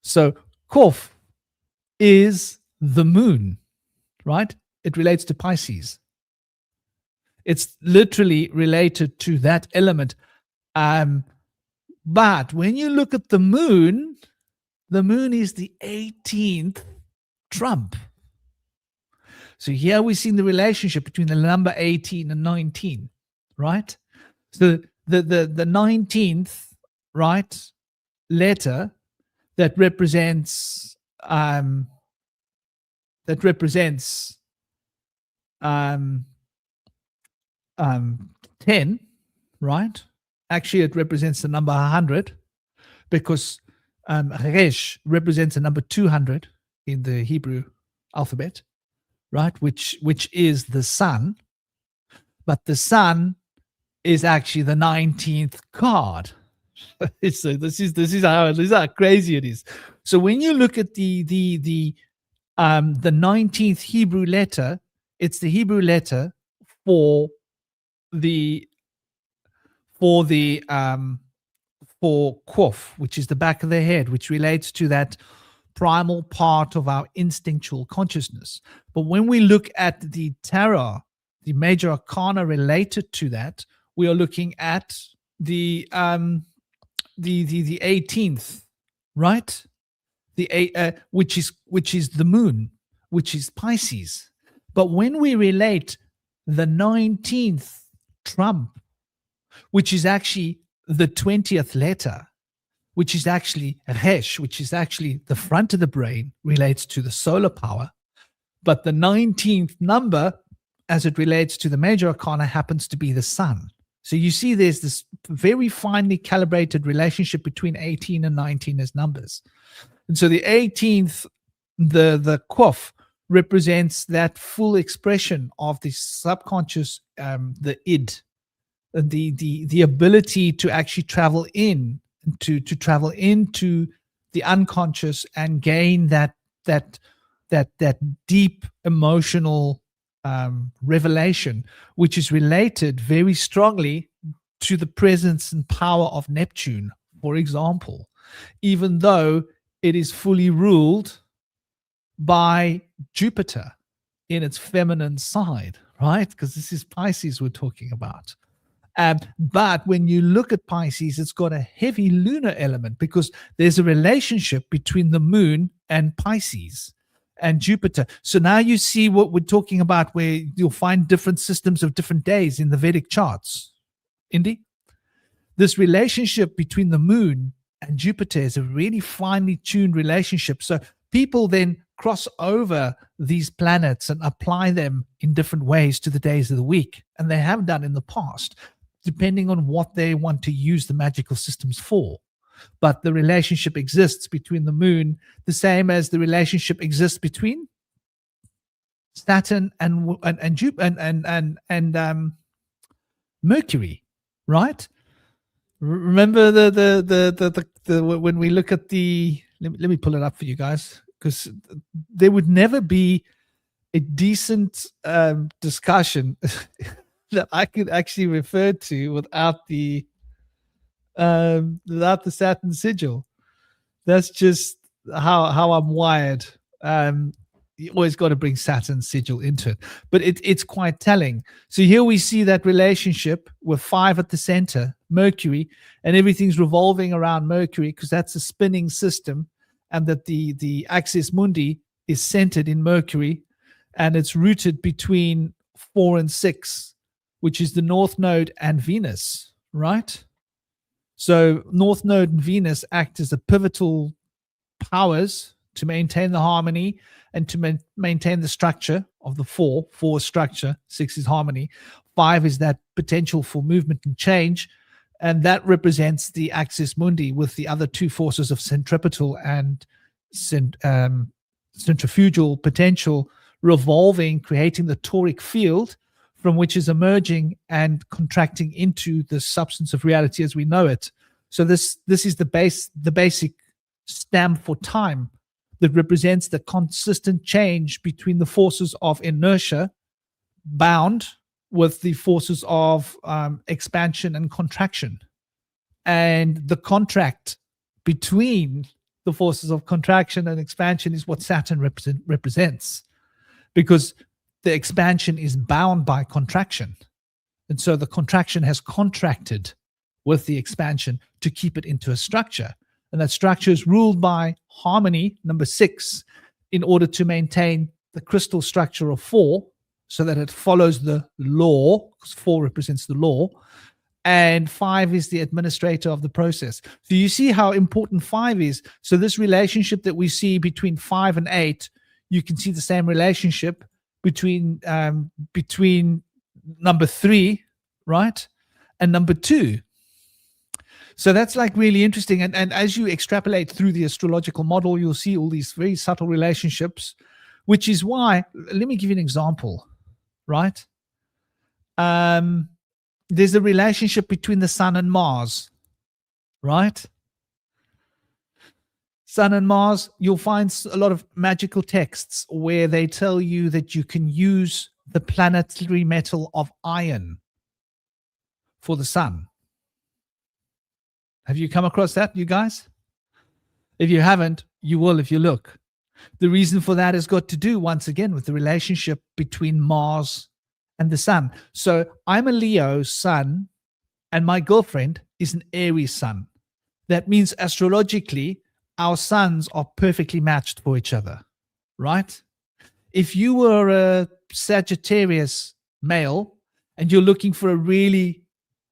So Kof is the moon, right? It relates to Pisces. It's literally related to that element. But when you look at the moon is the 18th trump. So here we've seen the relationship between the number 18 and 19, right? So the 19th, right, letter that represents 10, right? Actually, it represents the number 100 because Resh represents the number 200 in the Hebrew alphabet, right? Which is the sun, but the sun is actually the 19th card. So this is how crazy it is. So when you look at the 19th Hebrew letter, it's the Hebrew letter for Kof, which is the back of the head, which relates to that primal part of our instinctual consciousness. But when we look at the tarot, the major arcana related to that, we are looking at the 18th, right? Which is the moon, which is Pisces. But when we relate the 19th trump, which is actually the 20th letter, which is actually Resh, which is actually the front of the brain, relates to the solar power. But the 19th number, as it relates to the major arcana, happens to be the sun. So you see there's this very finely calibrated relationship between 18 and 19 as numbers. And so the 18th, the Kof, represents that full expression of the subconscious, the id, the ability to actually travel travel into the unconscious and gain that deep emotional revelation, which is related very strongly to the presence and power of Neptune, for example, even though it is fully ruled by Jupiter in its feminine side, right? Because this is Pisces we're talking about. But when you look at Pisces, it's got a heavy lunar element because there's a relationship between the moon and Pisces and Jupiter. So now you see what we're talking about, where you'll find different systems of different days in the Vedic charts. Indy? This relationship between the moon and Jupiter is a really finely tuned relationship. So people then cross over these planets and apply them in different ways to the days of the week. And they have done in the past, depending on what they want to use the magical systems for. But the relationship exists between the moon, the same as the relationship exists between Saturn and Jupiter and Mercury, right? Remember the when we look at the let me pull it up for you guys, because there would never be a decent discussion that I could actually refer to without the Saturn sigil. That's just how I'm wired. You always got to bring Saturn sigil into it, but it's quite telling. So here we see that relationship with 5 at the center, Mercury, and everything's revolving around Mercury because that's a spinning system. and that the axis mundi is centered in Mercury, and it's rooted between 4 and 6, which is the North Node and Venus, right? So North Node and Venus act as the pivotal powers to maintain the harmony and to maintain the structure of the 4 structure. 6 is harmony. 5 is that potential for movement and change, and that represents the axis mundi, with the other 2 forces of centripetal and centrifugal potential revolving, creating the toric field from which is emerging and contracting into the substance of reality as we know it. So this is the basic stamp for time that represents the consistent change between the forces of inertia bound with the forces of expansion and contraction. And the contract between the forces of contraction and expansion is what Saturn represents, because the expansion is bound by contraction. And so the contraction has contracted with the expansion to keep it into a structure. And that structure is ruled by harmony, number 6, in order to maintain the crystal structure of 4, so that it follows the law, because 4 represents the law, and 5 is the administrator of the process. So you see how important 5 is. So this relationship that we see between 5 and 8, you can see the same relationship between number 3, right, and number 2. So that's like really interesting. And as you extrapolate through the astrological model, you'll see all these very subtle relationships, which is why, let me give you an example, right? There's a relationship between the Sun and Mars, right? Sun and Mars, you'll find a lot of magical texts where they tell you that you can use the planetary metal of iron for the Sun. Have you come across that, you guys? If you haven't, you will if you look. The reason for that has got to do, once again, with the relationship between Mars and the Sun. So I'm a Leo Sun, and my girlfriend is an Aries Sun. That means astrologically, our suns are perfectly matched for each other, right? If you were a Sagittarius male and you're looking for a really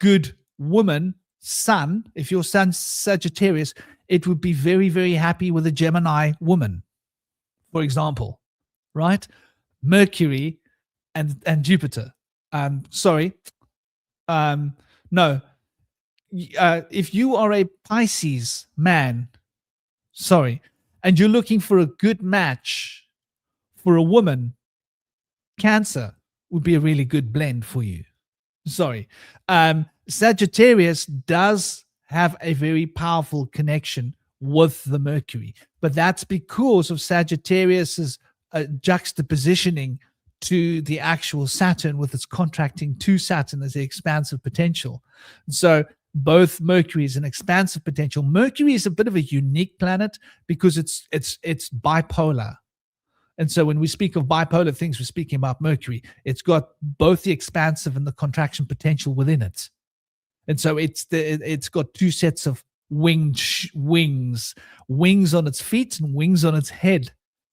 good woman, Sun, if your sun's Sagittarius, it would be very, very happy with a Gemini woman, for example, right? Mercury and Jupiter. No. If you are a Pisces man, and you're looking for a good match for a woman, Cancer would be a really good blend for you. Sagittarius does have a very powerful connection with the Mercury, but that's because of Sagittarius's juxtapositioning to the actual Saturn, with its contracting to Saturn as the expansive potential. So both Mercury is an expansive potential. Mercury is a bit of a unique planet because it's bipolar. And so when we speak of bipolar things, we're speaking about Mercury. It's got both the expansive and the contraction potential within it. And so it's got 2 sets of wings on its feet and wings on its head.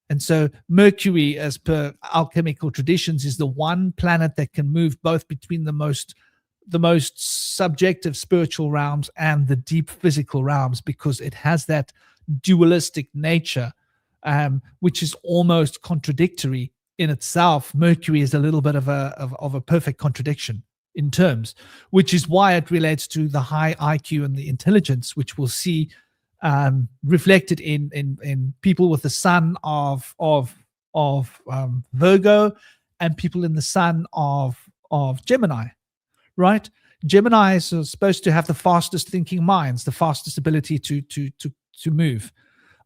And so Mercury, as per alchemical traditions, is the one planet that can move both between the most subjective spiritual realms and the deep physical realms, because it has that dualistic nature, which is almost contradictory in itself. Mercury is a little bit of a perfect contradiction in terms, which is why it relates to the high IQ and the intelligence, which we'll see reflected in people with the sun of Virgo and people in the sun of Gemini, right? Gemini is supposed to have the fastest thinking minds, the fastest ability to move.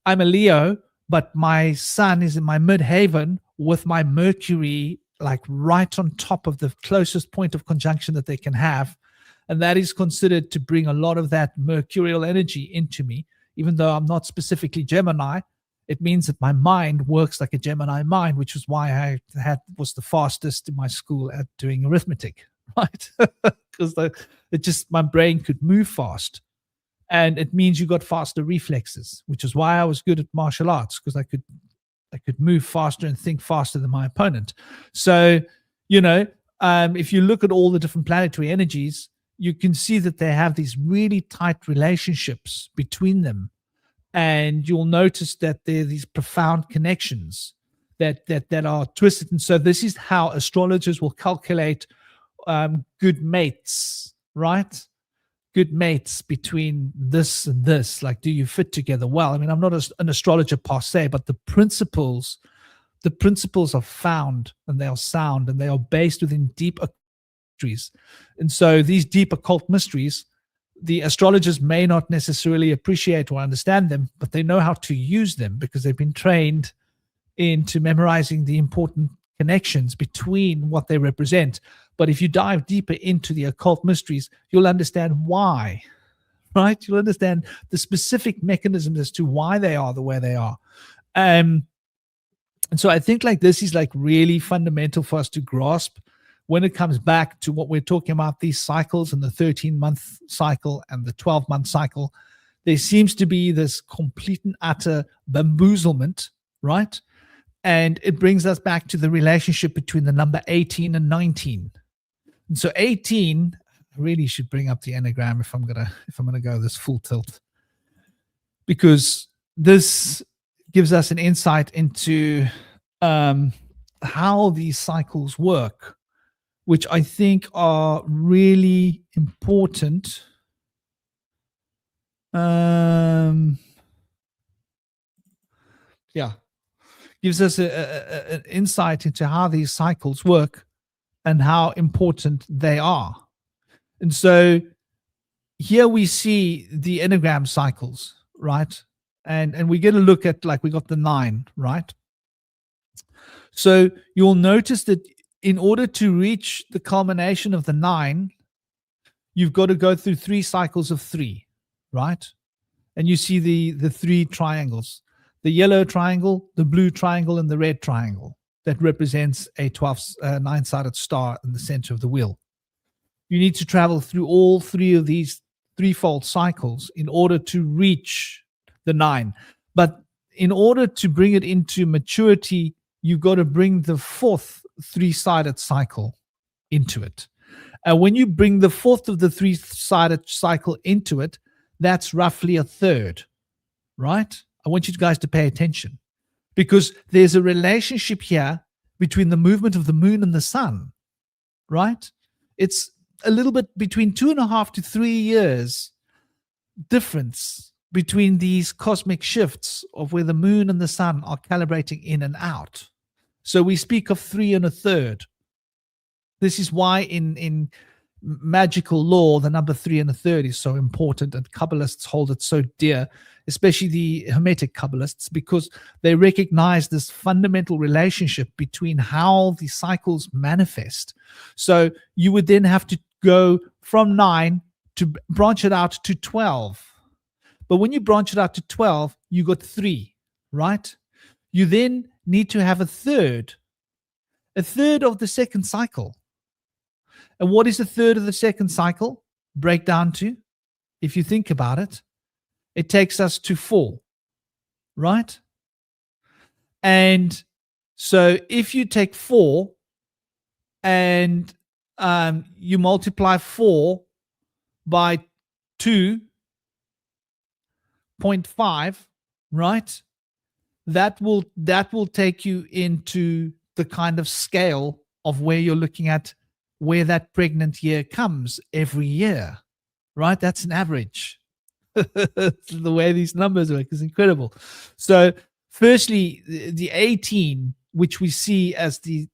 I'm a Leo, but my sun is in my midheaven with my Mercury like right on top of the closest point of conjunction that they can have. And that is considered to bring a lot of that mercurial energy into me. Even though I'm not specifically Gemini, it means that my mind works like a Gemini mind, which is why I was the fastest in my school at doing arithmetic, right? Because my brain could move fast. and it means you got faster reflexes, which is why I was good at martial arts, because I could move faster and think faster than my opponent. So, if you look at all the different planetary energies, you can see that they have these really tight relationships between them. And you'll notice that there are these profound connections that are twisted. And so this is how astrologers will calculate good mates, right? Good mates between this and this. Like, do you fit together well? I mean, I'm not an astrologer per se, but the principles are found, and they are sound, and they are based within deep mysteries. And so these deep occult mysteries, the astrologers may not necessarily appreciate or understand them, but they know how to use them because they've been trained into memorizing the important connections between what they represent. But if you dive deeper into the occult mysteries, you'll understand why, right? You'll understand the specific mechanisms as to why they are the way they are. And so I think like this is like really fundamental for us to grasp when it comes back to what we're talking about, these cycles and the 13-month cycle and the 12-month cycle. There seems to be this complete and utter bamboozlement, right? And it brings us back to the relationship between the number 18 and 19. And so 18, I really should bring up the enneagram if I'm gonna go this full tilt, because this gives us an insight into how these cycles work, which I think are really important. Gives us an insight into how these cycles work and how important they are. And so here we see the enneagram cycles, right? And we get a look at, like, we got the 9, right? So you'll notice that in order to reach the culmination of the 9, you've got to go through 3 cycles of 3, right? And you see the 3 triangles, the yellow triangle, the blue triangle, and the red triangle that represents a 9-sided star in the center of the wheel. You need to travel through all 3 of these threefold cycles in order to reach the 9. But in order to bring it into maturity, you've got to bring the 4th 3-sided cycle into it. And when you bring the 4th of the 3-sided cycle into it, that's roughly a third, right? I want you guys to pay attention, because there's a relationship here between the movement of the moon and the sun, right? It's a little bit between 2.5 to 3 years difference between these cosmic shifts of where the moon and the sun are calibrating in and out. So we speak of 3 1/3. This is why in magical law, the number 3 1/3 is so important, and Kabbalists hold it so dear, especially the Hermetic Kabbalists, because they recognize this fundamental relationship between how the cycles manifest. So you would then have to go from 9 to branch it out to 12. But when you branch it out to 12, you got 3, right? You then need to have a third of the second cycle. And what is a third of the second cycle break down to? If you think about it, it takes us to 4, right? And so if you take 4 and you multiply 4 by 2.5, right? That will take you into the kind of scale of where you're looking at where that pregnant year comes every year, right? That's an average. The way these numbers work is incredible. So firstly, the 18, which we see as the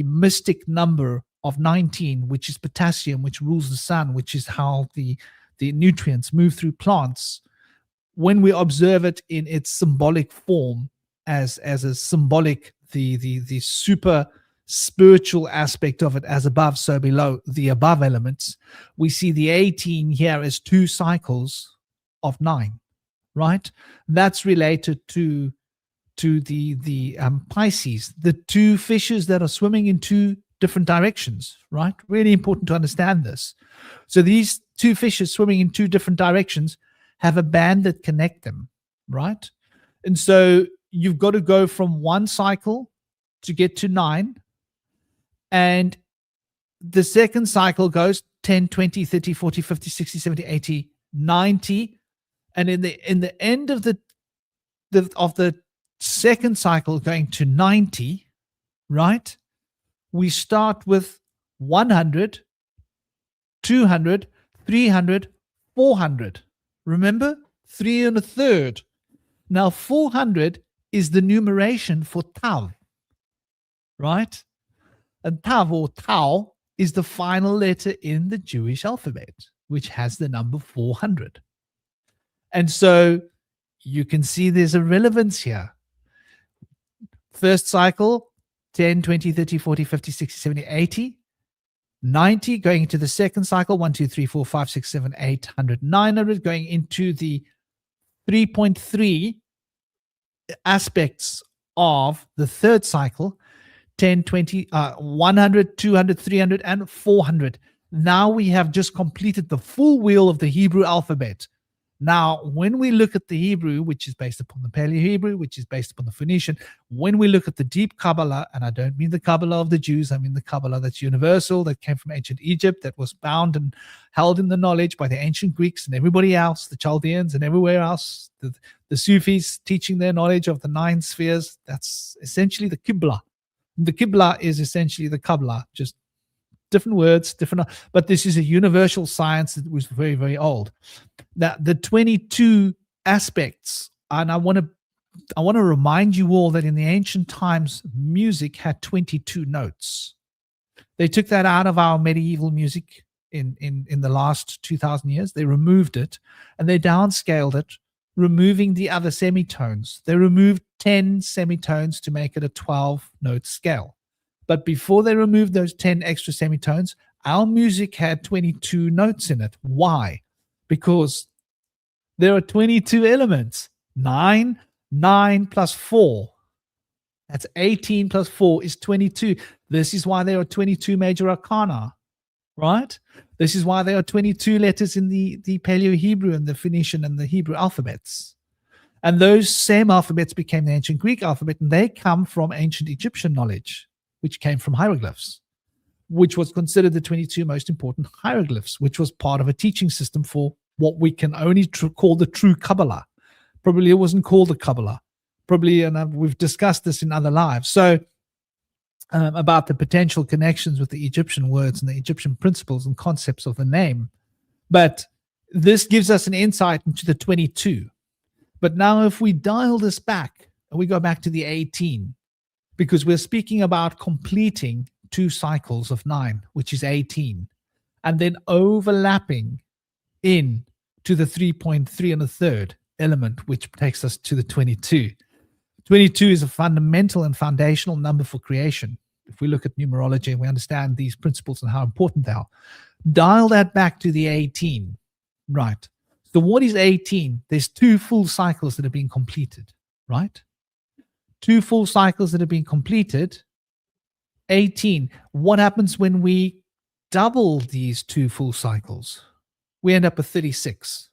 mystic number of 19, which is potassium, which rules the sun, which is how the nutrients move through plants. When we observe it in its symbolic form as a symbolic, the super spiritual aspect of it, as above so below, the above elements, we see the 18 here as 2 cycles of 9, right? That's related to the Pisces, the 2 fishes that are swimming in 2 different directions, right? Really important to understand this. So these 2 fishes swimming in 2 different directions have a band that connect them, right? And so you've got to go from one cycle to get to 9. And the second cycle goes 10, 20, 30, 40, 50, 60, 70, 80, 90. And in the end of the second cycle going to 90, right? We start with 100, 200, 300, 400. Remember? 3 1/3. Now 400 is the numeration for Tav, right? And Tav or Tau is the final letter in the Jewish alphabet, which has the number 400. And so you can see there's a relevance here. First cycle, 10, 20, 30, 40, 50, 60, 70, 80. 90 going into the second cycle, 1, 2, 3, 4, 5, 6, 7, 800, 900 going into the 3.3 aspects of the third cycle, 10, 20, 100, 200, 300, and 400. Now we have just completed the full wheel of the Hebrew alphabet. Now, when we look at the Hebrew, which is based upon the Paleo-Hebrew, which is based upon the Phoenician, when we look at the deep Kabbalah, and I don't mean the Kabbalah of the Jews, I mean the Kabbalah that's universal, that came from ancient Egypt, that was bound and held in the knowledge by the ancient Greeks and everybody else, the Chaldeans and everywhere else, the Sufis teaching their knowledge of the 9 spheres, that's essentially the Qibla. The Qibla is essentially the Kabbalah, just different words, but this is a universal science that was very, very old. Now, the 22 aspects, and I want to remind you all that in the ancient times, music had 22 notes. They took that out of our medieval music in the last 2,000 years. They removed it, and they downscaled it, removing the other semitones. They removed 10 semitones to make it a 12-note scale. But before they removed those 10 extra semitones, our music had 22 notes in it. Why? Because there are 22 elements. 9 plus 4. That's 18 plus 4 is 22. This is why there are 22 major arcana, right? This is why there are 22 letters in the Paleo-Hebrew and the Phoenician and the Hebrew alphabets. And those same alphabets became the ancient Greek alphabet, and they come from ancient Egyptian knowledge, which came from hieroglyphs, which was considered the 22 most important hieroglyphs, which was part of a teaching system for what we can only call the true Kabbalah. Probably it wasn't called the Kabbalah. Probably, and we've discussed this in other lives. So about the potential connections with the Egyptian words and the Egyptian principles and concepts of the name. But this gives us an insight into the 22. But now if we dial this back, and we go back to the 18, because we're speaking about completing 2 cycles of 9, which is 18, and then overlapping in to the 3.3 1/3 element, which takes us to the 22. 22 is a fundamental and foundational number for creation. If we look at numerology and we understand these principles and how important they are, dial that back to the 18, right? So what is 18? There's 2 full cycles that have been completed, right? 2 full cycles that have been completed. 18. What happens when we double these 2 full cycles? We end up with 36.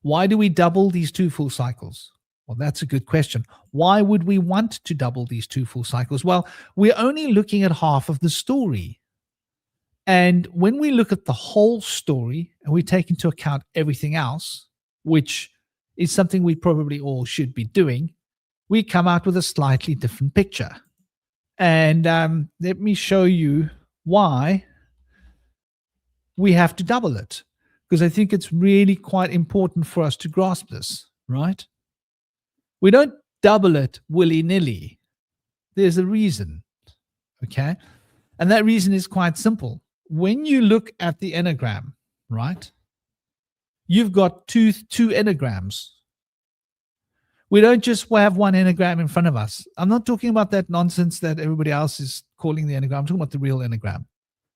Why do we double these 2 full cycles? Well, that's a good question. Why would we want to double these 2 full cycles? Well, we're only looking at half of the story. And when we look at the whole story and we take into account everything else, which is something we probably all should be doing, we come out with a slightly different picture. And let me show you why we have to double it, because I think it's really quite important for us to grasp this, right? We don't double it willy-nilly. There's a reason, okay? And that reason is quite simple. When you look at the enneagram, right, you've got two enneagrams. We don't just have one enneagram in front of us. I'm not talking about that nonsense that everybody else is calling the enneagram. I'm talking about the real enneagram.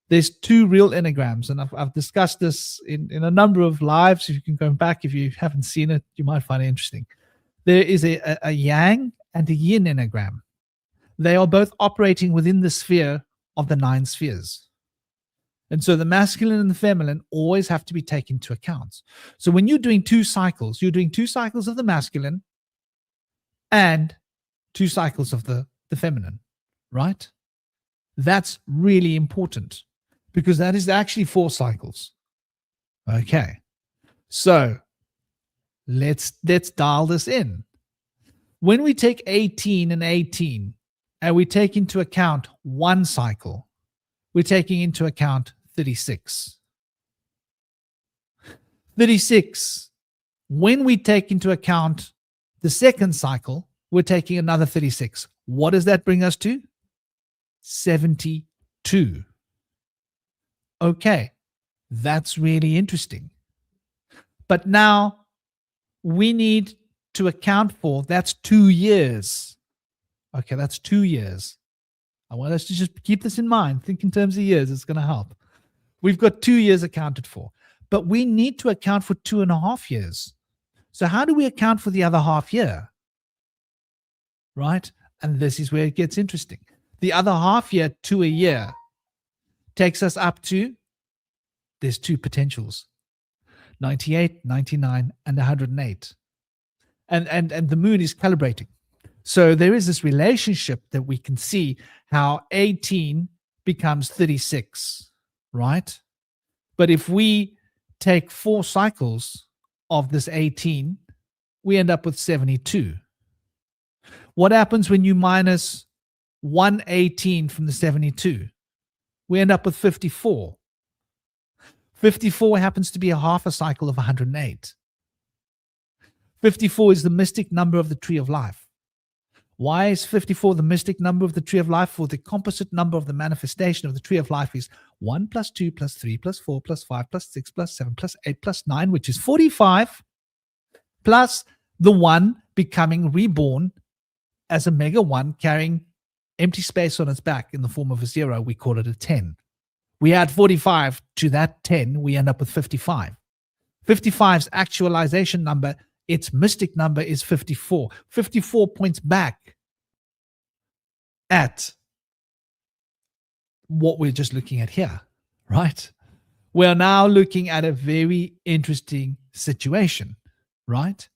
There's 2 real enneagrams, and I've discussed this in a number of lives. If you can go back, if you haven't seen it, you might find it interesting. There is a yang and a yin enneagram. They are both operating within the sphere of the 9 spheres. And so the masculine and the feminine always have to be taken into account. So when you're doing 2 cycles, you're doing 2 cycles of the masculine and 2 cycles of the feminine, right? That's really important because that is actually 4 cycles. Okay. So let's dial this in. When we take 18 and 18 and we take into account 1 cycle, we're taking into account 36. 36, when we take into account the second cycle, we're taking another 36. What does that bring us to? 72. Okay, that's really interesting. But now we need to account for, that's 2 years. Okay, that's 2 years. I want us to just keep this in mind. Think in terms of years, it's going to help. We've got 2 years accounted for, but we need to account for 2.5 years. So how do we account for the other half year? Right? And this is where it gets interesting. The other half year to a year takes us up to, there's 2 potentials, 98, 99, and 108. And the moon is calibrating. So there is this relationship that we can see how 18 becomes 36, right? But if we take 4 cycles of this 18, we end up with 72. What happens when you minus 118 from the 72? We end up with 54. 54 happens to be a half a cycle of 108. 54 is the mystic number of the tree of life. Why is 54 the mystic number of the tree of life? For the composite number of the manifestation of the tree of life is 1 plus 2 plus 3 plus 4 plus 5 plus 6 plus 7 plus 8 plus 9, which is 45, plus the 1 becoming reborn as a mega 1 carrying empty space on its back in the form of a 0. We call it a 10. We add 45 to that 10, we end up with 55. 55's actualization number, its mystic number, is 54. 54 points back at what we're just looking at here, right? We're now looking at a very interesting situation, right?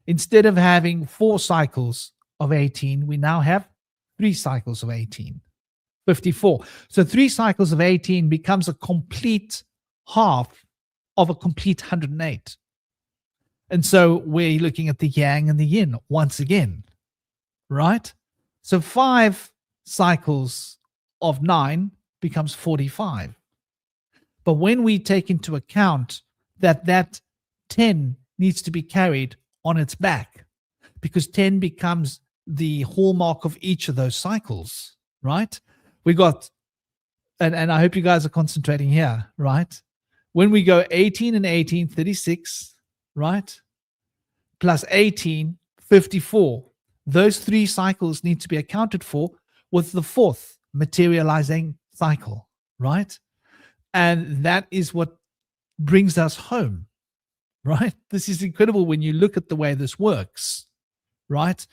Instead of having 4 cycles of 18, we now have 3 cycles of 18, 54. So 3 cycles of 18 becomes a complete half of a complete 108. And so we're looking at the yang and the yin once again, right? So 5 cycles of 9 becomes 45. But when we take into account that that 10 needs to be carried on its back, because 10 becomes the hallmark of each of those cycles, right? We got, and I hope you guys are concentrating here, right? When we go 18 and 18, 36, right? Plus 18, 54. Those 3 cycles need to be accounted for with the 4th materializing cycle, right? And that is what brings us home, right? This is incredible when you look at the way this works, right?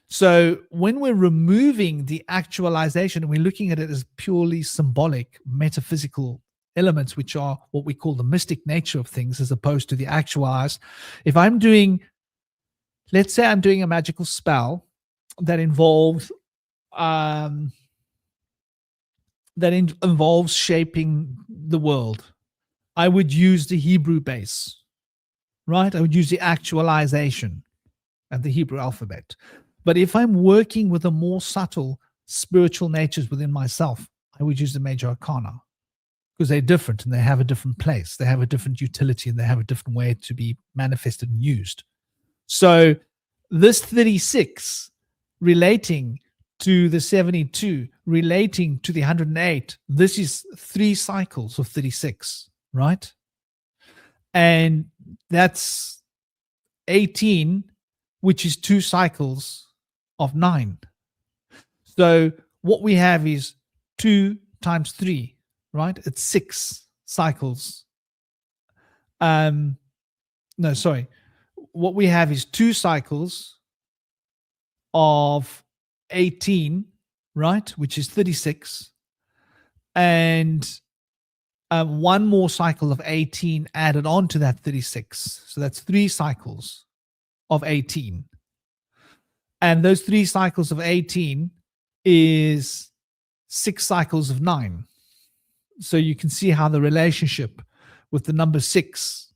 So when we're removing the actualization and we're looking at it as purely symbolic, metaphysical elements, which are what we call the mystic nature of things, as opposed to the actualized. If I'm doing, let's say I'm doing a magical spell that involves involves shaping the world, I would use the Hebrew base, right? I would use the actualization and the Hebrew alphabet. But if I'm working with the more subtle spiritual natures within myself, I would use the major arcana, because they're different and they have a different place. They have a different utility and they have a different way to be manifested and used. So this 36 relating to the 72, relating to the 108, this is 3 cycles of 36, right? And that's 18, which is 2 cycles of 9. So what we have is 2 times 3, right? It's 6 cycles. No, sorry. What we have is 2 cycles of 18, right? Which is 36. And one more cycle of 18 added on to that 36. So that's 3 cycles of 18. And those 3 cycles of 18 is 6 cycles of 9. So you can see how the relationship with the number 6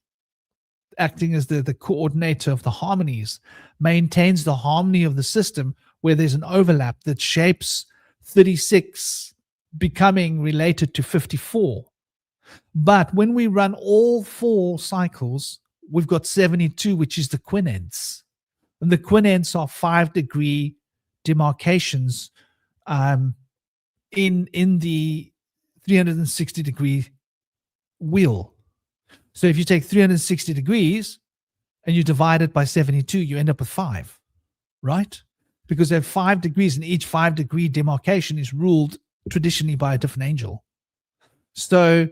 acting as the coordinator of the harmonies maintains the harmony of the system, where there's an overlap that shapes 36 becoming related to 54. But when we run all 4 cycles, we've got 72, which is the quinets. And the quinets are 5-degree demarcations in the 360-degree wheel. So if you take 360 degrees and you divide it by 72, you end up with 5, right? Because there are 5 degrees, and each 5-degree demarcation is ruled traditionally by a different angel. So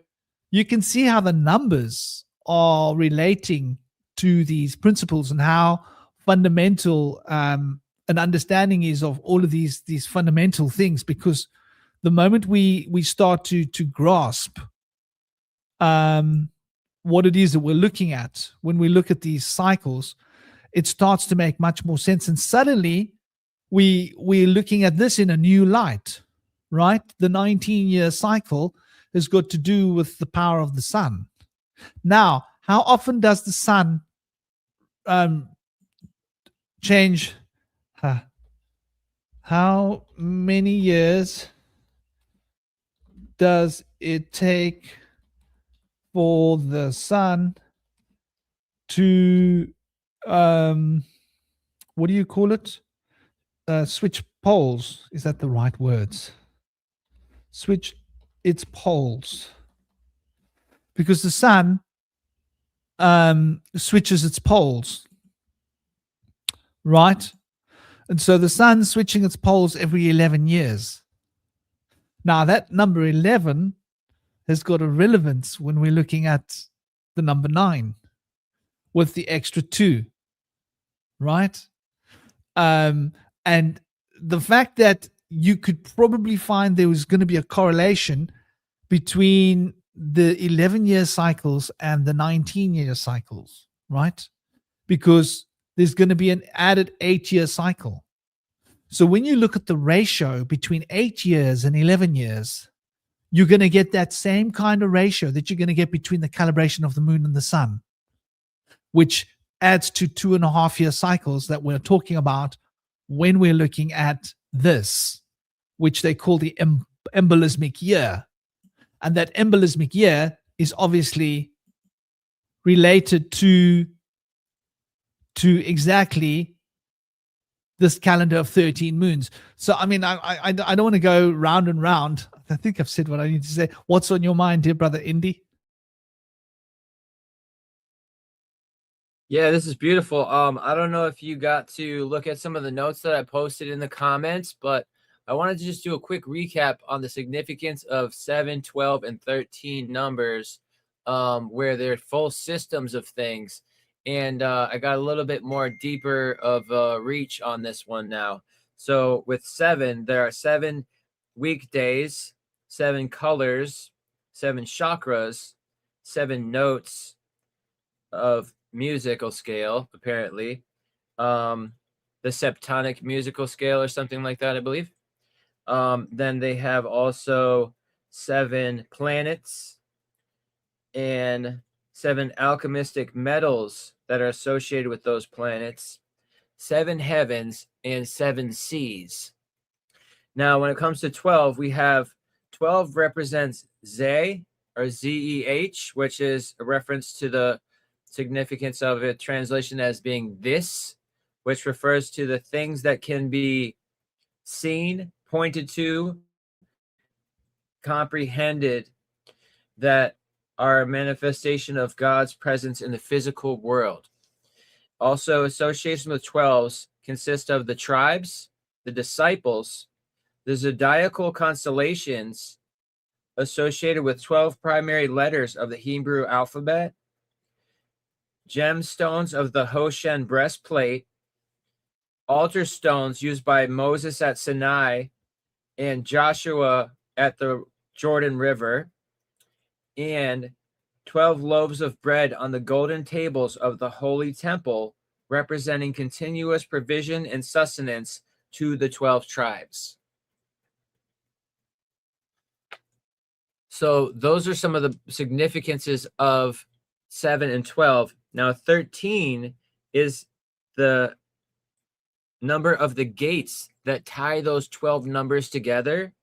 you can see how the numbers are relating to these principles, and how fundamental an understanding is of all of these fundamental things. Because the moment we start to grasp what it is that we're looking at when we look at these cycles, it starts to make much more sense. And suddenly we're looking at this in a new light, right? The 19-year cycle has got to do with the power of the sun. Now, how often does the sun change? How many years does it take for the sun to what do you call it? Switch poles. Is that the right words? Switch its poles. Because the sun switches its poles, right? And so the sun switching its poles every 11 years. Now that number 11 has got a relevance when we're looking at the number 9 with the extra 2, right? And the fact that you could probably find there was going to be a correlation between the 11-year cycles and the 19-year cycles, right? Because there's going to be an added 8-year cycle. So when you look at the ratio between 8 years and 11 years, you're going to get that same kind of ratio that you're going to get between the calibration of the moon and the sun, which adds to 2.5-year cycles that we're talking about when we're looking at this, which they call the embolismic year. And that embolismic year is obviously related to exactly this calendar of 13 moons. So, I mean, I don't want to go round and round. I think I've said what I need to say. What's on your mind, dear brother Indy? Yeah, this is beautiful. I don't know if you got to look at some of the notes that I posted in the comments, but I wanted to just do a quick recap on the significance of 7, 12, and 13 numbers, where they're full systems of things. And I got a little bit more deeper of reach on this one now. So with 7, there are 7 weekdays, 7 colors, 7 chakras, 7 notes of musical scale, apparently. The septonic musical scale or something like that, I believe. Then they have also 7 planets and 7 alchemistic metals that are associated with those planets, 7 heavens, and 7 seas. Now, when it comes to 12, we have 12 represents Zeh, or Z-E-H, which is a reference to the significance of it, translation as being this, which refers to the things that can be seen, pointed to, comprehended, that are a manifestation of God's presence in the physical world. Also, association with 12s consist of the tribes, the disciples, the zodiacal constellations associated with 12 primary letters of the Hebrew alphabet, gemstones of the Hoshen breastplate, altar stones used by Moses at Sinai and Joshua at the Jordan River, and 12 loaves of bread on the golden tables of the holy temple, representing continuous provision and sustenance to the 12 tribes. So those are some of the significances of 7 and 12. Now 13 is the number of the gates that tie those 12 numbers together,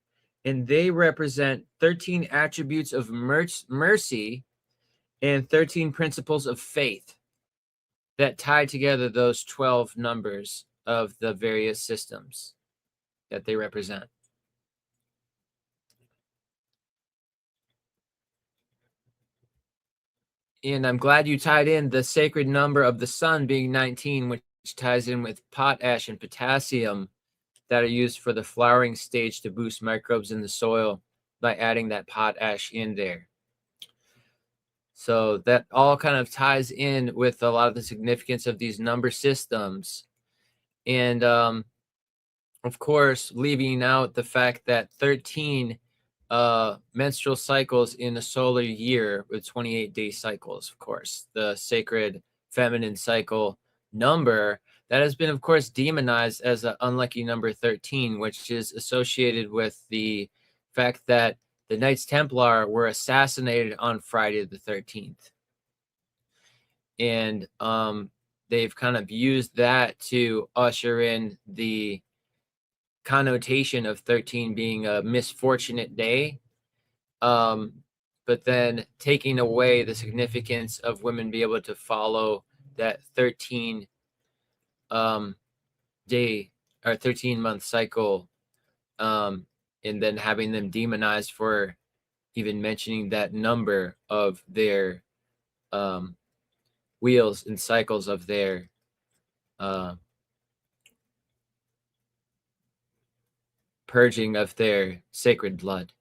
and they represent 13 attributes of mercy and 13 principles of faith that tie together those 12 numbers of the various systems that they represent. And I'm glad you tied in the sacred number of the sun being 19, which ties in with potash and potassium that are used for the flowering stage to boost microbes in the soil by adding that potash in there. So that all kind of ties in with a lot of the significance of these number systems. And of course, leaving out the fact that 13 menstrual cycles in a solar year with 28-day cycles, of course, the sacred feminine cycle number that has been, of course, demonized as an unlucky number 13, which is associated with the fact that the Knights Templar were assassinated on Friday the 13th. And they've kind of used that to usher in the connotation of 13 being a misfortunate day, but then taking away the significance of women be able to follow that 13 day or 13-month cycle, and then having them demonized for even mentioning that number of their wheels and cycles of their purging of their sacred blood.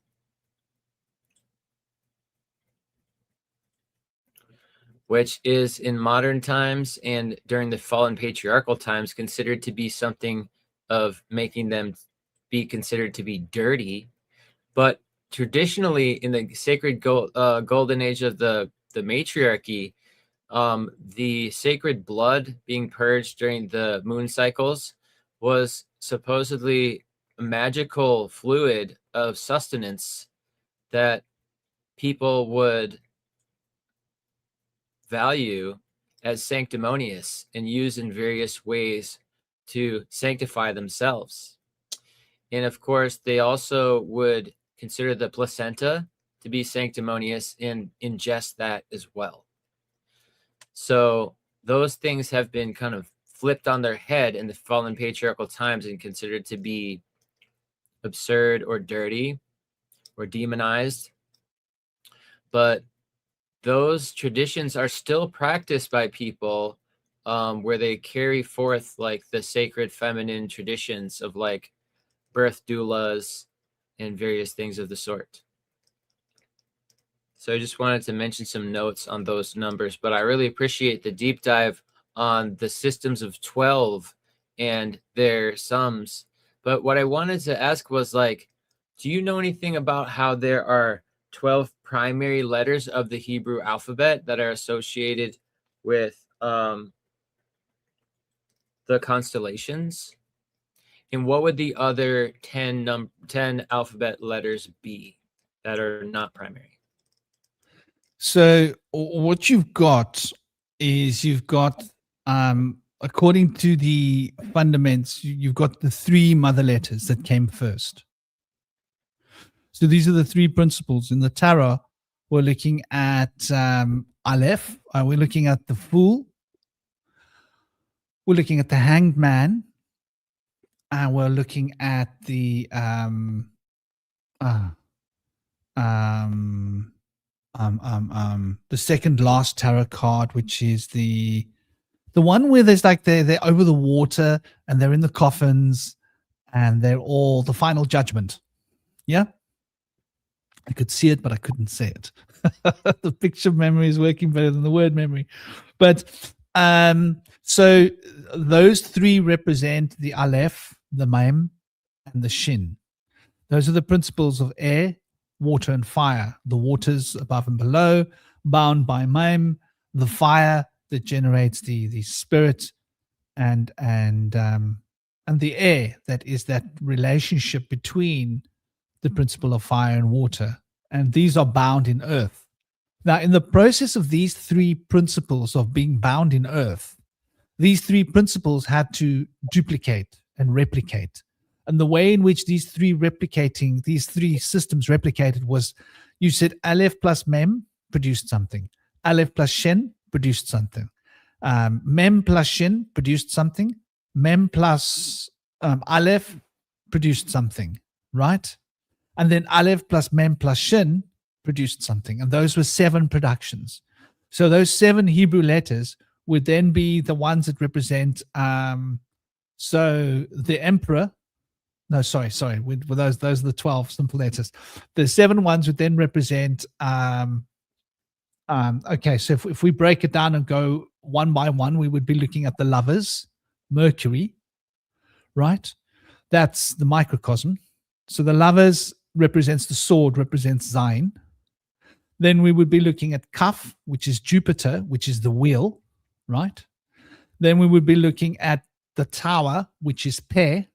Which is in modern times and during the fallen patriarchal times considered to be something of making them be considered to be dirty. But traditionally in the sacred golden age of the matriarchy, the sacred blood being purged during the moon cycles was supposedly a magical fluid of sustenance that people would value as sanctimonious and use in various ways to sanctify themselves. And of course, they also would consider the placenta to be sanctimonious and ingest that as well. So those things have been kind of flipped on their head in the fallen patriarchal times and considered to be absurd or dirty or demonized. But those traditions are still practiced by people, where they carry forth like the sacred feminine traditions of like birth doulas and various things of the sort. So I just wanted to mention some notes on those numbers, but I really appreciate the deep dive on the systems of 12 and their sums. But what I wanted to ask was like, do you know anything about how there are 12 primary letters of the Hebrew alphabet that are associated with the constellations? And what would the other 10 alphabet letters be that are not primary? So what you've got is according to the fundaments, you've got the 3 mother letters that came first. So these are the 3 principles. In the tarot, we're looking at Aleph. We're looking at the Fool. We're looking at the Hanged Man. And we're looking at the second last tarot card, which is the one where there's like they're over the water and they're in the coffins and they're all the final judgment. Yeah. I could see it, but I couldn't say it. The picture memory is working better than the word memory. But so those 3 represent the Aleph, the Mem, and the Shin. Those are the principles of air, water and fire. The waters above and below, bound by mem, the fire that generates the spirit, and the air that is that relationship between the principle of fire and water. And these are bound in earth. Now, in the process of these three principles of being bound in earth, these three principles had to duplicate and replicate. And the way in which these three systems replicated was, you said Aleph plus Mem produced something. Aleph plus Shen produced something. Mem plus Shin produced something. Mem plus Aleph produced something, right? And then Aleph plus Mem plus Shin produced something. And those were 7 productions. So those 7 Hebrew letters would then be the ones that represent, so the emperor, no, sorry, with those are the 12 simple letters. The 7 ones would then represent, okay, so if we break it down and go one by one, we would be looking at the lovers, Mercury, right? That's the microcosm. So the lovers represents the sword, represents Zion. Then we would be looking at Kaf, which is Jupiter, which is the wheel, right? Then we would be looking at the tower, which is Pe,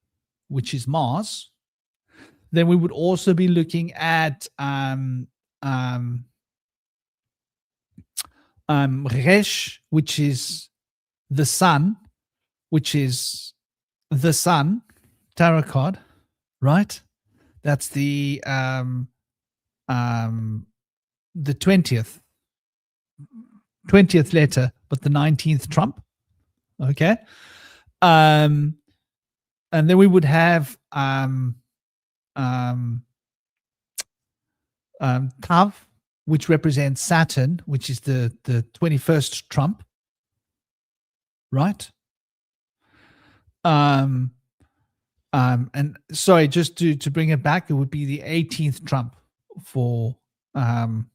which is Mars. Then we would also be looking at Resh, which is the sun, tarot card, right? That's the 20th letter, but the 19th trump. Okay. And then we would have Tav, which represents Saturn, which is the 21st trump, right? And sorry, just to bring it back, it would be the 18th trump for the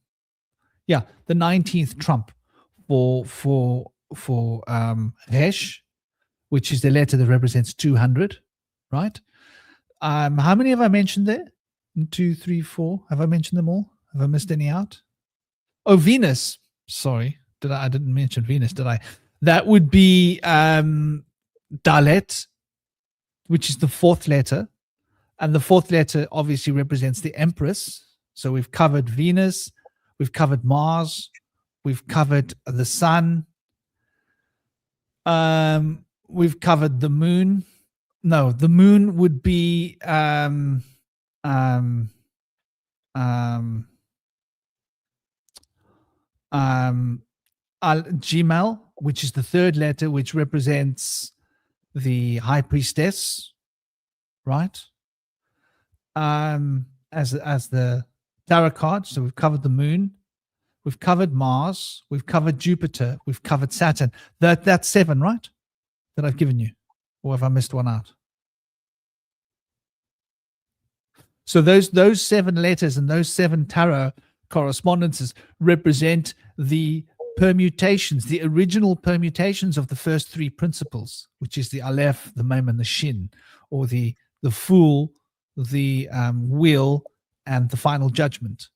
19th trump for Resh, which is the letter that represents 200, right? How many have I mentioned there? 2, 3, 4. Have I mentioned them all? Have I missed any out? Oh, Venus. Sorry, I didn't mention Venus, did I? That would be Dalet, which is the 4th letter. And the 4th letter obviously represents the Empress. So we've covered Venus, we've covered Mars, we've covered the Sun, we've covered the Moon. No, the Moon would be Gmail, which is the 3rd letter, which represents the High Priestess, right? As the tarot card. So we've covered the Moon, we've covered Mars, we've covered Jupiter, we've covered Saturn. That's 7, right? That I've given you, or have I missed one out? So those 7 letters and those 7 tarot correspondences represent the permutations, the original permutations of the first 3 principles, which is the Aleph, the Mem, and the Shin, or the Fool, the Wheel, and the Final Judgment.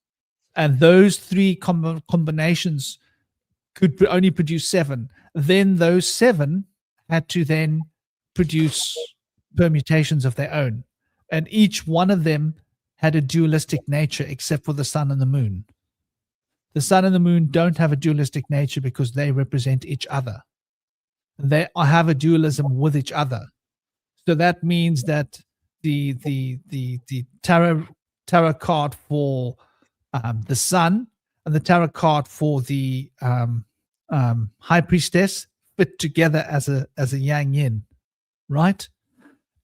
And those 3 combinations could only produce 7. Then those 7 had to then produce permutations of their own. And each one of them had a dualistic nature except for the sun and the moon. The sun and the moon don't have a dualistic nature because they represent each other. They have a dualism with each other. So that means that the tarot card for the sun and the tarot card for the High Priestess fit together as a yang yin, right?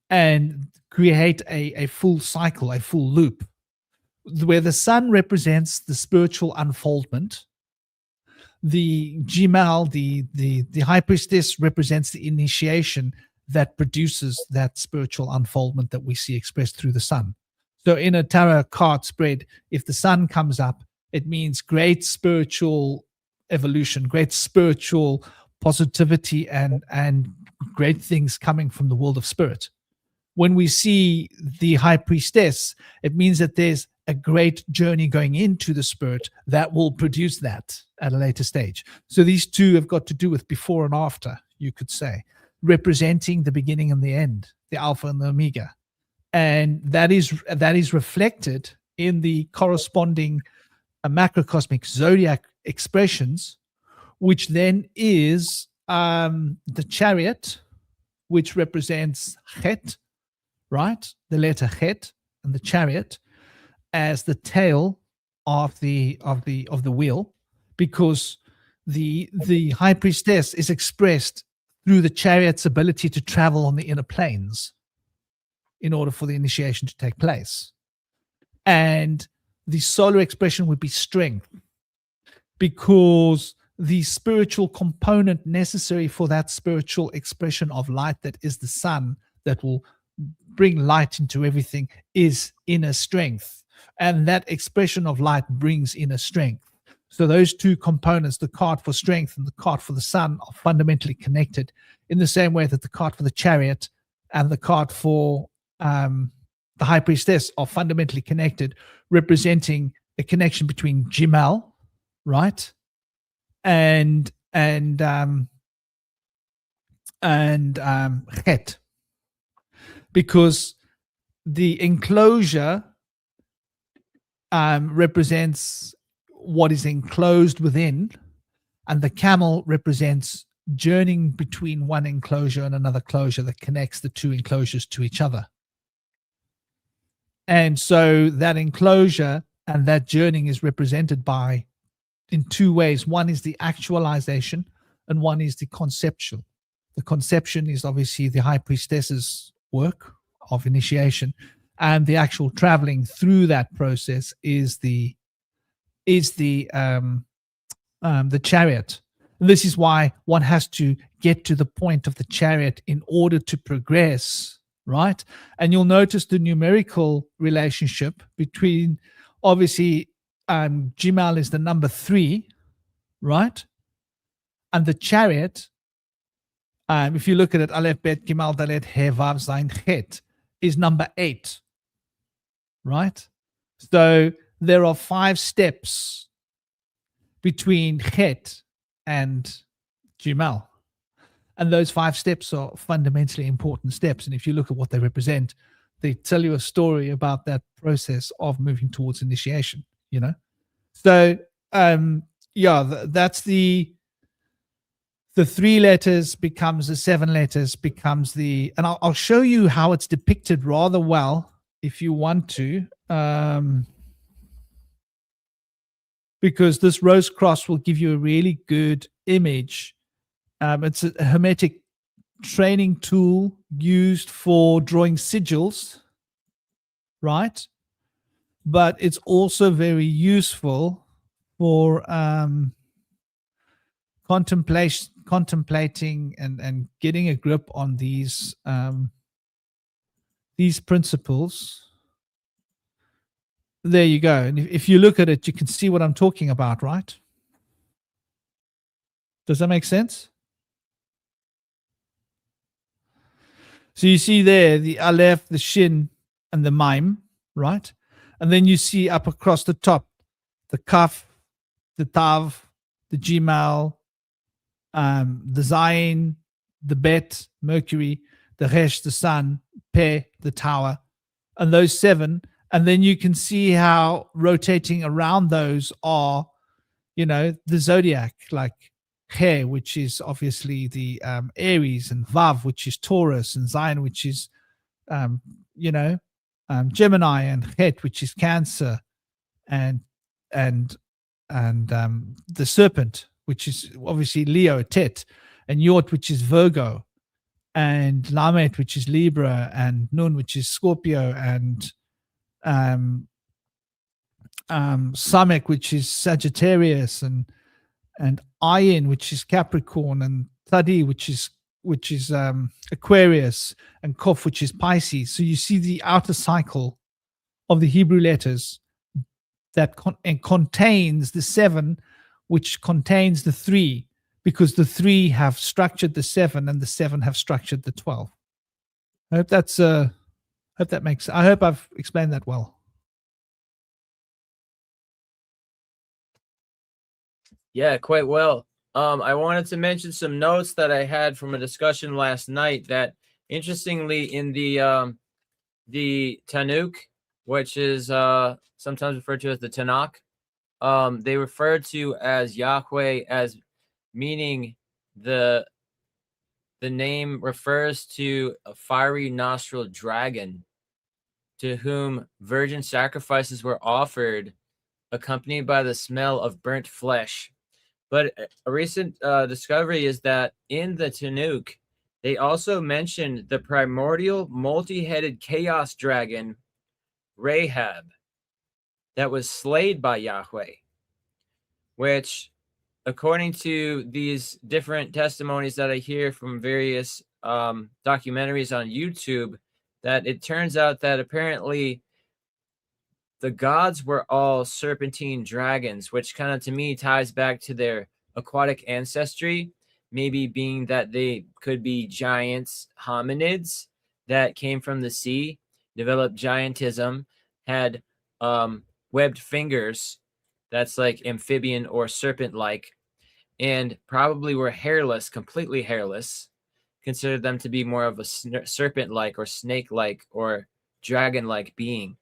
And create a full cycle, a full loop, where the sun represents the spiritual unfoldment. The Gmal, the High Priestess, represents the initiation that produces that spiritual unfoldment that we see expressed through the sun. So in a tarot card spread, if the sun comes up, it means great spiritual evolution, great spiritual positivity, and great things coming from the world of spirit. When we see the High Priestess, it means that there's a great journey going into the spirit that will produce that at a later stage. So these two have got to do with before and after, you could say, representing the beginning and the end, the alpha and the omega. And that is reflected in the corresponding macrocosmic zodiac expressions, which then is the chariot, which represents Het, right? The letter Het and the chariot as the tail of the wheel, because the high priestess is expressed through the chariot's ability to travel on the inner planes in order for the initiation to take place. And the solar expression would be strength, because the spiritual component necessary for that spiritual expression of light that is the sun, that will bring light into everything, is inner strength. And that expression of light brings inner strength. So those two components, the card for strength and the card for the sun, are fundamentally connected in the same way that the card for the chariot and the card for the high priestess are fundamentally connected, representing a connection between Jimal, right, and Het, because the enclosure represents what is enclosed within, and the camel represents journeying between one enclosure and another closure that connects the two enclosures to each other. And so that enclosure and that journeying is represented by, in two ways. One is the actualization and one is the conceptual. The conception is obviously the high priestess's work of initiation, and the actual traveling through that process is the chariot. And this is why one has to get to the point of the chariot in order to progress, right? And you'll notice the numerical relationship between, obviously, Jimal is the number 3, right? And the chariot, if you look at it, Aleph, Bet, Gimal, Dalet, He, Vav, Zayin, Het, is number 8, right? So there are 5 steps between Het and Jimal. And those 5 steps are fundamentally important steps. And if you look at what they represent, they tell you a story about that process of moving towards initiation, you know? So, that's the 3 letters becomes the 7 letters becomes the, and I'll show you how it's depicted rather well if you want to, because this rose cross will give you a really good image. It's a hermetic training tool used for drawing sigils, right? But it's also very useful for contemplating and getting a grip on these principles. There you go. And if you look at it, you can see what I'm talking about, right? Does that make sense? So you see there the Aleph, the Shin, and the Mime, right? And then you see up across the top the Kaf, the Tav, the Jimal, the Zayin, the Bet, Mercury, the Resh, the Sun, Pe, the Tower, and those 7. And then you can see how rotating around those are, the zodiac, like He, which is obviously the Aries, and Vav, which is Taurus, and Zayin, which is, Gemini, and Het, which is Cancer, and the Serpent, which is obviously Leo, Tet, and Yod, which is Virgo, and Lamet, which is Libra, and Nun, which is Scorpio, and Samek, which is Sagittarius, and Ayin, which is Capricorn, and Thadi, which is Aquarius, and Kof, which is Pisces. So you see the outer cycle of the Hebrew letters that contains the 7, which contains the 3, because the 3 have structured the 7 and the 7 have structured the 12. I hope that makes. I hope I've explained that well. Yeah, quite well. I wanted to mention some notes that I had from a discussion last night that, interestingly, in the Tanukh, which is sometimes referred to as the Tanakh, they refer to as Yahweh as meaning the name refers to a fiery nostril dragon to whom virgin sacrifices were offered, accompanied by the smell of burnt flesh. But a recent discovery is that in the Tanukh, they also mentioned the primordial multi-headed chaos dragon, Rahab, that was slayed by Yahweh, which, according to these different testimonies that I hear from various documentaries on YouTube, that it turns out that apparently the gods were all serpentine dragons, which kind of to me ties back to their aquatic ancestry, maybe being that they could be giants, hominids that came from the sea, developed giantism, had webbed fingers, that's like amphibian or serpent like, and probably were hairless, completely hairless, considered them to be more of a serpent like or snake like or dragon like being.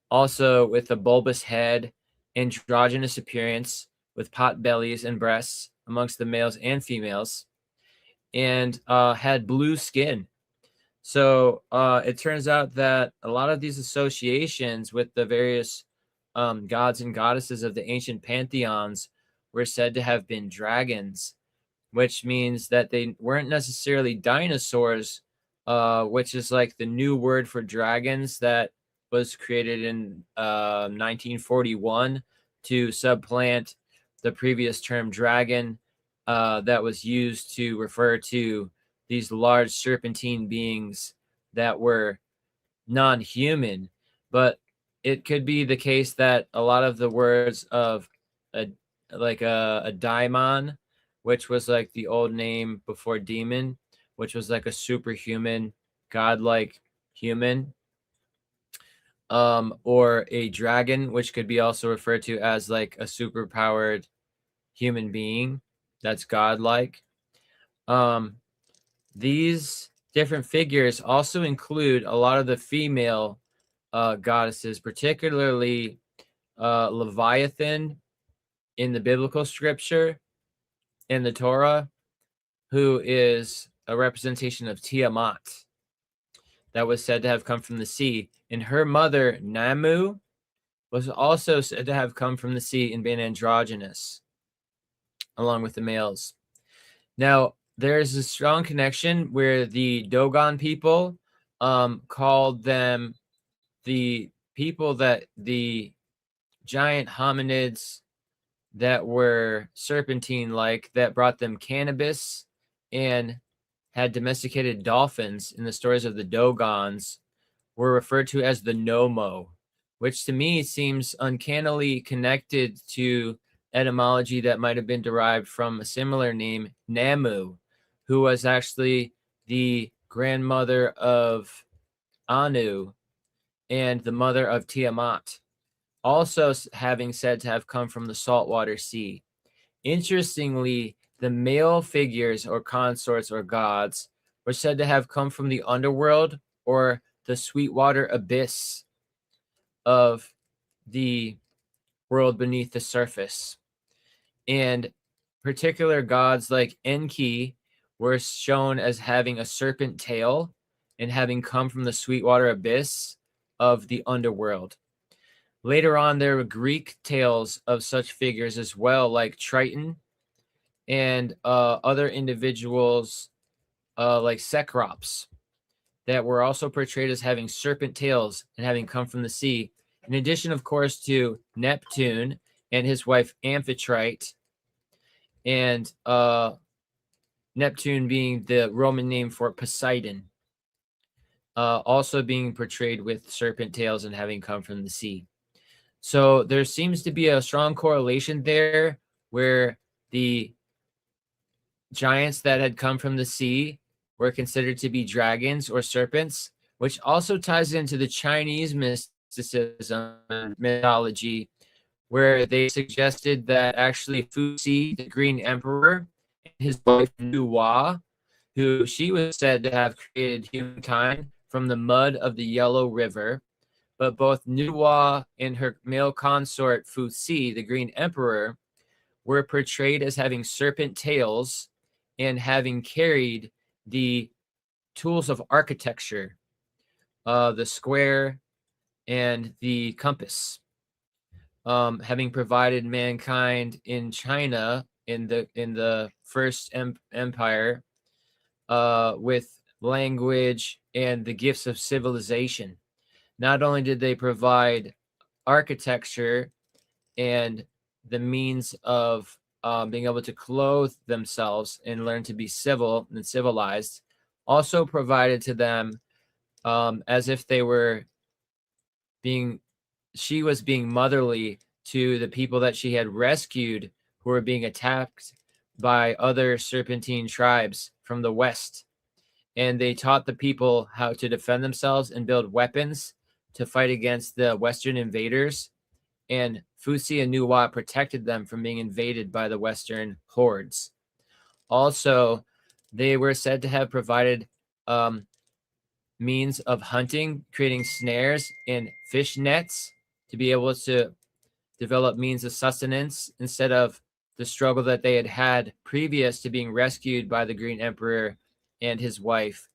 Also, with a bulbous head, androgynous appearance, with pot bellies and breasts amongst the males and females, and had blue skin. So it turns out that a lot of these associations with the various gods and goddesses of the ancient pantheons were said to have been dragons, which means that they weren't necessarily dinosaurs, which is like the new word for dragons that was created in 1941 to supplant the previous term dragon that was used to refer to these large serpentine beings that were non-human. But it could be the case that a lot of the words of a daimon, which was like the old name before demon, which was like a superhuman, godlike human, or a dragon, which could be also referred to as like a superpowered human being that's godlike. These different figures also include a lot of the female goddesses, particularly Leviathan in the biblical scripture, in the Torah, who is a representation of Tiamat that was said to have come from the sea. And her mother, Namu, was also said to have come from the sea and been androgynous, along with the males. Now, there's a strong connection where the Dogon people called them the people that the giant hominids that were serpentine-like that brought them cannabis and had domesticated dolphins in the stories of the Dogons were referred to as the Nomo, which to me seems uncannily connected to etymology that might have been derived from a similar name, Namu, who was actually the grandmother of Anu and the mother of Tiamat, also having said to have come from the saltwater sea. Interestingly, the male figures or consorts or gods were said to have come from the underworld or the sweetwater abyss of the world beneath the surface. And particular gods like Enki were shown as having a serpent tail and having come from the sweetwater abyss of the underworld. Later on, there were Greek tales of such figures as well, like Triton and other individuals like Cecrops that were also portrayed as having serpent tails and having come from the sea. In addition, of course, to Neptune and his wife Amphitrite, and Neptune being the Roman name for Poseidon, also being portrayed with serpent tails and having come from the sea. So there seems to be a strong correlation there where the giants that had come from the sea were considered to be dragons or serpents, which also ties into the Chinese mysticism and mythology, where they suggested that actually Fuxi, the Green Emperor, and his wife Nuwa, who she was said to have created humankind from the mud of the Yellow River, but both Nuwa and her male consort Fuxi, the Green Emperor, were portrayed as having serpent tails and having carried the tools of architecture, the square and the compass, having provided mankind in China in the first empire with language and the gifts of civilization. Not only did they provide architecture and the means of being able to clothe themselves and learn to be civil and civilized, also provided to them as if they were she was being motherly to the people that she had rescued who were being attacked by other serpentine tribes from the west. And they taught the people how to defend themselves and build weapons to fight against the Western invaders. And Fuxi and Nuwa protected them from being invaded by the Western hordes. Also, they were said to have provided means of hunting, creating snares and fish nets to be able to develop means of sustenance instead of the struggle that they had had previous to being rescued by the Green Emperor and his wife,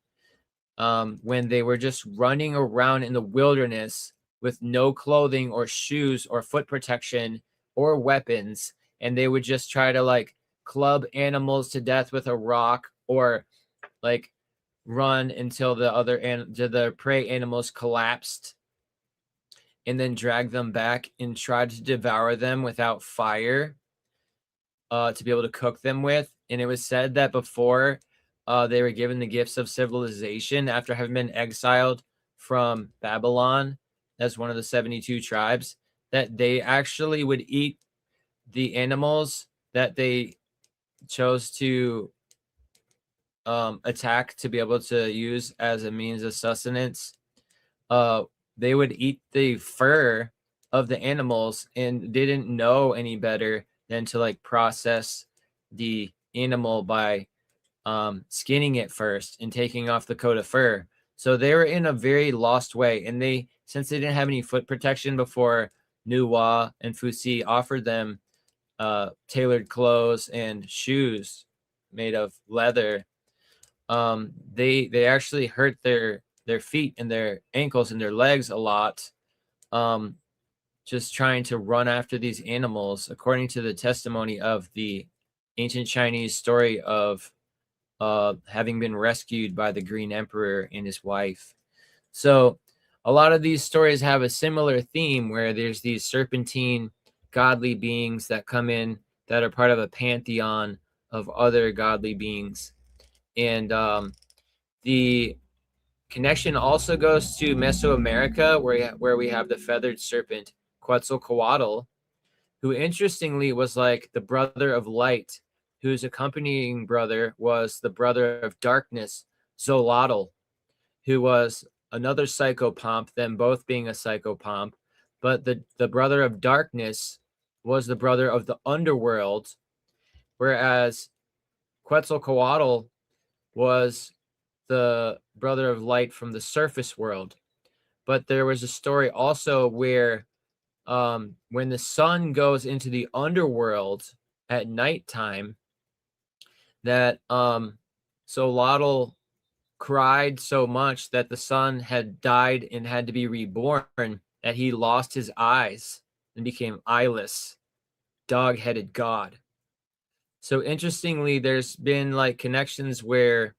when they were just running around in the wilderness with no clothing or shoes or foot protection or weapons, and they would just try to like club animals to death with a rock or like run until the prey animals collapsed and then drag them back and try to devour them without fire to be able to cook them with. And it was said that before they were given the gifts of civilization after having been exiled from Babylon as one of the 72 tribes, that they actually would eat the animals that they chose to attack to be able to use as a means of sustenance. They would eat the fur of the animals and didn't know any better than to like process the animal by skinning it first and taking off the coat of fur. So they were in a very lost way. And since they didn't have any foot protection before Nuwa and Fuxi offered them tailored clothes and shoes made of leather, they actually hurt their feet and their ankles and their legs a lot, just trying to run after these animals, according to the testimony of the ancient Chinese story of having been rescued by the Green Emperor and his wife. So a lot of these stories have a similar theme where there's these serpentine godly beings that come in that are part of a pantheon of other godly beings. And the connection also goes to Mesoamerica, where we have the feathered serpent Quetzalcoatl, who interestingly was like the brother of light, whose accompanying brother was the brother of darkness, Xolotl, who was another psychopomp, them both being a psychopomp. But the brother of darkness was the brother of the underworld, whereas Quetzalcoatl was the brother of light from the surface world. But there was a story also where when the sun goes into the underworld at nighttime, that Xolotl cried so much that the sun had died and had to be reborn that he lost his eyes and became eyeless, dog-headed god. So interestingly, there's been like connections where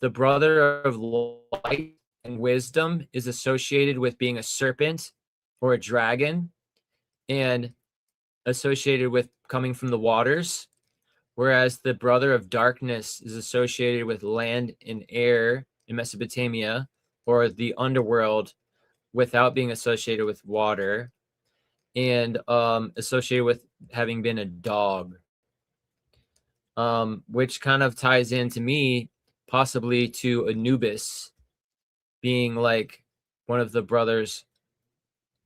the brother of light and wisdom is associated with being a serpent or a dragon and associated with coming from the waters, whereas the brother of darkness is associated with land and air in Mesopotamia or the underworld without being associated with water, and associated with having been a dog, which kind of ties in to me possibly to Anubis being like one of the brothers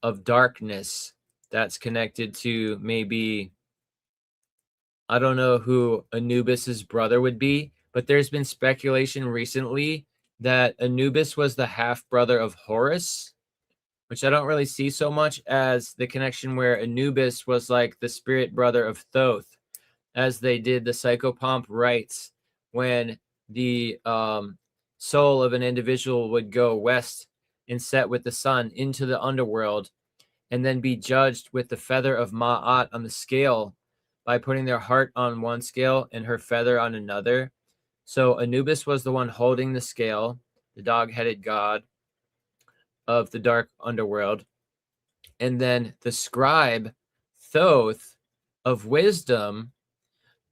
of darkness that's connected to maybe, I don't know who Anubis's brother would be, but there's been speculation recently that Anubis was the half brother of Horus, which I don't really see so much as the connection where Anubis was like the spirit brother of Thoth, as they did the psychopomp rites when the soul of an individual would go west and set with the sun into the underworld and then be judged with the feather of Ma'at on the scale by putting their heart on one scale and her feather on another. So Anubis was the one holding the scale, the dog-headed god of the dark underworld. And then the scribe, Thoth, of wisdom,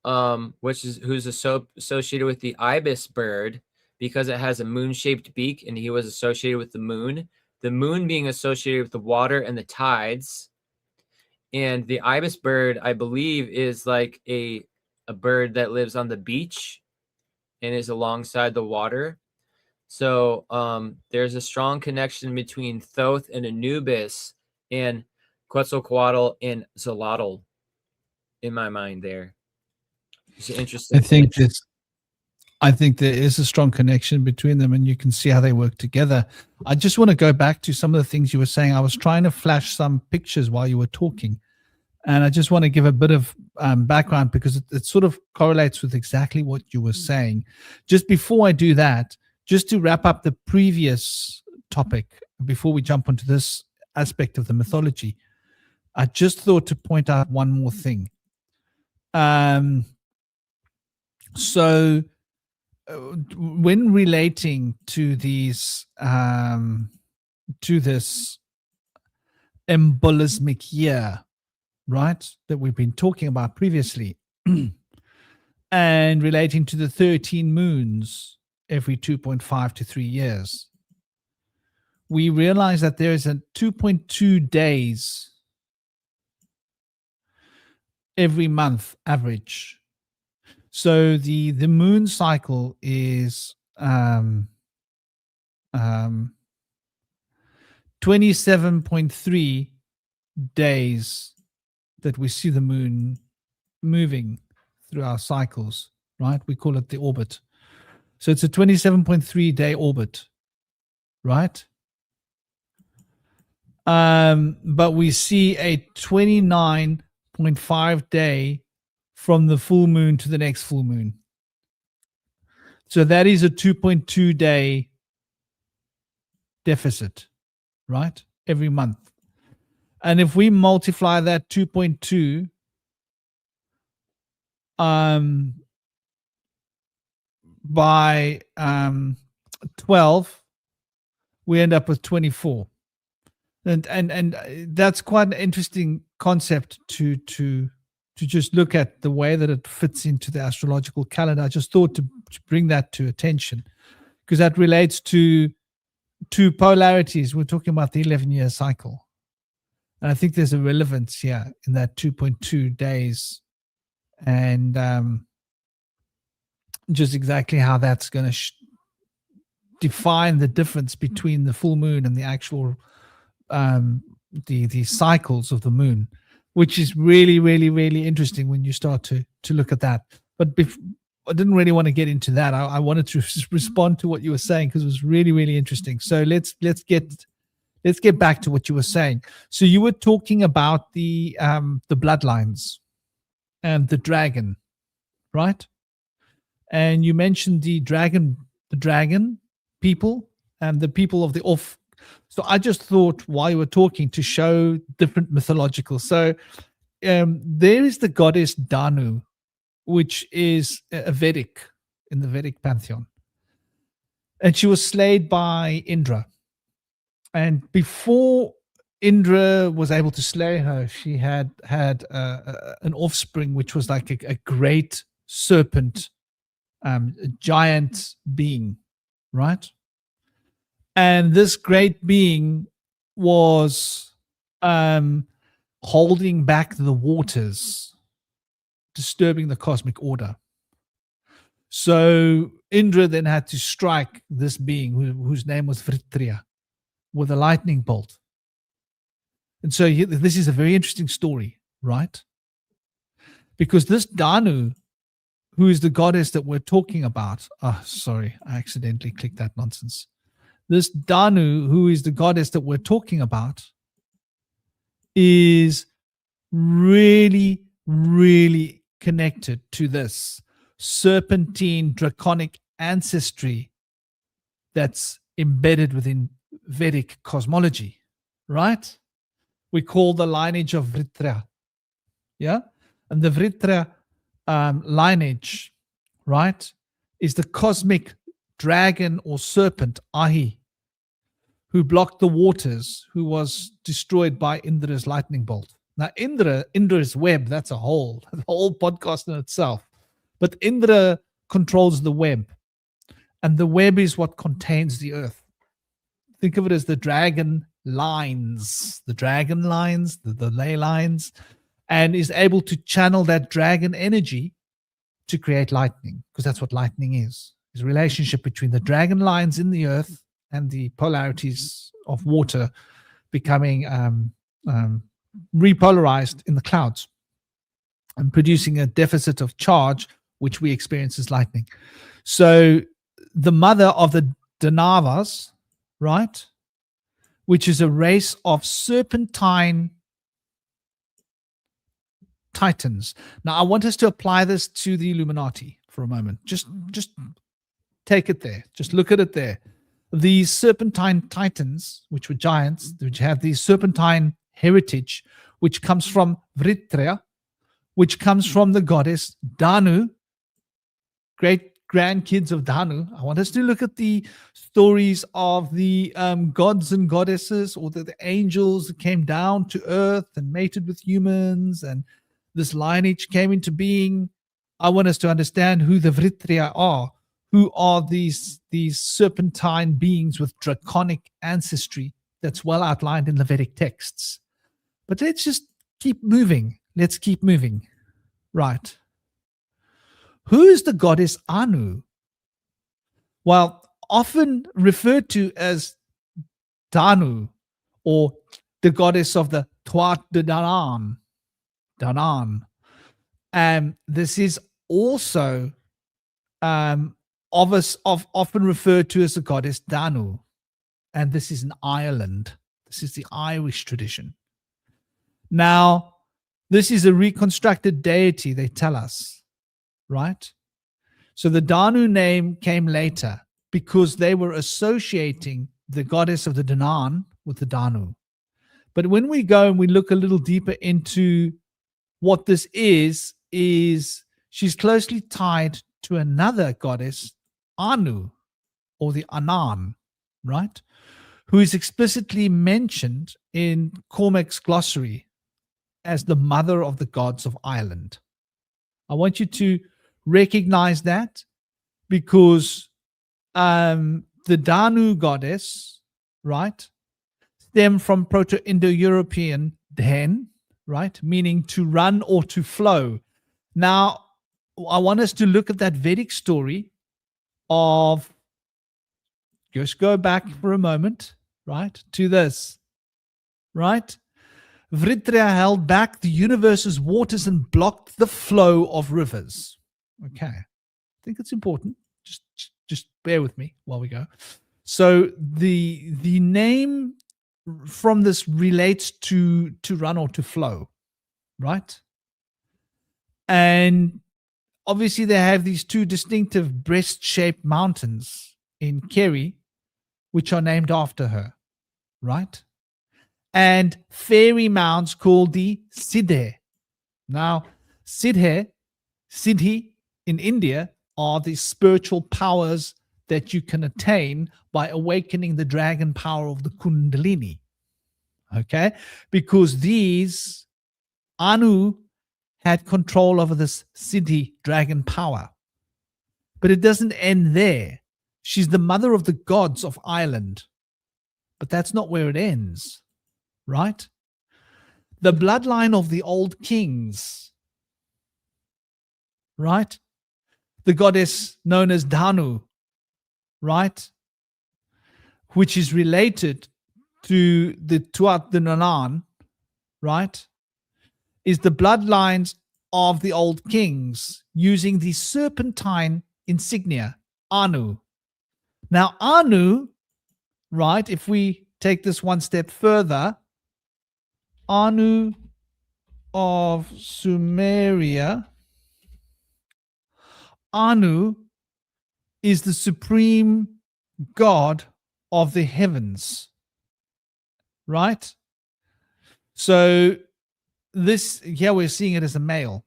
who's associated with the ibis bird because it has a moon-shaped beak, and he was associated with the moon being associated with the water and the tides. And the ibis bird, I believe, is like a bird that lives on the beach and is alongside the water. So there's a strong connection between Thoth and Anubis and Quetzalcoatl and Xolotl in my mind there. It's an interesting connection. I think there is a strong connection between them, and you can see how they work together. I just want to go back to some of the things you were saying. I was trying to flash some pictures while you were talking, and I just want to give a bit of background because it sort of correlates with exactly what you were saying. Just before I do that, just to wrap up the previous topic, before we jump onto this aspect of the mythology, I just thought to point out one more thing. So when relating to these to this embolismic year, right, that we've been talking about previously, and relating to the 13 moons every 2.5 to 3 years, we realize that there is a 2.2 days every month average. So the moon cycle is 27.3 days that we see the moon moving through our cycles, right? We call it the orbit. So it's a 27.3 day orbit, right? But we see a 29.5 day from the full moon to the next full moon. So that is a 2.2 day deficit, right? Every month. And if we multiply that 2.2 by 12, we end up with 24. And that's quite an interesting concept to just look at the way that it fits into the astrological calendar. I just thought to bring that to attention because that relates to two polarities. We're talking about the 11-year cycle. And I think there's a relevance here in that 2.2 days and just exactly how that's going to define the difference between the full moon and the actual the cycles of the moon, which is really, really, really interesting when you start to look at that. But I didn't really want to get into that. I wanted to respond to what you were saying because it was really, really interesting. So let's get back to what you were saying. So you were talking about the bloodlines and the dragon, right? And you mentioned the dragon people and the people of the off. So I just thought while you were talking to show different mythological. So there is the goddess Danu, which is a Vedic in the Vedic pantheon. And she was slayed by Indra. And before Indra was able to slay her, she had an offspring, which was like a great serpent, a giant being, right? And this great being was holding back the waters, disturbing the cosmic order. So Indra then had to strike this being whose name was Vritriya with a lightning bolt. And so this is a very interesting story, right? Because this Danu, who is the goddess that we're talking about, sorry, I accidentally clicked that nonsense. This Danu, who is the goddess that we're talking about, is really, really connected to this serpentine draconic ancestry that's embedded within Vedic cosmology, right? We call the lineage of Vritra, yeah? And the Vritra lineage, right, is the cosmic dragon or serpent, Ahi, who blocked the waters, who was destroyed by Indra's lightning bolt. Now, Indra's web, that's a whole podcast in itself. But Indra controls the web, and the web is what contains the earth. Think of it as the dragon lines, the ley lines, and is able to channel that dragon energy to create lightning, because that's what lightning is a relationship between the dragon lines in the earth and the polarities of water becoming repolarized in the clouds and producing a deficit of charge, which we experience as lightning. So the mother of the Danavas, right, which is a race of serpentine titans. Now, I want us to apply this to the Illuminati for a moment. Just take it there. Just look at it there. These serpentine titans, which were giants, which have the serpentine heritage, which comes from Vritra, which comes from the goddess Danu, great grandkids of Danu. I want us to look at the stories of the gods and goddesses, or the angels that came down to earth and mated with humans, and this lineage came into being. I want us to understand who the Vritria are, who are these serpentine beings with draconic ancestry that's well outlined in the Vedic texts. But let's just keep moving. Let's keep moving. Right. Who is the goddess Anu? Well, often referred to as Danu, or the goddess of the Tuat de Danann. And this is also often referred to as the goddess Danu. And this is in Ireland. This is the Irish tradition. Now, this is a reconstructed deity, they tell us, right? So the Danu name came later because they were associating the goddess of the Danann with the Danu. But when we go and we look a little deeper into what this is she's closely tied to another goddess, Anu, or the Anan, right? Who is explicitly mentioned in Cormac's glossary as the mother of the gods of Ireland. I want you to recognize that, because the Danu goddess, right, stem from Proto-Indo-European den, right, meaning to run or to flow. Now, I want us to look at that Vedic story of, just go back for a moment, right, to this, right? Vritra held back the universe's waters and blocked the flow of rivers. Okay, I think it's important. Just bear with me while we go. So the name from this relates to run or to flow, right? And obviously they have these two distinctive breast-shaped mountains in Kerry, which are named after her, right? And fairy mounds called the Siddhe. Now, Siddhi in India are the spiritual powers that you can attain by awakening the dragon power of the Kundalini. Okay? Because these Anu had control over this Siddhi dragon power. But it doesn't end there. She's the mother of the gods of Ireland. But that's not where it ends. Right? The bloodline of the old kings, right? The goddess known as Danu, right? Which is related to the Tuat de Danann, right, is the bloodlines of the old kings using the serpentine insignia, Anu. Now, Anu, right, if we take this one step further, Anu of Sumeria, Anu is the supreme god of the heavens, right? So this here we're seeing it as a male,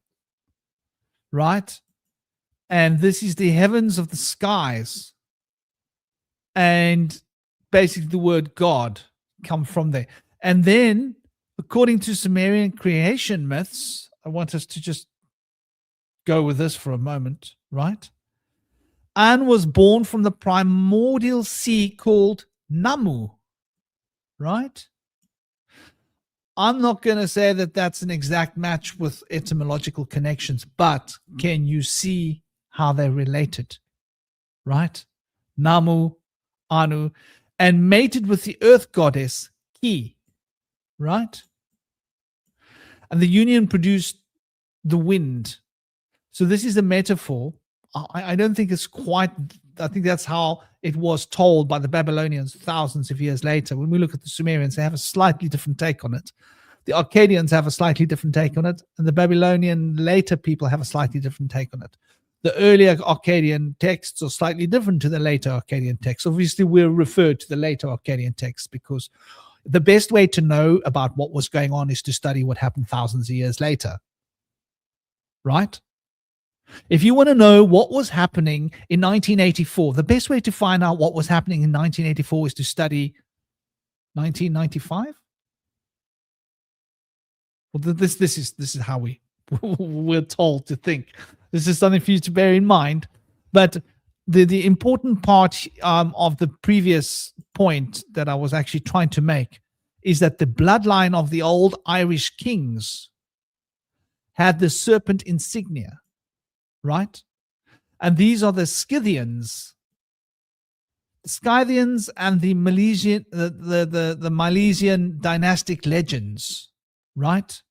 right? And this is the heavens of the skies, and basically the word God come from there. And then, according to Sumerian creation myths, I want us to just go with this for a moment, right? An was born from the primordial sea called Namu, right? I'm not going to say that that's an exact match with etymological connections, but can you see how they're related, right? Namu, Anu, and mated with the earth goddess Ki, right? And the union produced the wind. So this is a metaphor. I don't think it's quite, I think that's how it was told by the Babylonians thousands of years later. When we look at the Sumerians, they have a slightly different take on it. The Akkadians have a slightly different take on it, and the Babylonian later people have a slightly different take on it. The earlier Akkadian texts are slightly different to the later Akkadian texts. Obviously, we'll refer to the later Akkadian texts because the best way to know about what was going on is to study what happened thousands of years later, right? If you want to know what was happening in 1984, the best way to find out what was happening in 1984 is to study 1995. Well, this is how we're told to think. This is something for you to bear in mind. But the important part of the previous point that I was actually trying to make is that the bloodline of the old Irish kings had the serpent insignia, right? And these are the Scythians. The Scythians and the Milesian, the Milesian dynastic legends, right?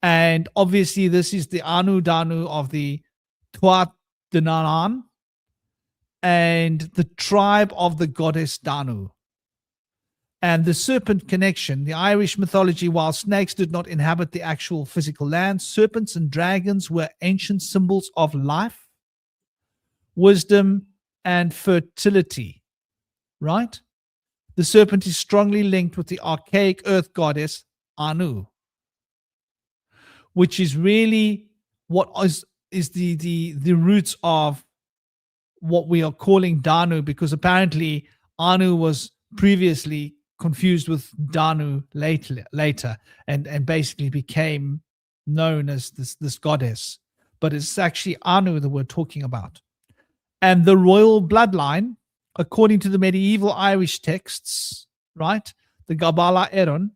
And obviously, this is the Anu Danu of the Tuat Danann and the tribe of the goddess Danu. And the serpent connection, the Irish mythology, while snakes did not inhabit the actual physical land, serpents and dragons were ancient symbols of life, wisdom, and fertility, right? The serpent is strongly linked with the archaic earth goddess Anu, which is really what is the roots of what we are calling Danu, because apparently Anu was previously confused with Danu later and basically became known as this goddess. But it's actually Anu that we're talking about. And the royal bloodline, according to the medieval Irish texts, right? The Gabala Eron,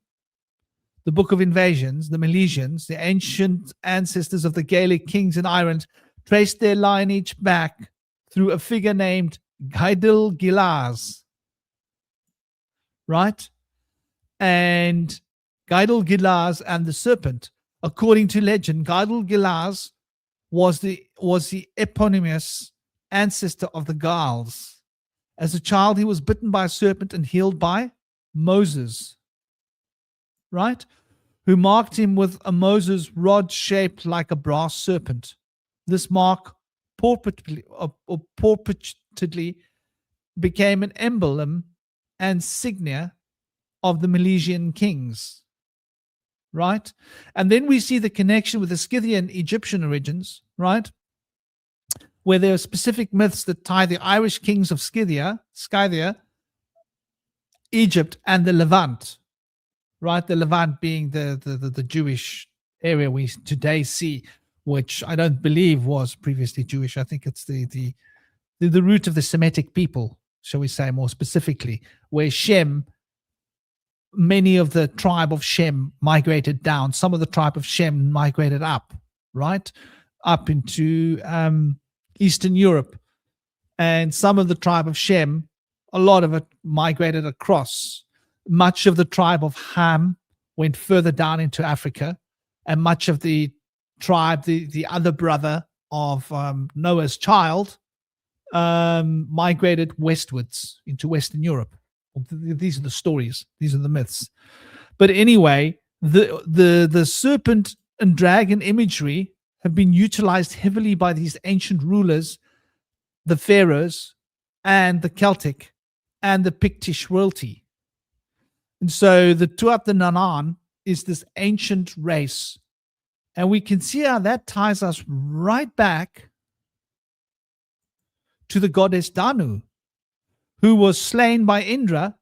the Book of Invasions, the Milesians, the ancient ancestors of the Gaelic kings in Ireland, traced their lineage back through a figure named Gaidil Gilaz, right? And Gaidil Gilaz and the serpent. According to legend, Gaidil Gilaz was the eponymous ancestor of the Gaels. As a child, he was bitten by a serpent and healed by Moses, right? Who marked him with a Moses rod shaped like a brass serpent. This mark purportedly became an emblem and signia of the Milesian kings, right? And then we see the connection with the Scythian Egyptian origins, right? Where there are specific myths that tie the Irish kings of Scythia, Egypt, and the Levant, right? The Levant being the Jewish area we today see, which I don't believe was previously Jewish. I think it's the root of the Semitic people, shall we say more specifically, where Shem, many of the tribe of Shem migrated down. Some of the tribe of Shem migrated up, right? Up into Eastern Europe. And some of the tribe of Shem, a lot of it migrated across. Much of the tribe of Ham went further down into Africa, and much of the tribe, the other brother of Noah's child, migrated westwards into Western Europe. These are the stories. These are the myths. But anyway, the serpent and dragon imagery have been utilized heavily by these ancient rulers, the pharaohs, and the Celtic, and the Pictish royalty. And so the Tuat the Nanan is this ancient race. And we can see how that ties us right back to the goddess Danu, who was slain by Indra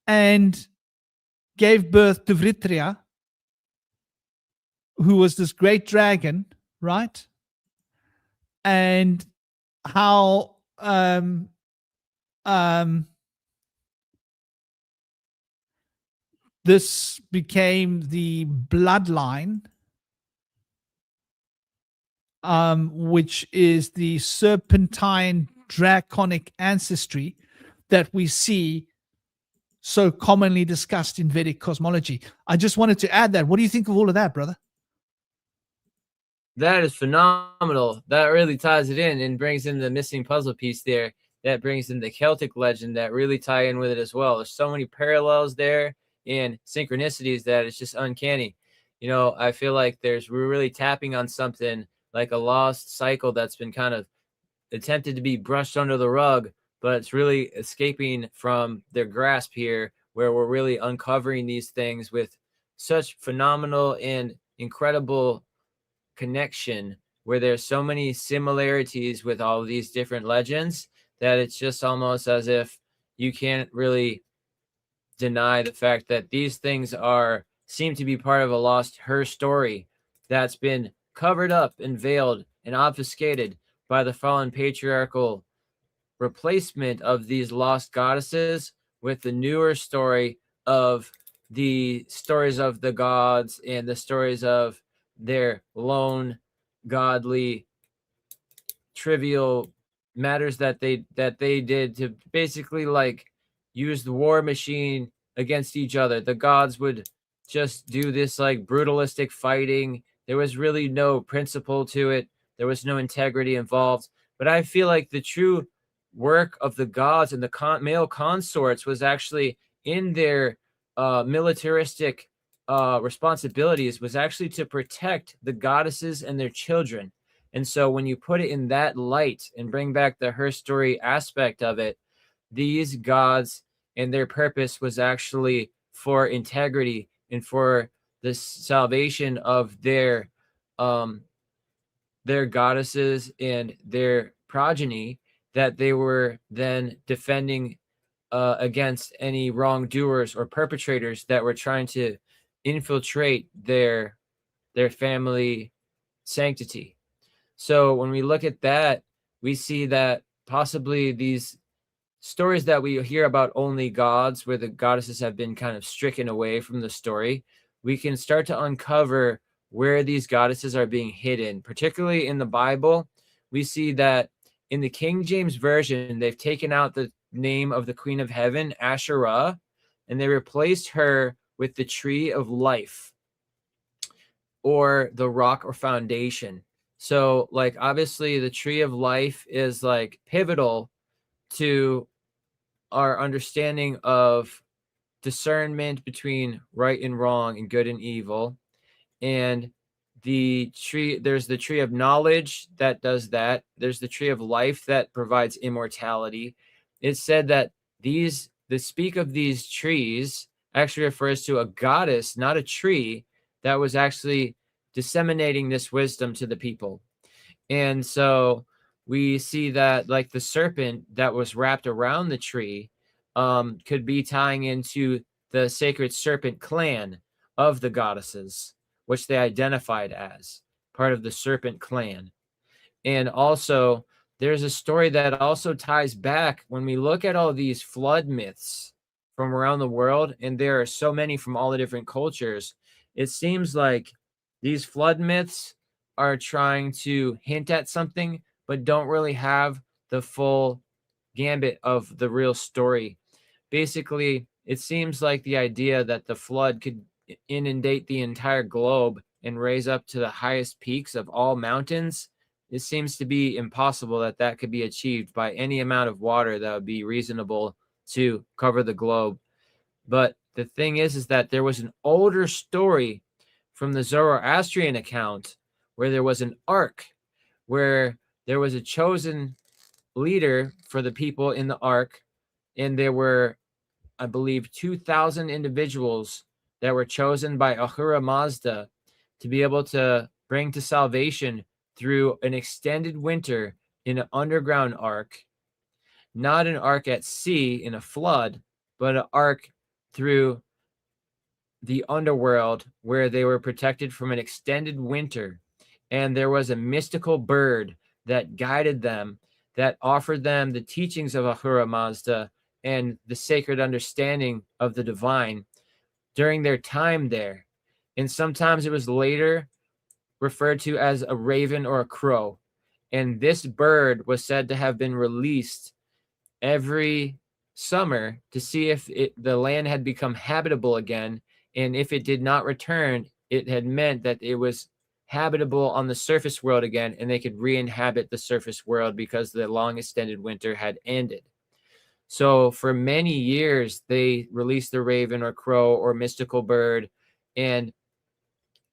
and gave birth to Vritria, who was this great dragon, right? And how this became the bloodline, which is the serpentine draconic ancestry that we see so commonly discussed in Vedic cosmology. I just wanted to add that. What do you think of all of that, brother? That is phenomenal. That really ties it in and brings in the missing puzzle piece there. That brings in the Celtic legend that really tie in with it as well. There's so many parallels there and synchronicities that it's just uncanny. You know, I feel like we're really tapping on something like a lost cycle that's been kind of attempted to be brushed under the rug, but it's really escaping from their grasp here, where we're really uncovering these things with such phenomenal and incredible connection, where there's so many similarities with all of these different legends that it's just almost as if you can't really deny the fact that these things seem to be part of a lost her story that's been covered up and veiled and obfuscated by the fallen patriarchal replacement of these lost goddesses with the newer story of the stories of the gods and the stories of their lone godly trivial matters that they did to basically like use the war machine against each other. The gods would just do this like brutalistic fighting. There was really no principle to it. There was no integrity involved. But I feel like the true work of the gods and the male consorts was actually in their militaristic responsibilities was actually to protect the goddesses and their children. And so when you put it in that light and bring back the her story aspect of it, these gods and their purpose was actually for integrity and for the salvation of their goddesses and their progeny, that they were then defending against any wrongdoers or perpetrators that were trying to infiltrate their family sanctity. So when we look at that, we see that possibly these stories that we hear about only gods, where the goddesses have been kind of stricken away from the story, we can start to uncover where these goddesses are being hidden. Particularly in the Bible, we see that in the King James Version, they've taken out the name of the Queen of Heaven, Asherah, and they replaced her with the Tree of Life, or the rock or foundation. So like obviously the Tree of Life is like pivotal to our understanding of discernment between right and wrong and good and evil. And there's the tree of knowledge that does that. There's the tree of life that provides immortality. It's said that the speak of these trees actually refers to a goddess, not a tree, that was actually disseminating this wisdom to the people. And so we see that like the serpent that was wrapped around the tree could be tying into the sacred serpent clan of the goddesses, which they identified as part of the serpent clan. And also there's a story that also ties back when we look at all these flood myths from around the world, and there are so many from all the different cultures. It seems like these flood myths are trying to hint at something, but don't really have the full gambit of the real story. Basically, it seems like the idea that the flood could inundate the entire globe and raise up to the highest peaks of all mountains, it seems to be impossible that that could be achieved by any amount of water that would be reasonable to cover the globe. But the thing is that there was an older story from the Zoroastrian account where there was an ark, where there was a chosen leader for the people in the ark, and there were, I believe, 2,000 individuals that were chosen by Ahura Mazda to be able to bring to salvation through an extended winter in an underground ark, not an ark at sea in a flood, but an ark through the underworld where they were protected from an extended winter. And there was a mystical bird that guided them, that offered them the teachings of Ahura Mazda and the sacred understanding of the divine during their time there. And sometimes it was later referred to as a raven or a crow. And this bird was said to have been released every summer to see if the land had become habitable again. And if it did not return, it had meant that it was habitable on the surface world again, and they could re-inhabit the surface world because the long extended winter had ended. So for many years, they released the raven or crow or mystical bird, and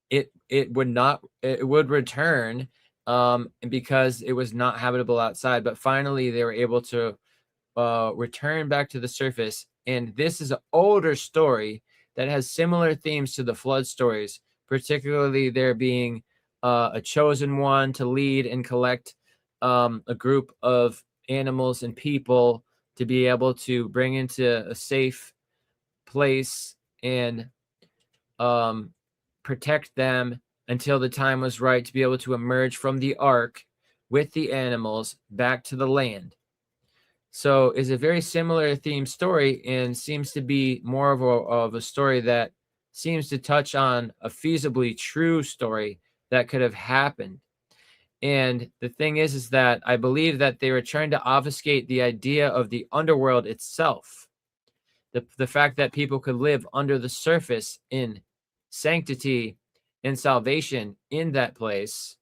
it would return because it was not habitable outside. But finally, they were able to return back to the surface. And this is an older story that has similar themes to the flood stories, particularly there being a chosen one to lead and collect a group of animals and people to be able to bring into a safe place and protect them until the time was right to be able to emerge from the ark with the animals back to the land. So it's a very similar theme story, and seems to be more of a story that seems to touch on a feasibly true story that could have happened. And the thing is that I believe that they were trying to obfuscate the idea of the underworld itself. The fact that people could live under the surface in sanctity and salvation in that place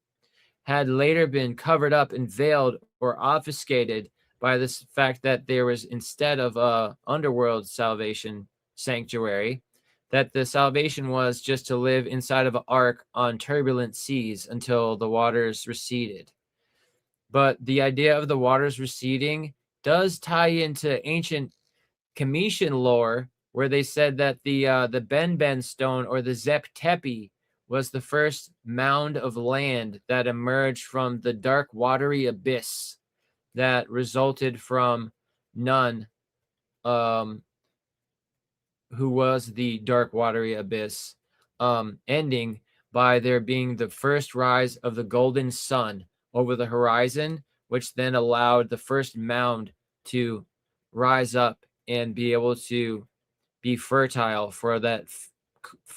had later been covered up and veiled or obfuscated by this fact that there was, instead of a underworld salvation sanctuary, that the salvation was just to live inside of an ark on turbulent seas until the waters receded. But the idea of the waters receding does tie into ancient Cometian lore, where they said that the Ben stone, or the Zep Tepi, was the first mound of land that emerged from the dark watery abyss that resulted from Nun, who was the dark watery abyss, ending by there being the first rise of the golden sun over the horizon, which then allowed the first mound to rise up and be able to be fertile for that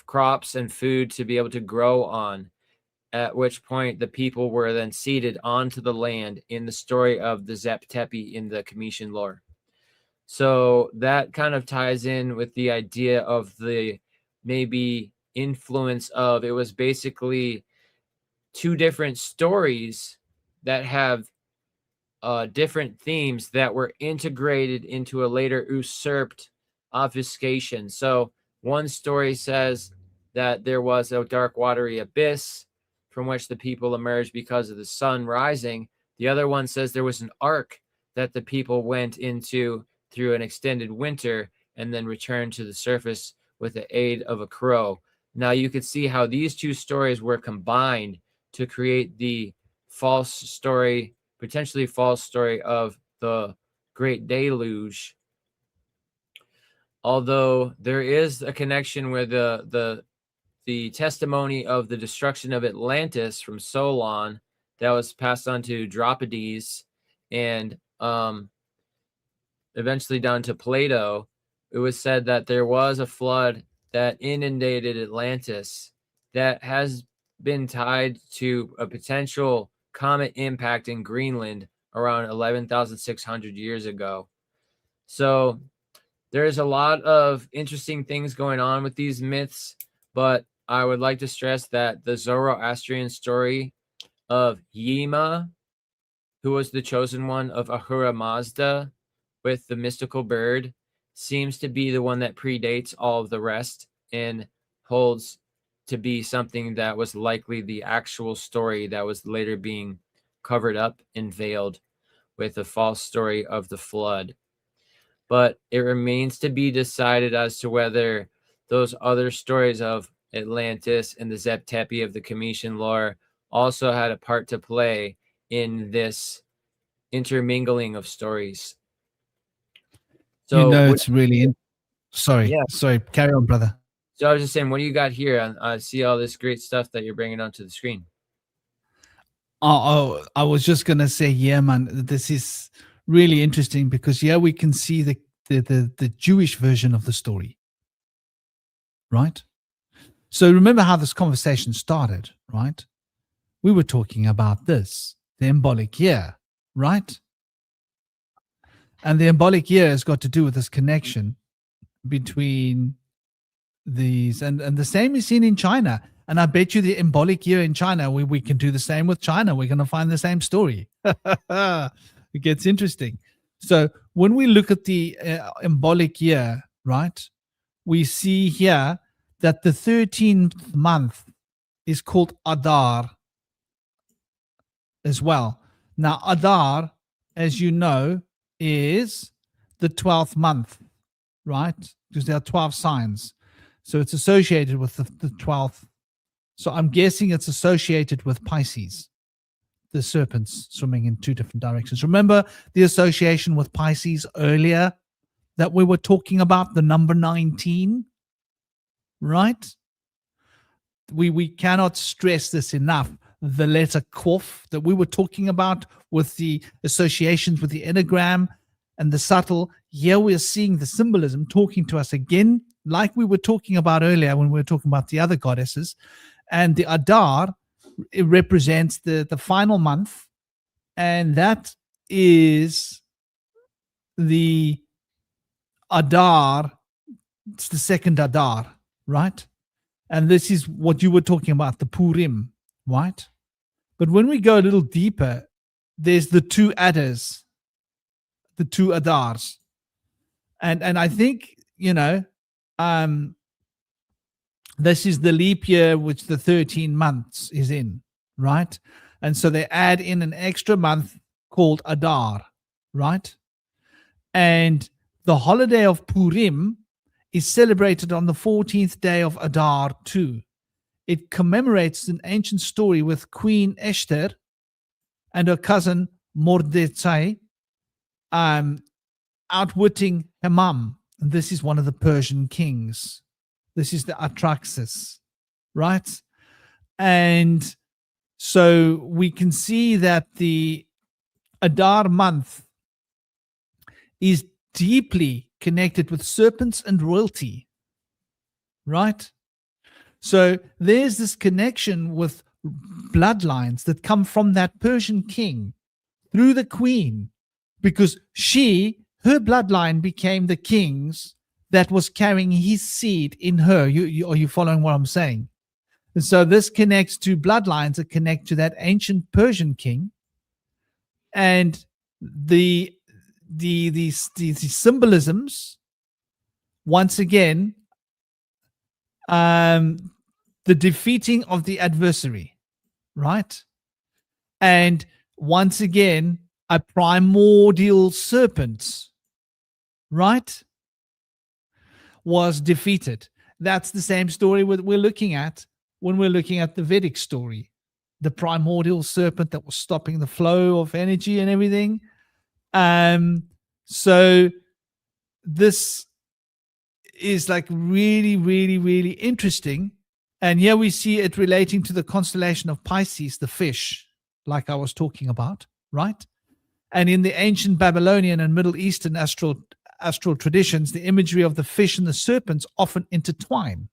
crops and food to be able to grow on, at which point the people were then seeded onto the land in the story of the Zep Tepi in the Cometian lore. So that kind of ties in with the idea of the maybe influence of, it was basically two different stories that have different themes that were integrated into a later usurped obfuscation. So one story says that there was a dark watery abyss from which the people emerged because of the sun rising. The other one says there was an ark that the people went into through an extended winter and then returned to the surface with the aid of a crow. Now you could see how these two stories were combined to create the false story, potentially false story of the Great Deluge. Although there is a connection where the testimony of the destruction of Atlantis from Solon that was passed on to Dropides and eventually down to Plato, it was said that there was a flood that inundated Atlantis that has been tied to a potential comet impact in Greenland around 11,600 years ago. So there's a lot of interesting things going on with these myths, but I would like to stress that the Zoroastrian story of Yima, who was the chosen one of Ahura Mazda with the mystical bird, seems to be the one that predates all of the rest and holds to be something that was likely the actual story that was later being covered up and veiled with a false story of the flood. But it remains to be decided as to whether those other stories of Atlantis and the Zep Tepi of the Cometian lore also had a part to play in this intermingling of stories. So it's really sorry. Carry on, brother. So I was just saying, what do you got here? I see all this great stuff that you're bringing onto the screen. Oh, I was just gonna say, yeah, man, this is really interesting because we can see the Jewish version of the story, right? So remember how this conversation started, right? We were talking about this, the embolic year, right? And the embolic year has got to do with this connection between these, and the same is seen in China. And I bet you the embolic year in China, we can do the same with China. We're going to find the same story. It gets interesting. So when we look at the embolic year, right, we see here that the 13th month is called Adar as well. Now, Adar, as you know, is the 12th month, right? Because there are 12 signs. So it's associated with the 12th. So I'm guessing it's associated with Pisces, the serpents swimming in two different directions. Remember the association with Pisces earlier that we were talking about, the number 19, right? We cannot stress this enough. The letter Kof that we were talking about with the associations with the enneagram and the subtle, here we're seeing the symbolism talking to us again, like we were talking about earlier when we were talking about the other goddesses. And the Adar, it represents the final month, and that is the Adar. It's the second Adar, right? And this is what you were talking about, the Purim, right? But when we go a little deeper, there's the two Adars, the two Adars. And I think, this is the leap year which the 13 months is in, right? And so they add in an extra month called Adar, right? And the holiday of Purim is celebrated on the 14th day of Adar too. It commemorates an ancient story with Queen Esther and her cousin Mordecai outwitting Haman. And this is one of the Persian kings. This is the Atraxis, right? And so we can see that the Adar month is deeply connected with serpents and royalty, right? So there's this connection with bloodlines that come from that Persian king through the queen, because her bloodline became the king's that was carrying his seed in her. Are you following what I'm saying? And so this connects to bloodlines that connect to that ancient Persian king, and the symbolisms, once again, the defeating of the adversary, right? And once again, a primordial serpent, right, was defeated. That's the same story we're looking at when we're looking at the Vedic story. The primordial serpent that was stopping the flow of energy and everything. So this is like really, really, really interesting. And here we see it relating to the constellation of Pisces, the fish, like I was talking about, right? And in the ancient Babylonian and Middle Eastern astral traditions, the imagery of the fish and the serpents often intertwine,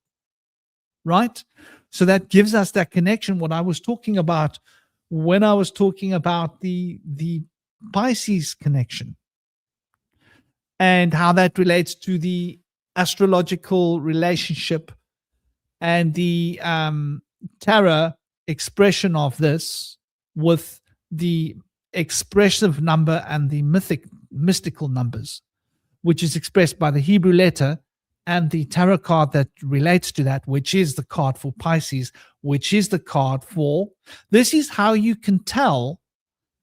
right? So that gives us that connection, what I was talking about when I was talking about the Pisces connection. and how that relates to the astrological relationship and the tarot expression of this with the expressive number and the mystical numbers, which is expressed by the Hebrew letter and the tarot card that relates to that, which is the card for Pisces, which is the card for. This is how you can tell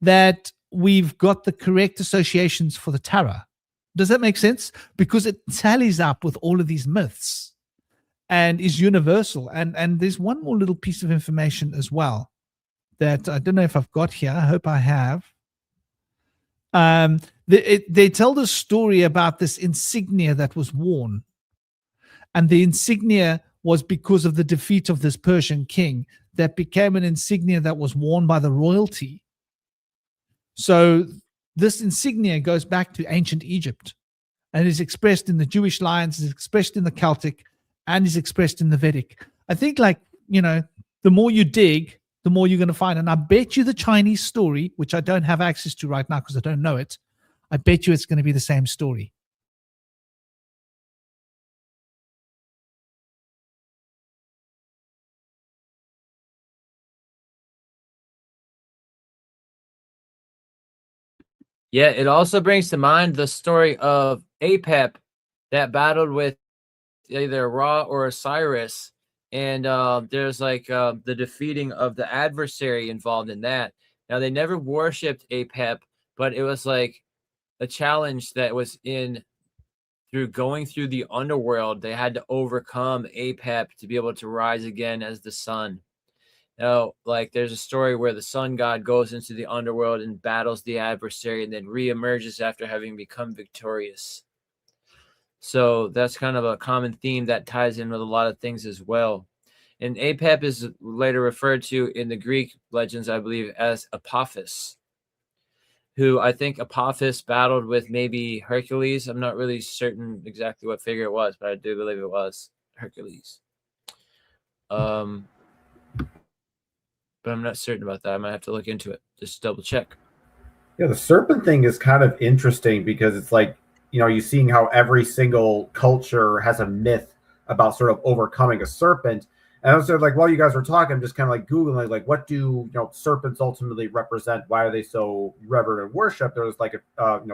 that we've got the correct associations for the tarot. Does that make sense? Because it tallies up with all of these myths and is universal. And there's one more little piece of information as well that I don't know if I've got here. I hope I have. They tell the story about this insignia that was worn. And the insignia was because of the defeat of this Persian king that became an insignia that was worn by the royalty. So this insignia goes back to ancient Egypt and is expressed in the Jewish lines, is expressed in the Celtic, and is expressed in the Vedic. I think, like, you know, the more you dig, the more you're going to find. And I bet you the Chinese story, which I don't have access to right now because I don't know it, I bet you it's going to be the same story. Yeah, it also brings to mind the story of Apep that battled with either Ra or Osiris, and there's like the defeating of the adversary involved in that. Now, they never worshipped Apep, but it was like a challenge that was through going through the underworld. They had to overcome Apep to be able to rise again as the sun. Now, like, there's a story where the sun god goes into the underworld and battles the adversary and then reemerges after having become victorious. So that's kind of a common theme that ties in with a lot of things as well. And Apep is later referred to in the Greek legends, I believe, as Apophis, who I think Apophis battled with maybe Hercules. I'm not really certain exactly what figure it was, but I do believe it was Hercules. But I'm not certain about that. I might have to look into it, just double check. Yeah, the serpent thing is kind of interesting because it's like, you know, you're seeing how every single culture has a myth about sort of overcoming a serpent. And I was sort of like, while you guys were talking, I'm just kind of like Googling, like, what do, you know, serpents ultimately represent? Why are they so revered and worshipped? There's like,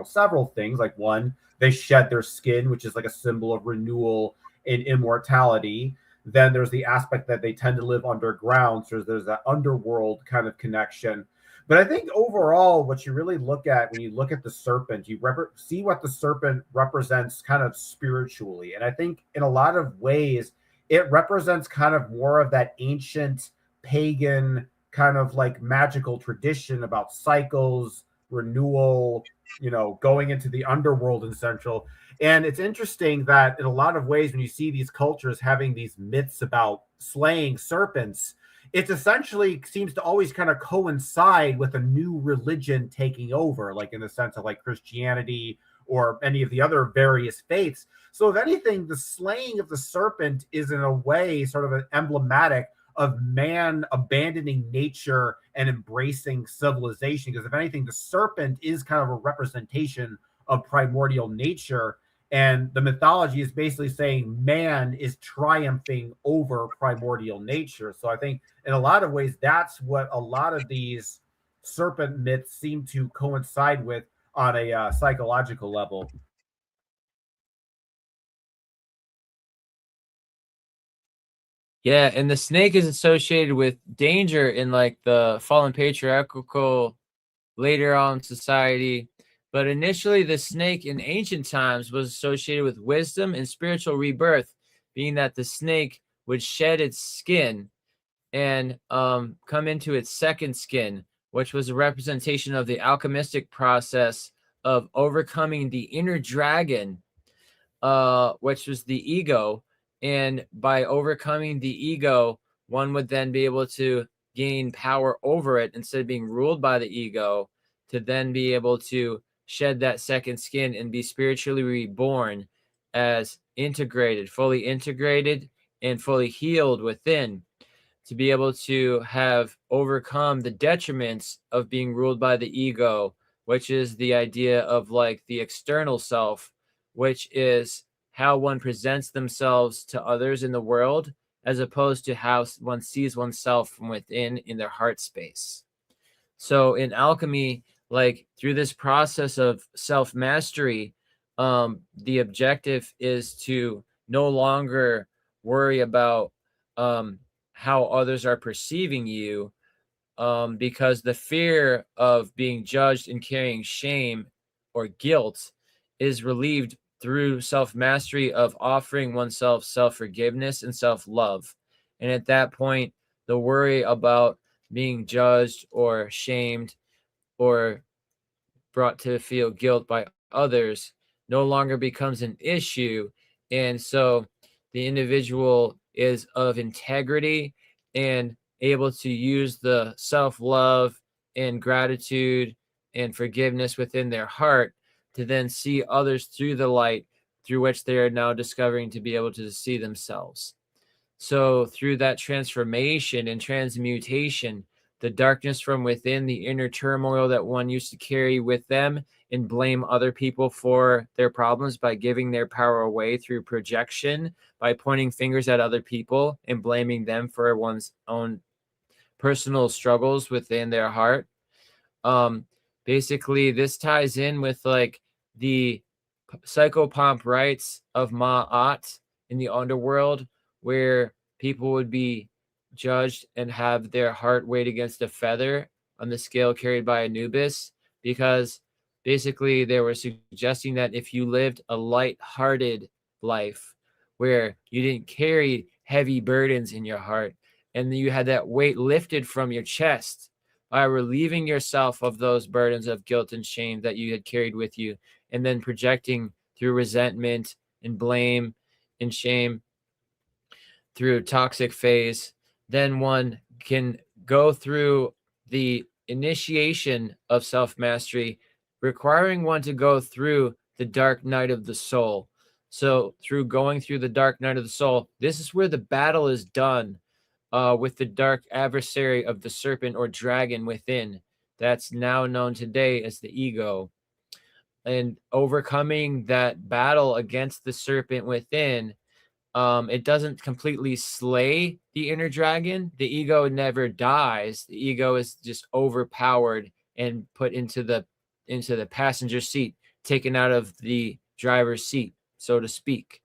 several things. Like, one, they shed their skin, which is like a symbol of renewal and immortality. Then there's the aspect that they tend to live underground. So there's that underworld kind of connection. But I think overall, what you really look at when you look at the serpent, you see what the serpent represents kind of spiritually. And I think in a lot of ways, it represents kind of more of that ancient pagan kind of like magical tradition about cycles, renewal, you know, going into the underworld and central. And it's interesting that in a lot of ways, when you see these cultures having these myths about slaying serpents, it essentially seems to always kind of coincide with a new religion taking over, like in the sense of like Christianity or any of the other various faiths. So if anything, the slaying of the serpent is in a way sort of an emblematic of man abandoning nature and embracing civilization. Because if anything, the serpent is kind of a representation of primordial nature. And the mythology is basically saying man is triumphing over primordial nature. So I think in a lot of ways, that's what a lot of these serpent myths seem to coincide with on a psychological level. Yeah, and the snake is associated with danger in like the fallen patriarchal later on society. But initially, the snake in ancient times was associated with wisdom and spiritual rebirth, being that the snake would shed its skin and come into its second skin, which was a representation of the alchemistic process of overcoming the inner dragon, which was the ego. And by overcoming the ego, one would then be able to gain power over it instead of being ruled by the ego, to then be able to shed that second skin and be spiritually reborn as fully integrated and fully healed within, to be able to have overcome the detriments of being ruled by the ego, which is the idea of like the external self, which is how one presents themselves to others in the world, as opposed to how one sees oneself from within in their heart space. So in alchemy, like through this process of self-mastery, the objective is to no longer worry about how others are perceiving you, because the fear of being judged and carrying shame or guilt is relieved through self-mastery of offering oneself self-forgiveness and self-love. And at that point, the worry about being judged or shamed or brought to feel guilt by others no longer becomes an issue. And so the individual is of integrity and able to use the self-love and gratitude and forgiveness within their heart to then see others through the light through which they are now discovering to be able to see themselves. So through that transformation and transmutation, the darkness from within, the inner turmoil that one used to carry with them and blame other people for their problems by giving their power away through projection, by pointing fingers at other people and blaming them for one's own personal struggles within their heart. Basically, this ties in with like the psychopomp rites of Ma'at in the underworld, where people would be judged and have their heart weighed against a feather on the scale carried by Anubis, because basically they were suggesting that if you lived a light-hearted life where you didn't carry heavy burdens in your heart and you had that weight lifted from your chest by relieving yourself of those burdens of guilt and shame that you had carried with you, and then projecting through resentment and blame and shame through toxic phase, then one can go through the initiation of self-mastery, requiring one to go through the dark night of the soul. So through going through the dark night of the soul, this is where the battle is done with the dark adversary of the serpent or dragon within, that's now known today as the ego. And overcoming that battle against the serpent within, it doesn't completely slay the inner dragon. The ego never dies. The ego is just overpowered and put into the passenger seat, taken out of the driver's seat, so to speak.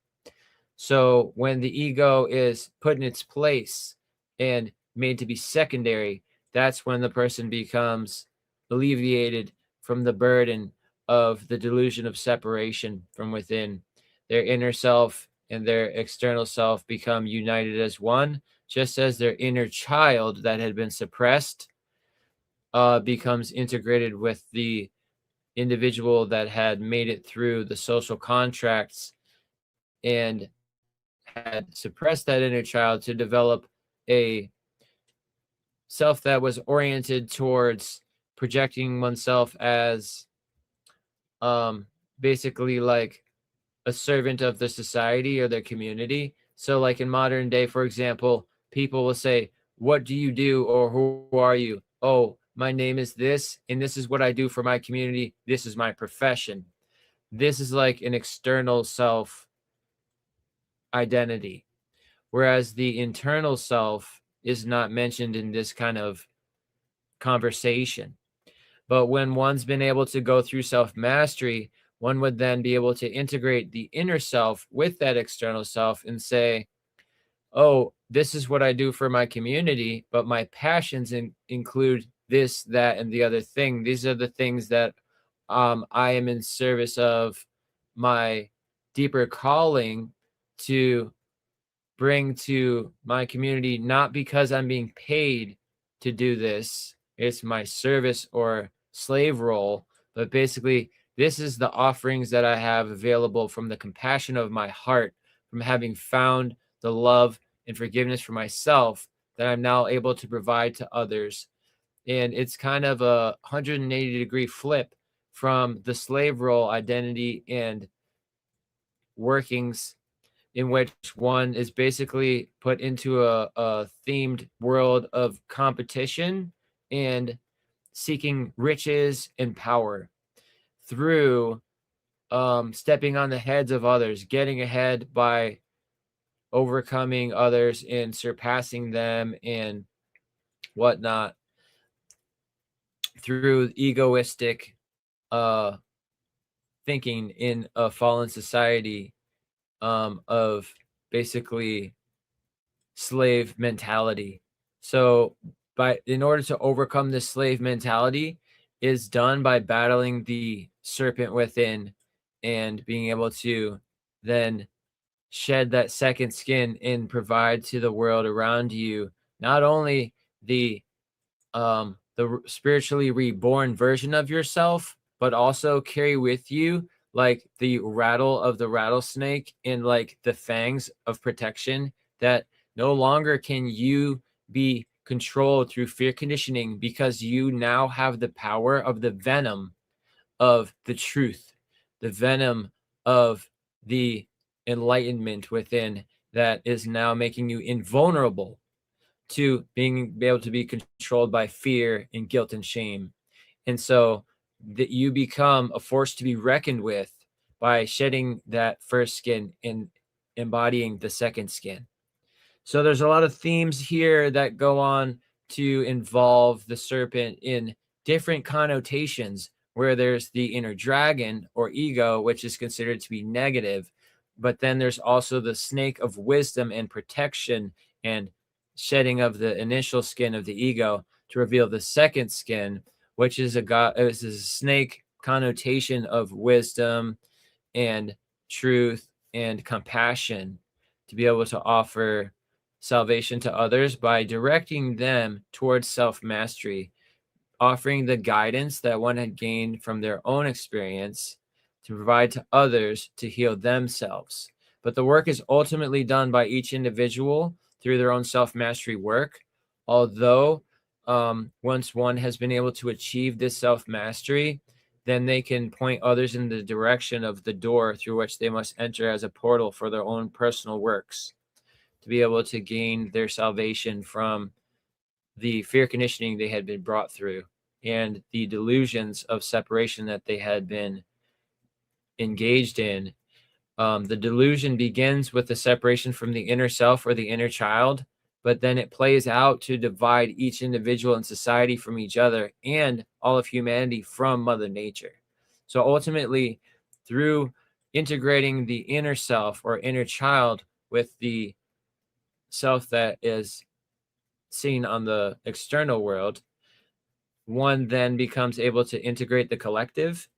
So when the ego is put in its place and made to be secondary, that's when the person becomes alleviated from the burden of the delusion of separation from within. Their inner self and their external self become united as one, just as their inner child that had been suppressed becomes integrated with the individual that had made it through the social contracts and had suppressed that inner child to develop a self that was oriented towards projecting oneself as basically like a servant of the society or their community. So like in modern day, for example, people will say, what do you do, or who are you? Oh, my name is this, and this is what I do for my community. This is my profession. This is like an external self identity, whereas the internal self is not mentioned in this kind of conversation. But when one's been able to go through self-mastery, one would then be able to integrate the inner self with that external self and say, oh, this is what I do for my community, but my passions include this, that, and the other thing. These are the things that I am in service of my deeper calling to bring to my community, not because I'm being paid to do this. It's my service or slave role, but basically this is the offerings that I have available from the compassion of my heart, from having found the love and forgiveness for myself that I'm now able to provide to others. And it's kind of a 180-degree flip from the slave role identity and workings, in which one is basically put into a themed world of competition and seeking riches and power through stepping on the heads of others, getting ahead by overcoming others and surpassing them and whatnot through egoistic thinking in a fallen society of basically slave mentality. So in order to overcome this slave mentality is done by battling the serpent within and being able to then shed that second skin and provide to the world around you not only the spiritually reborn version of yourself, but also carry with you like the rattle of the rattlesnake and like the fangs of protection, that no longer can you be controlled through fear conditioning, because you now have the power of the venom of the truth, the venom of the enlightenment within, that is now making you invulnerable to being able to be controlled by fear and guilt and shame. And so that you become a force to be reckoned with by shedding that first skin and embodying the second skin. So there's a lot of themes here that go on to involve the serpent in different connotations, where there's the inner dragon or ego, which is considered to be negative. But then there's also the snake of wisdom and protection and shedding of the initial skin of the ego to reveal the second skin, which is a snake connotation of wisdom and truth and compassion, to be able to offer salvation to others by directing them towards self-mastery, offering the guidance that one had gained from their own experience to provide to others to heal themselves. But the work is ultimately done by each individual through their own self-mastery work. Although once one has been able to achieve this self-mastery, then they can point others in the direction of the door through which they must enter as a portal for their own personal works, to be able to gain their salvation from the fear conditioning they had been brought through and the delusions of separation that they had been engaged in. The delusion begins with the separation from the inner self or the inner child, but then it plays out to divide each individual in society from each other and all of humanity from Mother Nature. So ultimately, through integrating the inner self or inner child with the self that is seen on the external world, one then becomes able to integrate the collective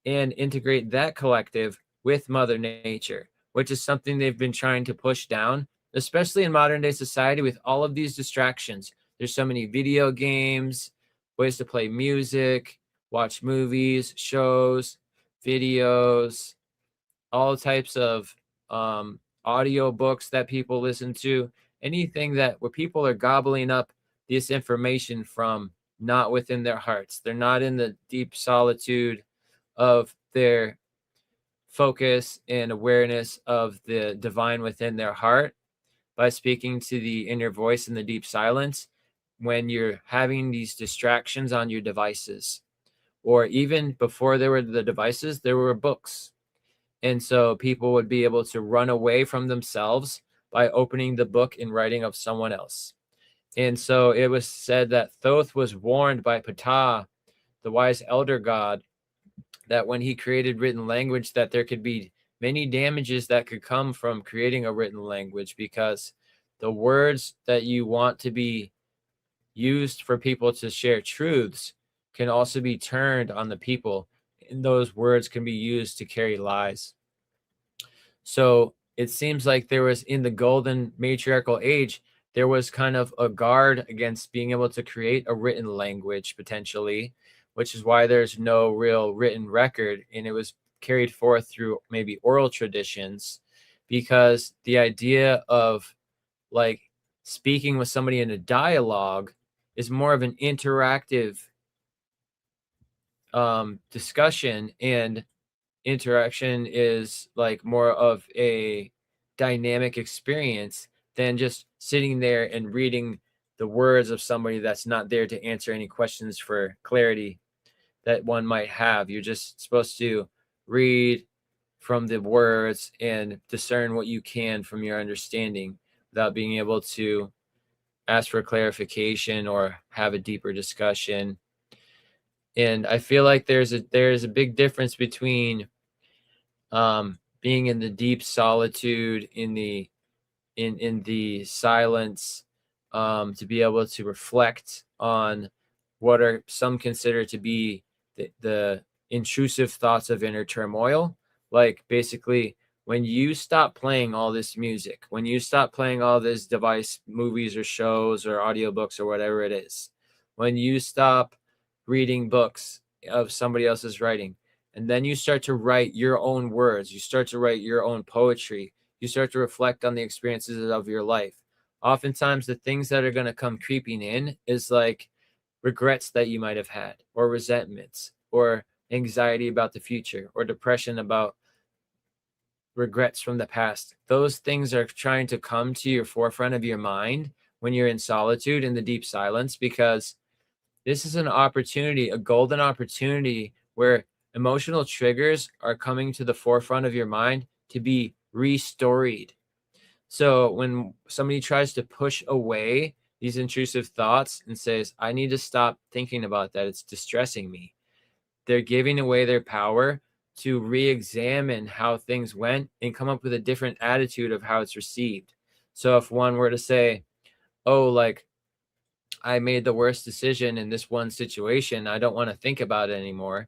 and integrate that collective with Mother Nature, which is something they've been trying to push down, especially in modern day society with all of these distractions. There's so many video games, ways to play music, watch movies, shows, videos, all types of audio books that people listen to, anything that where people are gobbling up this information from not within their hearts. They're not in the deep solitude of their focus and awareness of the divine within their heart by speaking to the inner voice in the deep silence. When you're having these distractions on your devices, or even before there were the devices, there were books. And so people would be able to run away from themselves by opening the book and writing of someone else. And so it was said that Thoth was warned by Ptah, the wise elder god, that when he created written language, that there could be many damages that could come from creating a written language, because the words that you want to be used for people to share truths can also be turned on the people, and those words can be used to carry lies. So it seems like there was, in the golden matriarchal age, there was kind of a guard against being able to create a written language potentially, which is why there's no real written record, and it was carried forth through maybe oral traditions, because the idea of like speaking with somebody in a dialogue is more of an interactive discussion, and interaction is like more of a dynamic experience than just sitting there and reading the words of somebody that's not there to answer any questions for clarity that one might have. You're just supposed to read from the words and discern what you can from your understanding without being able to ask for clarification or have a deeper discussion. And I feel like there's a big difference between being in the deep solitude, in the silence, to be able to reflect on what are some consider to be the intrusive thoughts of inner turmoil. Like basically, when you stop playing all this music, when you stop playing all this device movies or shows or audiobooks or whatever it is, when you stop reading books of somebody else's writing, and then you start to write your own words, you start to write your own poetry, you start to reflect on the experiences of your life. Oftentimes, the things that are going to come creeping in is like regrets that you might have had, or resentments, or anxiety about the future, or depression about regrets from the past. Those things are trying to come to your forefront of your mind when you're in solitude, in the deep silence, because this is an opportunity, a golden opportunity, where emotional triggers are coming to the forefront of your mind to be restoried. So when somebody tries to push away these intrusive thoughts and says, I need to stop thinking about that, it's distressing me, they're giving away their power to re-examine how things went and come up with a different attitude of how it's received. So if one were to say, oh, like, I made the worst decision in this one situation, I don't want to think about it anymore,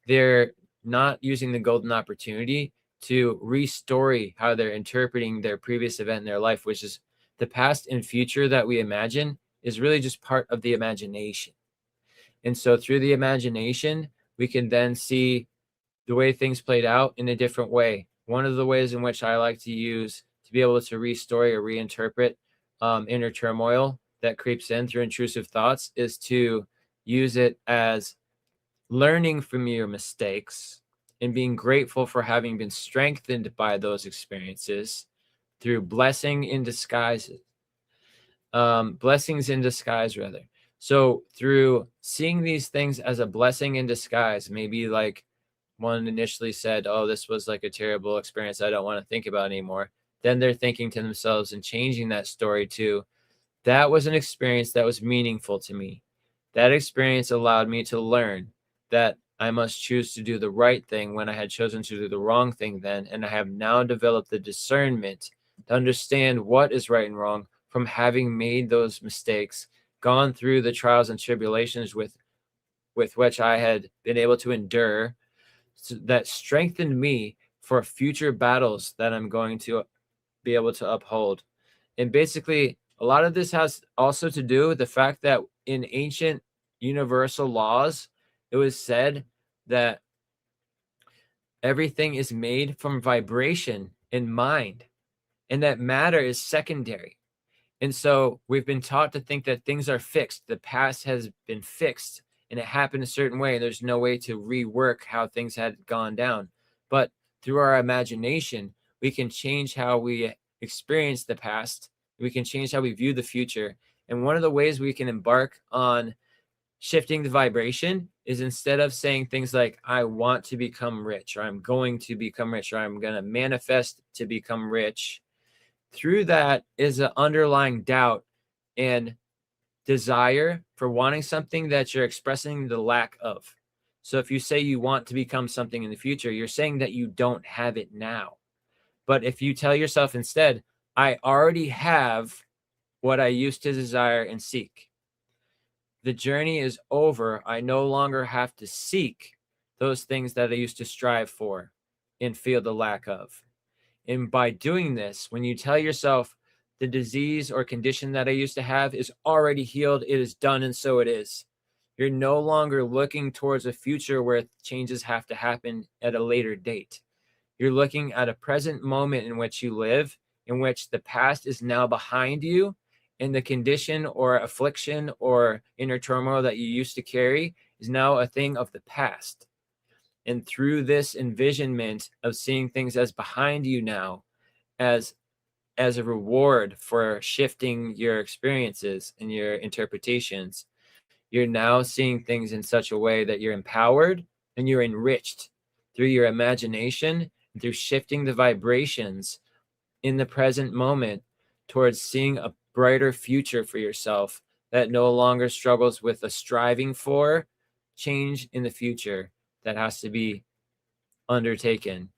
they're not using the golden opportunity to restory how they're interpreting their previous event in their life, which is the past and future that we imagine is really just part of the imagination. And so through the imagination, we can then see the way things played out in a different way. One of the ways in which I like to use to be able to restory or reinterpret inner turmoil that creeps in through intrusive thoughts is to use it as learning from your mistakes and being grateful for having been strengthened by those experiences through blessing in disguise, blessings in disguise, rather. So through seeing these things as a blessing in disguise, maybe like one initially said, oh, this was like a terrible experience I don't want to think about anymore. Then they're thinking to themselves and changing that story to, that was an experience that was meaningful to me. That experience allowed me to learn that I must choose to do the right thing when I had chosen to do the wrong thing then. And I have now developed the discernment to understand what is right and wrong from having made those mistakes, gone through the trials and tribulations with which I had been able to endure, that strengthened me for future battles that I'm going to be able to uphold. And basically, a lot of this has also to do with the fact that in ancient universal laws, it was said that everything is made from vibration in mind, and that matter is secondary. And so we've been taught to think that things are fixed. The past has been fixed and it happened a certain way. There's no way to rework how things had gone down. But through our imagination, we can change how we experience the past. We can change how we view the future. And one of the ways we can embark on shifting the vibration is, instead of saying things like, I want to become rich, or I'm going to become rich, or I'm going to manifest to become rich, through that is an underlying doubt and desire for wanting something that you're expressing the lack of. So if you say you want to become something in the future, you're saying that you don't have it now. But if you tell yourself instead, I already have what I used to desire and seek, the journey is over. I no longer have to seek those things that I used to strive for and feel the lack of. And by doing this, when you tell yourself the disease or condition that I used to have is already healed, it is done, and so it is, you're no longer looking towards a future where changes have to happen at a later date. You're looking at a present moment in which you live, in which the past is now behind you, and the condition or affliction or inner turmoil that you used to carry is now a thing of the past. And through this envisionment of seeing things as behind you now, as a reward for shifting your experiences and your interpretations, you're now seeing things in such a way that you're empowered and you're enriched through your imagination through shifting the vibrations in the present moment towards seeing a brighter future for yourself that no longer struggles with a striving for change in the future that has to be undertaken.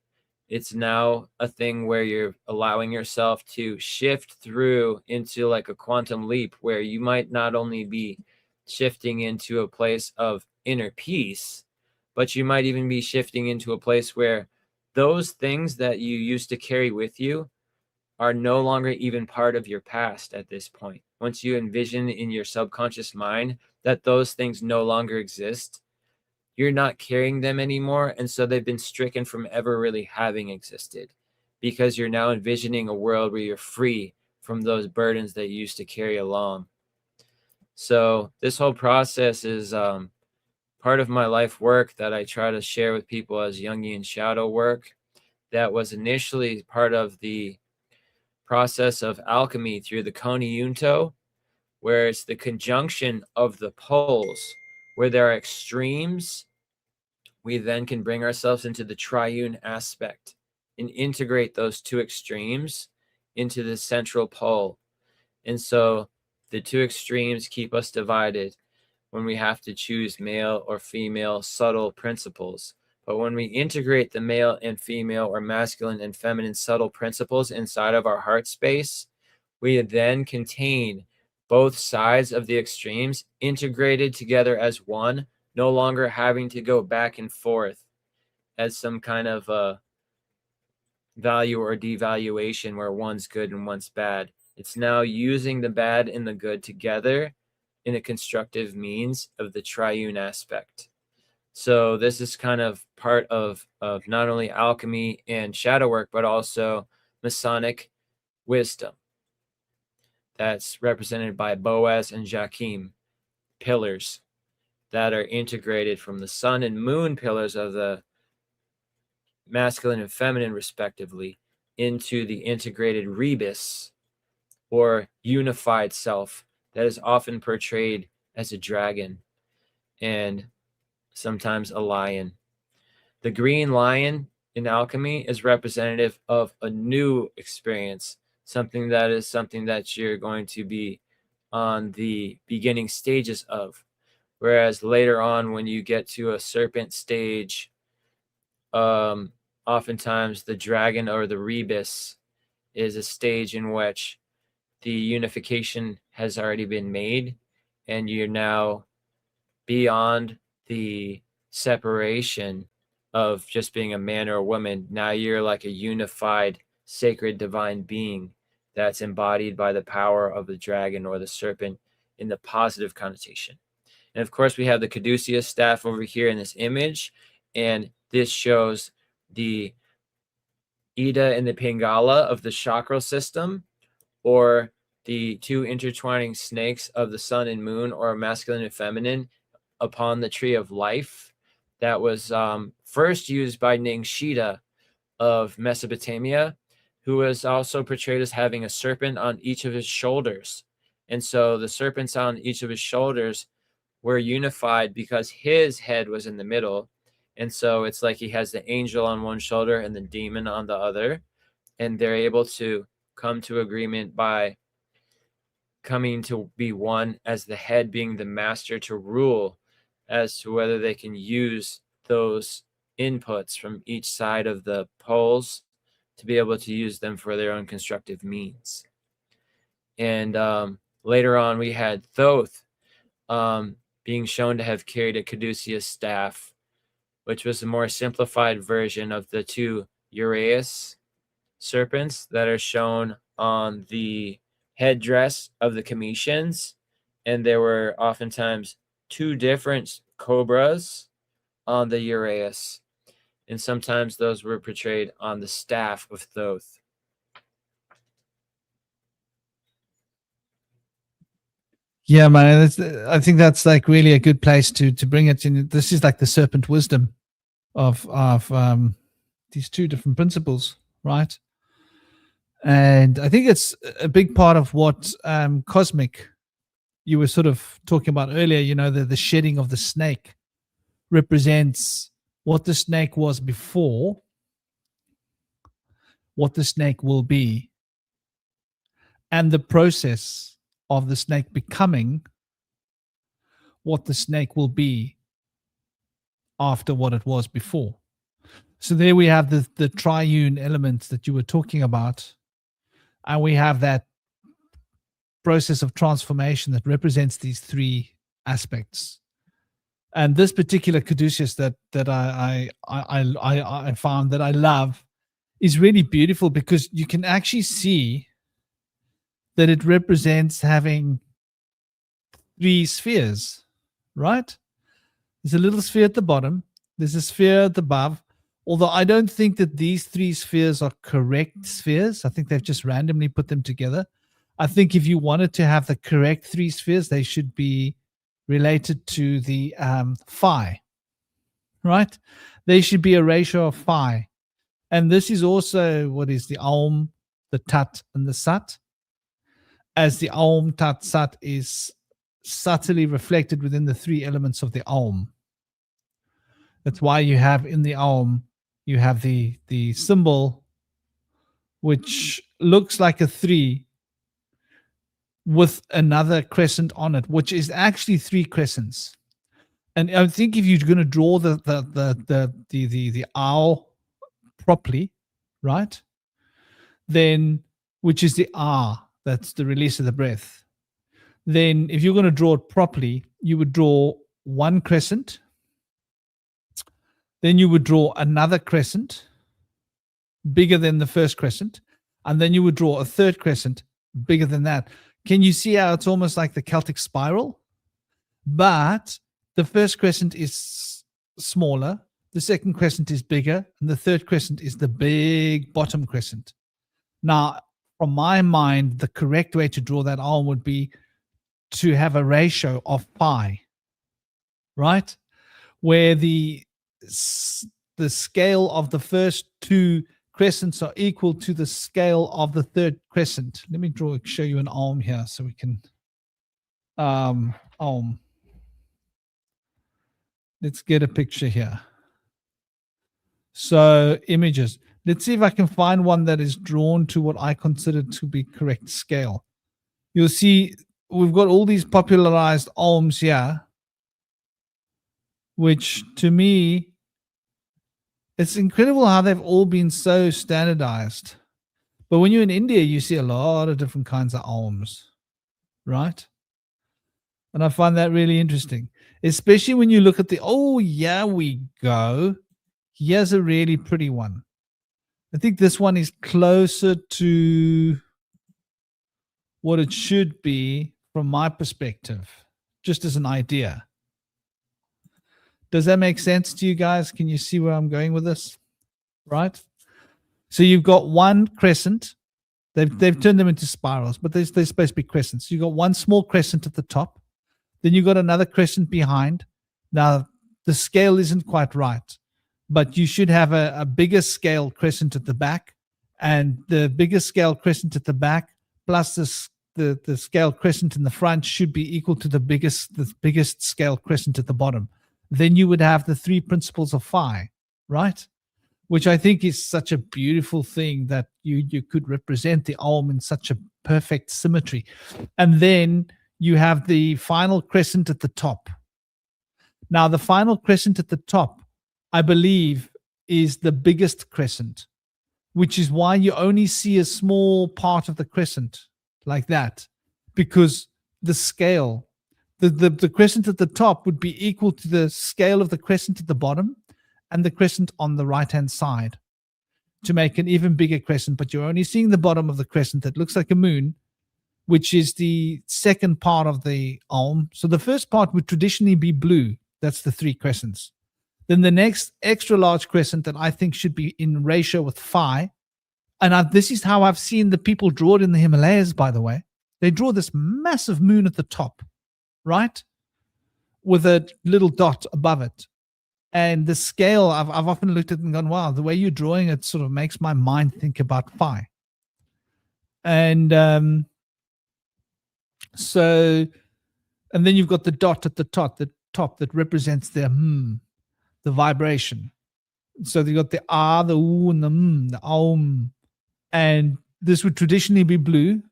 It's now a thing where you're allowing yourself to shift through into like a quantum leap, where you might not only be shifting into a place of inner peace, but you might even be shifting into a place where those things that you used to carry with you are no longer even part of your past at this point. Once you envision in your subconscious mind that those things no longer exist, you're not carrying them anymore. And so they've been stricken from ever really having existed, because you're now envisioning a world where you're free from those burdens that you used to carry along. So this whole process is part of my life work that I try to share with people as Jungian shadow work. That was initially part of the process of alchemy through the Koni Junto, where it's the conjunction of the poles, where there are extremes. We then can bring ourselves into the triune aspect and integrate those two extremes into the central pole. And so the two extremes keep us divided when we have to choose male or female subtle principles. But when we integrate the male and female, or masculine and feminine subtle principles inside of our heart space, we then contain both sides of the extremes integrated together as one, no longer having to go back and forth as some kind of value or devaluation where one's good and one's bad. It's now using the bad and the good together in a constructive means of the triune aspect. So this is kind of part of not only alchemy and shadow work, but also Masonic wisdom. That's represented by Boaz and Joachim, pillars that are integrated from the sun and moon pillars of the masculine and feminine respectively into the integrated rebus, or unified self, that is often portrayed as a dragon and sometimes a lion. The green lion in alchemy is representative of a new experience, something that you're going to be on the beginning stages of. Whereas later on, when you get to a serpent stage, oftentimes the dragon or the rebus is a stage in which the unification has already been made, and you're now beyond the separation of just being a man or a woman. Now you're like a unified, sacred, divine being that's embodied by the power of the dragon or the serpent in the positive connotation. And of course, we have the caduceus staff over here in this image, and this shows the Ida and the Pingala of the chakra system, or the two intertwining snakes of the sun and moon, or masculine and feminine, upon the tree of life. That was first used by Ningshita of Mesopotamia, who was also portrayed as having a serpent on each of his shoulders. And so the serpents on each of his shoulders were unified because his head was in the middle. And so it's like he has the angel on one shoulder and the demon on the other. And they're able to come to agreement by coming to be one, as the head being the master to rule, as to whether they can use those inputs from each side of the poles to be able to use them for their own constructive means. And later on, we had Thoth being shown to have carried a caduceus staff, which was a more simplified version of the two Uraeus serpents that are shown on the headdress of the Cometians. And there were oftentimes two different cobras on the Uraeus, and sometimes those were portrayed on the staff of Thoth. Yeah, man. I think that's like really a good place to bring it in. This is like the serpent wisdom of these two different principles, right? And I think it's a big part of what cosmic you were sort of talking about earlier. You know, the shedding of the snake represents what the snake was before, what the snake will be, and the process of the snake becoming what the snake will be after what it was before. So there we have the triune elements that you were talking about, and we have that process of transformation that represents these three aspects. And this particular caduceus that I found that I love is really beautiful, because you can actually see that it represents having three spheres, right? There's a little sphere at the bottom, there's a sphere at the above, although I don't think that these three spheres are correct spheres. I think they've just randomly put them together. I think if you wanted to have the correct three spheres, they should be related to the phi, right? They should be a ratio of phi. And this is also what is the Aum, the Tat, and the Sat. As the Aum, Tat, Sat is subtly reflected within the three elements of the Aum. That's why you have in the Aum, you have the symbol, which looks like a 3 with another crescent on it, which is actually 3 crescents. And I think if you're going to draw the owl properly, right, then, which is the R, that's the release of the breath, then if you're going to draw it properly, you would draw one crescent, then you would draw another crescent bigger than the first crescent, and then you would draw a third crescent bigger than that. Can you see how it's almost like the Celtic spiral? But the first crescent is smaller, the second crescent is bigger, and the third crescent is the big bottom crescent. Now, from my mind, the correct way to draw that arm would be to have a ratio of phi, right? Where the scale of the first 2 crescents are equal to the scale of the third crescent. Let me show you an arm here so we can arm. Let's get a picture here. So images. Let's see if I can find one that is drawn to what I consider to be correct scale. You'll see we've got all these popularized alms here, which to me, it's incredible how they've all been so standardized. But when you're in India, you see a lot of different kinds of alms, right? And I find that really interesting, especially when you look at oh, yeah, we go. Here's a really pretty one. I think this one is closer to what it should be from my perspective, just as an idea. Does that make sense to you guys? Can you see where I'm going with this? Right? So you've got one crescent. They've turned them into spirals, but they're supposed to be crescents. You've got one small crescent at the top. Then you've got another crescent behind. Now, the scale isn't quite right, but you should have a bigger scale crescent at the back, and the bigger scale crescent at the back plus the scale crescent in the front should be equal to the biggest scale crescent at the bottom. Then you would have the 3 principles of phi, right? Which I think is such a beautiful thing, that you could represent the Aum in such a perfect symmetry. And then you have the final crescent at the top. Now, the final crescent at the top, I believe, is the biggest crescent, which is why you only see a small part of the crescent like that, because the scale, the crescent at the top would be equal to the scale of the crescent at the bottom and the crescent on the right-hand side to make an even bigger crescent. But you're only seeing the bottom of the crescent that looks like a moon, which is the second part of the Aum. So the first part would traditionally be blue. That's the 3 crescents. Then the next extra large crescent that I think should be in ratio with phi. And this is how I've seen the people draw it in the Himalayas, by the way. They draw this massive moon at the top, right? With a little dot above it. And the scale, I've often looked at it and gone, wow, the way you're drawing it sort of makes my mind think about phi. And and then you've got the dot at the top that represents the vibration. So you've got the ah, the oo, and the the aum, And this would traditionally be blue,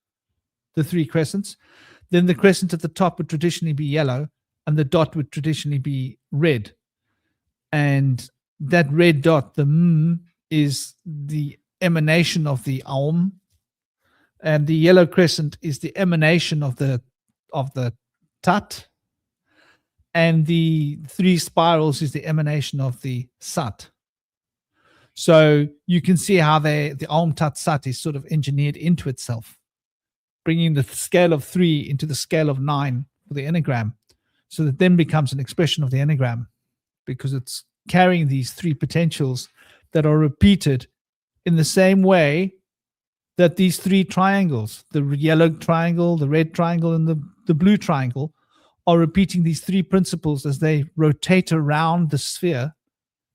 the 3 crescents. Then the crescent at the top would traditionally be yellow, and the dot would traditionally be red. And that red dot, the is the emanation of the Aum, and the yellow crescent is the emanation of the Tat, and the 3 spirals is the emanation of the Sat. So you can see how the Aum Tat Sat is sort of engineered into itself, bringing the scale of 3 into the scale of 9 for the enneagram, so that then becomes an expression of the enneagram, because it's carrying these 3 potentials that are repeated in the same way that these 3 triangles, the yellow triangle, the red triangle, and the blue triangle, are repeating these 3 principles as they rotate around the sphere,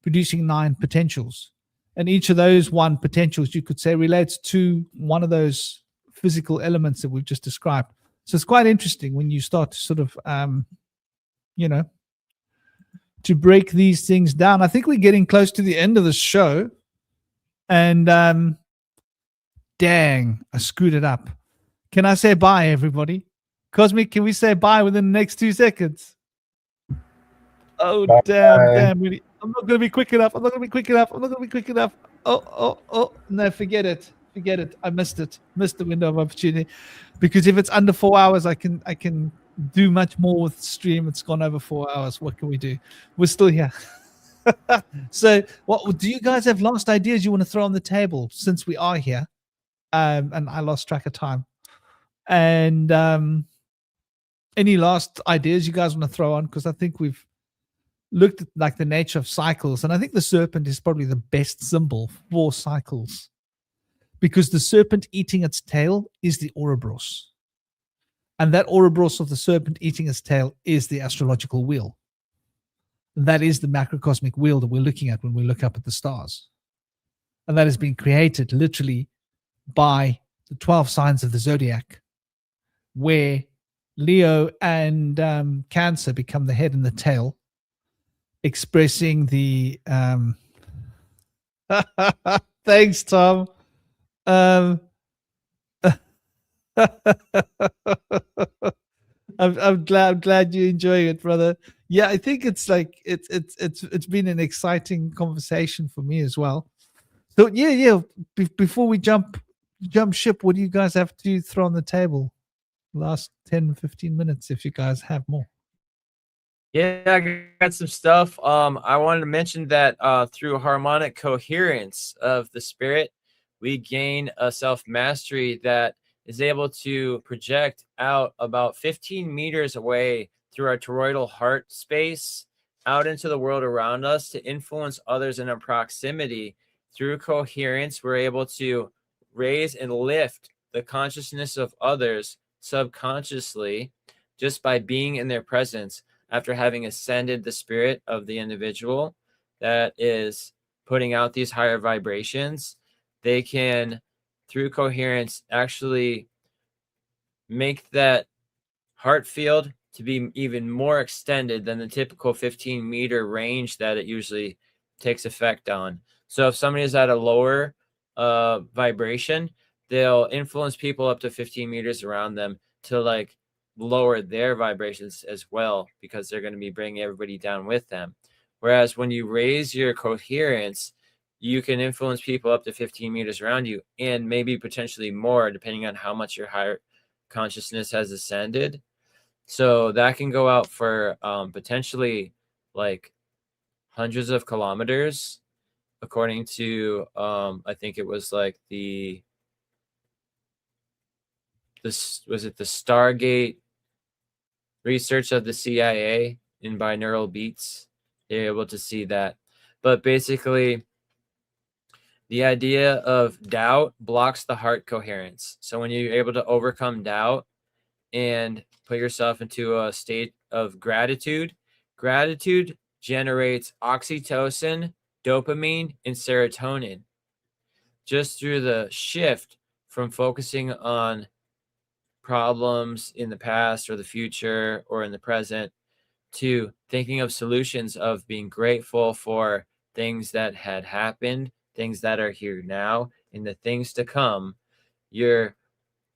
producing 9 potentials. And each of those 1 potentials, you could say, relates to one of those physical elements that we've just described. So it's quite interesting when you start to sort of, to break these things down. I think we're getting close to the end of the show. And dang, I screwed it up. Can I say bye, everybody? Cosmic, can we say bye within the next 2 seconds? Oh, Bye. damn. Really. I'm not going to be quick enough. Oh, no, forget it. I missed it. Missed the window of opportunity. Because if it's under 4 hours, I can do much more with the stream. It's gone over 4 hours. What can we do? We're still here. So what do you guys have last ideas you want to throw on the table since we are here? And I lost track of time. And any last ideas you guys want to throw on? Because I think we've looked at like the nature of cycles, and I think the serpent is probably the best symbol for cycles, because the serpent eating its tail is the Ouroboros, and that Ouroboros of the serpent eating its tail is the astrological wheel. That is the macrocosmic wheel that we're looking at when we look up at the stars, and that has been created literally by the 12 signs of the zodiac, where Leo and Cancer become the head and the tail, expressing the thanks, Tom. I'm glad you're enjoying it, brother. Yeah, I think it's like it's been an exciting conversation for me as well. So yeah. Before we jump ship, what do you guys have to throw on the table? Last 10-15 minutes, if you guys have more. Yeah, I got some stuff. I wanted to mention that through harmonic coherence of the spirit, we gain a self-mastery that is able to project out about 15 meters away through our toroidal heart space out into the world around us to influence others in our proximity. Through coherence, we're able to raise and lift the consciousness of others subconsciously just by being in their presence. After having ascended the spirit of the individual that is putting out these higher vibrations, they can, through coherence, actually make that heart field to be even more extended than the typical 15-meter range that it usually takes effect on. So if somebody is at a lower vibration, they'll influence people up to 15 meters around them to like lower their vibrations as well, because they're going to be bringing everybody down with them. Whereas when you raise your coherence, you can influence people up to 15 meters around you, and maybe potentially more, depending on how much your higher consciousness has ascended. So that can go out for potentially like hundreds of kilometers, according to I think it was like the Stargate research of the CIA in binaural beats. They're able to see that. But basically, the idea of doubt blocks the heart coherence. So when you're able to overcome doubt and put yourself into a state of gratitude generates oxytocin, dopamine, and serotonin. Just through the shift from focusing on problems in the past or the future or in the present to thinking of solutions, of being grateful for things that had happened, things that are here now, in the things to come, your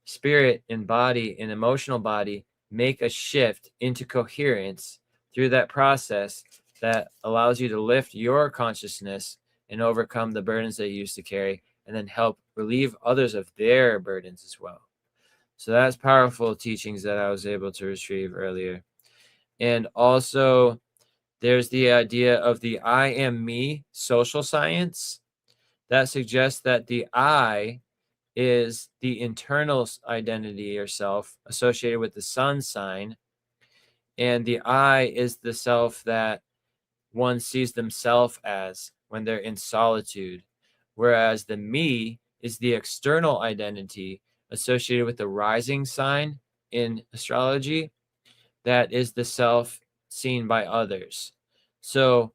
spirit and body and emotional body make a shift into coherence through that process that allows you to lift your consciousness and overcome the burdens that you used to carry, and then help relieve others of their burdens as well. So that's powerful teachings that I was able to retrieve earlier. And also, there's the idea of the I am me social science that suggests that the I is the internal identity or self associated with the sun sign, and the I is the self that one sees themselves as when they're in solitude, whereas the me is the external identity associated with the rising sign in astrology, that is the self seen by others. So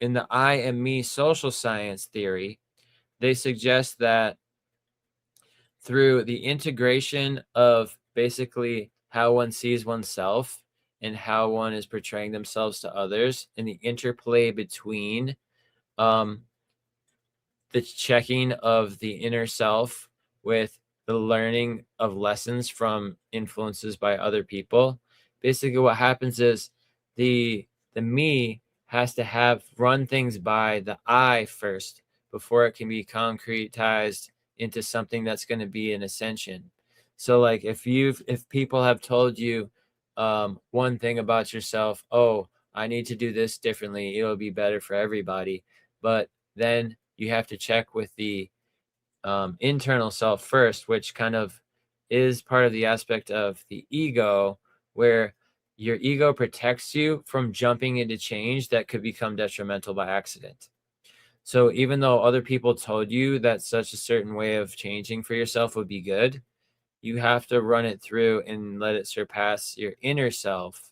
in the I and me social science theory, they suggest that through the integration of basically how one sees oneself and how one is portraying themselves to others, and the interplay between the checking of the inner self with the learning of lessons from influences by other people. Basically, what happens is the me has to have run things by the I first before it can be concretized into something that's going to be an ascension. So like if people have told you one thing about yourself, oh, I need to do this differently, it'll be better for everybody, but then you have to check with the internal self first, which kind of is part of the aspect of the ego, where your ego protects you from jumping into change that could become detrimental by accident. So even though other people told you that such a certain way of changing for yourself would be good, you have to run it through and let it surpass your inner self,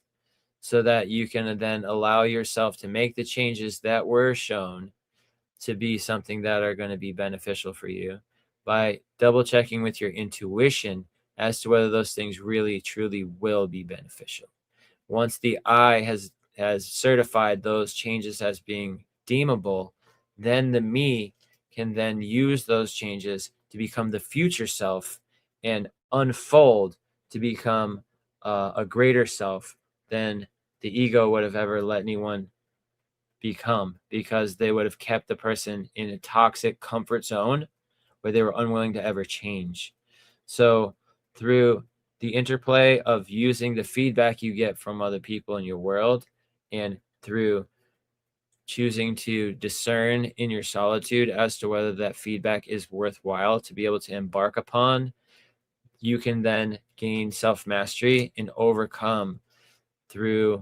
so that you can then allow yourself to make the changes that were shown to be something that are going to be beneficial for you, by double checking with your intuition as to whether those things really truly will be beneficial. Once the I has certified those changes as being deemable, then the me can then use those changes to become the future self and unfold to become a greater self than the ego would have ever let anyone become, because they would have kept the person in a toxic comfort zone where they were unwilling to ever change. So through the interplay of using the feedback you get from other people in your world, and through choosing to discern in your solitude as to whether that feedback is worthwhile to be able to embark upon, you can then gain self-mastery and overcome through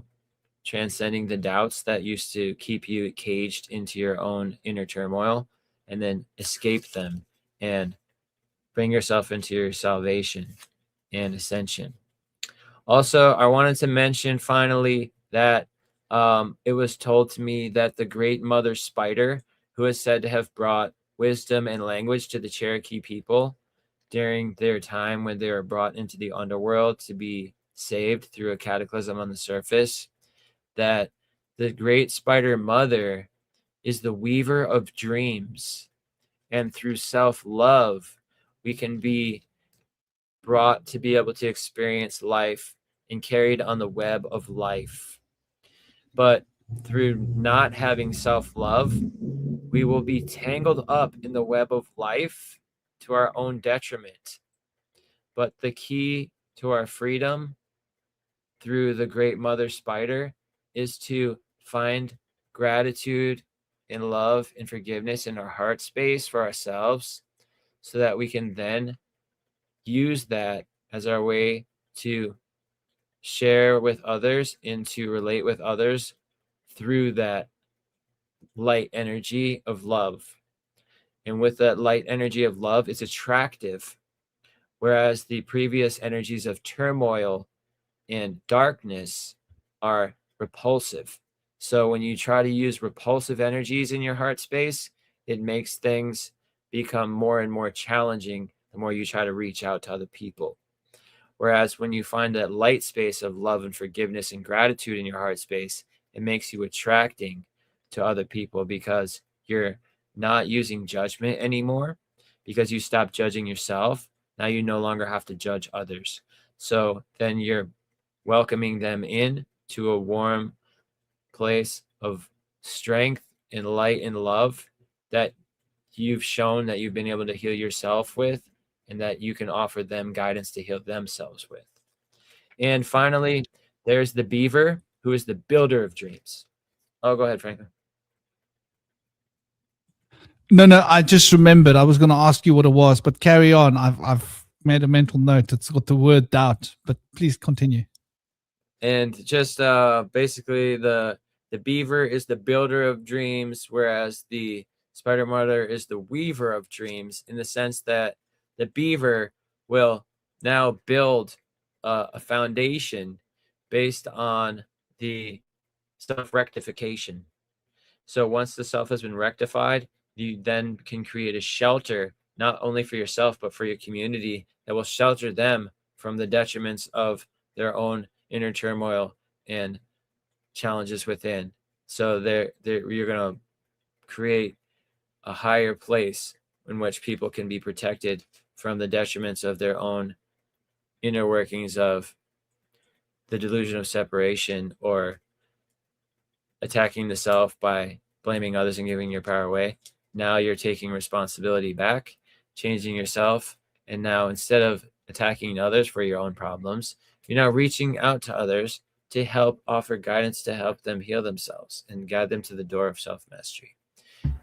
transcending the doubts that used to keep you caged into your own inner turmoil, and then escape them and bring yourself into your salvation and ascension. Also, I wanted to mention finally that it was told to me that the great mother spider, who is said to have brought wisdom and language to the Cherokee people during their time when they were brought into the underworld to be saved through a cataclysm on the surface, that the great spider mother is the weaver of dreams, and through self-love we can be brought to be able to experience life and carried on the web of life. But through not having self-love, we will be tangled up in the web of life to our own detriment. But the key to our freedom through the great mother spider is to find gratitude and love and forgiveness in our heart space for ourselves, so that we can then use that as our way to share with others and to relate with others through that light energy of love. And with that light energy of love, it's attractive, whereas the previous energies of turmoil and darkness are repulsive. So when you try to use repulsive energies in your heart space, it makes things become more and more challenging the more you try to reach out to other people. Whereas when you find that light space of love and forgiveness and gratitude in your heart space, it makes you attracting to other people, because you're not using judgment anymore, because you stop judging yourself. Now you no longer have to judge others. So then you're welcoming them in to a warm place of strength and light and love that you've shown that you've been able to heal yourself with, and that you can offer them guidance to heal themselves with. And finally, there's the beaver, who is the builder of dreams. Oh, go ahead, Franklin. No, I just remembered. I was going to ask you what it was, but carry on. I've made a mental note. It's got the word doubt, but please continue. And just basically the beaver is the builder of dreams, whereas the spider mother is the weaver of dreams, in the sense that the beaver will now build a foundation based on the self-rectification. So once the self has been rectified, you then can create a shelter, not only for yourself, but for your community, that will shelter them from the detriments of their own inner turmoil and challenges within. So you're going to create a higher place in which people can be protected from the detriments of their own inner workings of the delusion of separation, or attacking the self by blaming others and giving your power away. Now you're taking responsibility back, changing yourself, and now instead of attacking others for your own problems, you're now reaching out to others to help offer guidance to help them heal themselves and guide them to the door of self-mastery.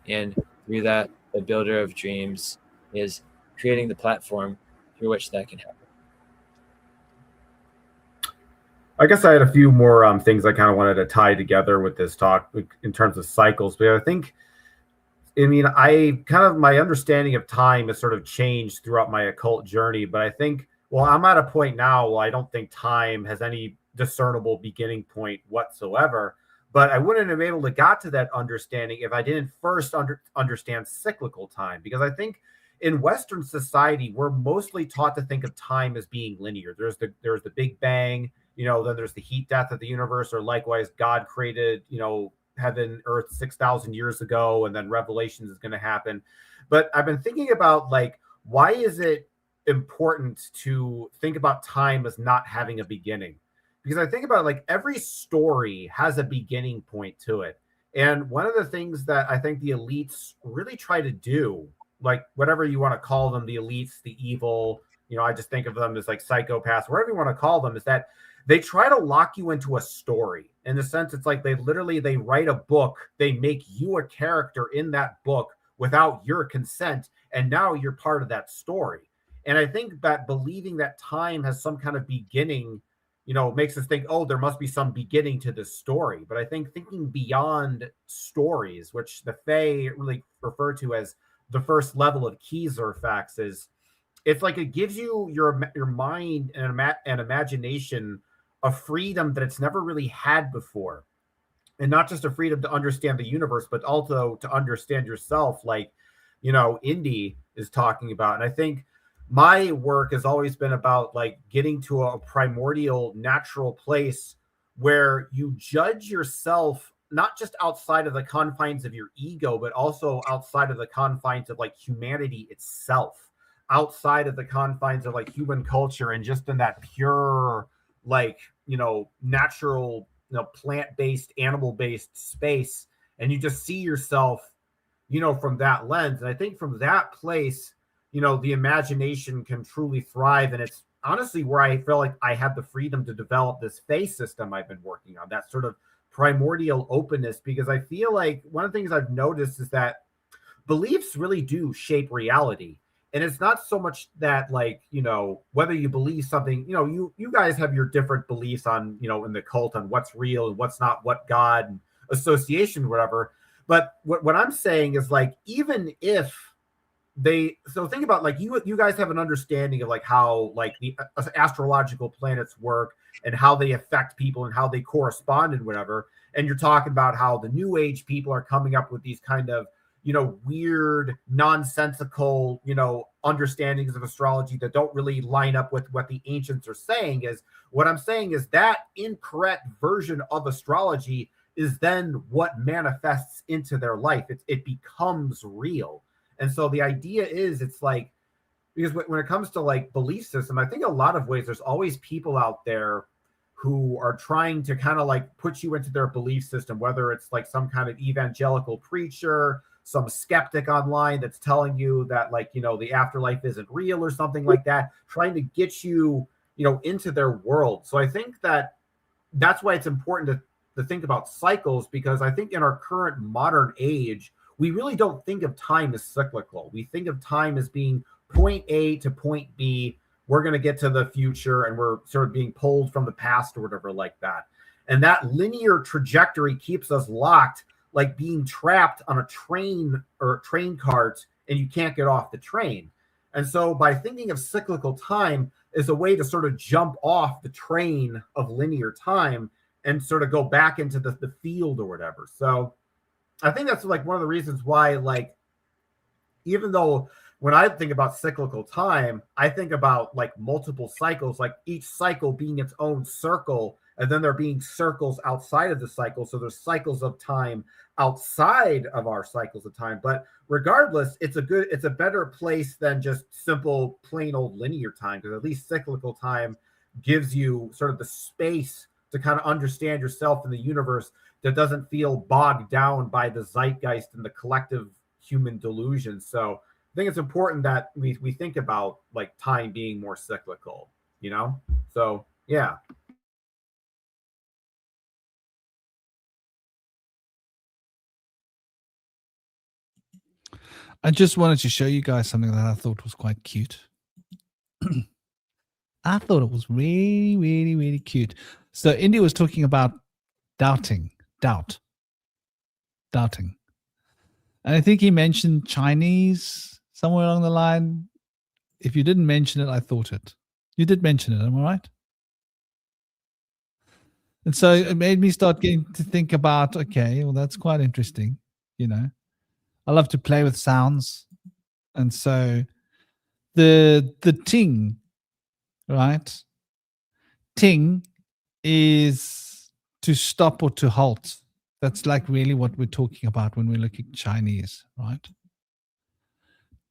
And through that, the builder of dreams is creating the platform through which that can happen. I guess I had a few more things I kind of wanted to tie together with this talk in terms of cycles, but my understanding of time has sort of changed throughout my occult journey. But I think, I'm at a point now where I don't think time has any discernible beginning point whatsoever. But I wouldn't have been able to got to that understanding if I didn't first understand cyclical time, because I think in Western society, we're mostly taught to think of time as being linear. There's the Big Bang, then there's the heat death of the universe, or likewise, God created, heaven, earth 6,000 years ago, and then Revelations is going to happen. But I've been thinking about, why is it important to think about time as not having a beginning? Because I think about every story has a beginning point to it. And one of the things that I think the elites really try to do, whatever you want to call them, the elites, the evil, I just think of them as psychopaths, whatever you want to call them, is that they try to lock you into a story. In the sense, it's they write a book, they make you a character in that book without your consent, and now you're part of that story. And I think that believing that time has some kind of beginning, makes us think, there must be some beginning to this story. But I think thinking beyond stories, which the Fae really refer to as the first level of Keyser facts, is it's it gives you your mind and imagination a freedom that it's never really had before. And not just a freedom to understand the universe, but also to understand yourself, Indy is talking about. And I think my work has always been about getting to a primordial natural place where you judge yourself, not just outside of the confines of your ego, but also outside of the confines of humanity itself, outside of the confines of human culture, and just in that pure, natural, plant-based, animal-based space. And you just see yourself, from that lens. And I think from that place, the imagination can truly thrive. And it's honestly where I feel like I have the freedom to develop this Fae system I've been working on, that sort of primordial openness, because I feel like one of the things I've noticed is that beliefs really do shape reality. And it's not so much that whether you believe something, you guys have your different beliefs on, in the cult, on what's real and what's not, what God and association, whatever. But what I'm saying is even if so think about you guys have an understanding of how the astrological planets work and how they affect people and how they correspond and whatever. And you're talking about how the New Age people are coming up with these kind of weird, nonsensical, understandings of astrology that don't really line up with what the ancients are saying. Is what I'm saying is that incorrect version of astrology is then what manifests into their life. It becomes real. And so the idea is, it's like, because when it comes to like belief system, I think a lot of ways there's always people out there who are trying to kind of like put you into their belief system, whether it's like some kind of evangelical preacher, some skeptic online that's telling you that, like, you know, the afterlife isn't real or something like that, trying to get you, you know, into their world. So I think that's why it's important to think about cycles, because I think in our current modern age, we really don't think of time as cyclical. We think of time as being point A to point B. We're going to get to the future and we're sort of being pulled from the past or whatever like that. And that linear trajectory keeps us locked, like being trapped on a train or train cart, and you can't get off the train. And so by thinking of cyclical time as a way to sort of jump off the train of linear time and sort of go back into the field or whatever. So I think that's like one of the reasons why, like, even though when I think about cyclical time, I think about like multiple cycles, like each cycle being its own circle, and then there being circles outside of the cycle. So there's cycles of time outside of our cycles of time. But regardless, it's a better place than just simple, plain old linear time, because at least cyclical time gives you sort of the space to kind of understand yourself in the universe that doesn't feel bogged down by the zeitgeist and the collective human delusion. So I think it's important that we think about like time being more cyclical, you know? So, yeah. I just wanted to show you guys something that I thought was quite cute. I thought it was really, really, really cute. So India was talking about doubting. And I think he mentioned Chinese somewhere along the line. If you didn't mention it, I thought it. You did mention it, am I right? And so it made me start getting to think about, okay, well, that's quite interesting. You know, I love to play with sounds. And so the ting, right? Ting is to stop or to halt. That's like really what we're talking about when we're looking at Chinese, right?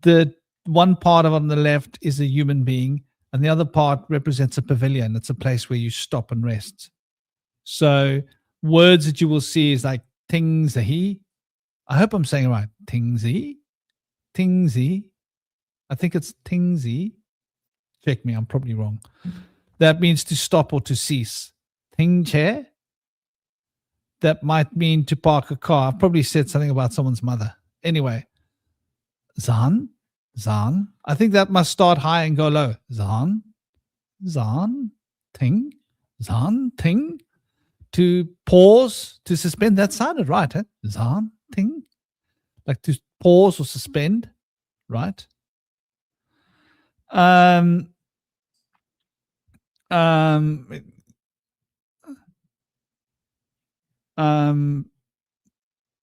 The one part of on the left is a human being, and the other part represents a pavilion. It's a place where you stop and rest. So words that you will see is like ting zahi. I hope I'm saying it right. Ting zi. I think it's ting zi. Check me, I'm probably wrong. That means to stop or to cease. Ting che. That might mean to park a car. I've probably said something about someone's mother. Anyway, zan. I think that must start high and go low. Zan, ting, zan, ting. To pause, to suspend. That sounded right, eh? Zan, ting. Like to pause or suspend, right?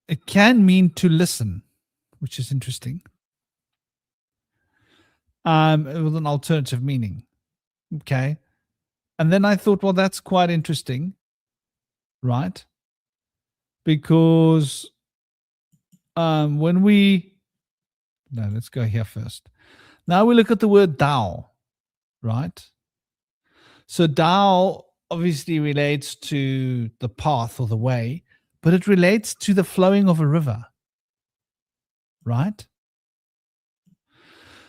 It can mean to listen, which is interesting. With an alternative meaning. Okay. And then I thought, well, that's quite interesting, right? Because let's go here first. Now we look at the word Tao, right? So Tao obviously relates to the path or the way, but it relates to the flowing of a river, right?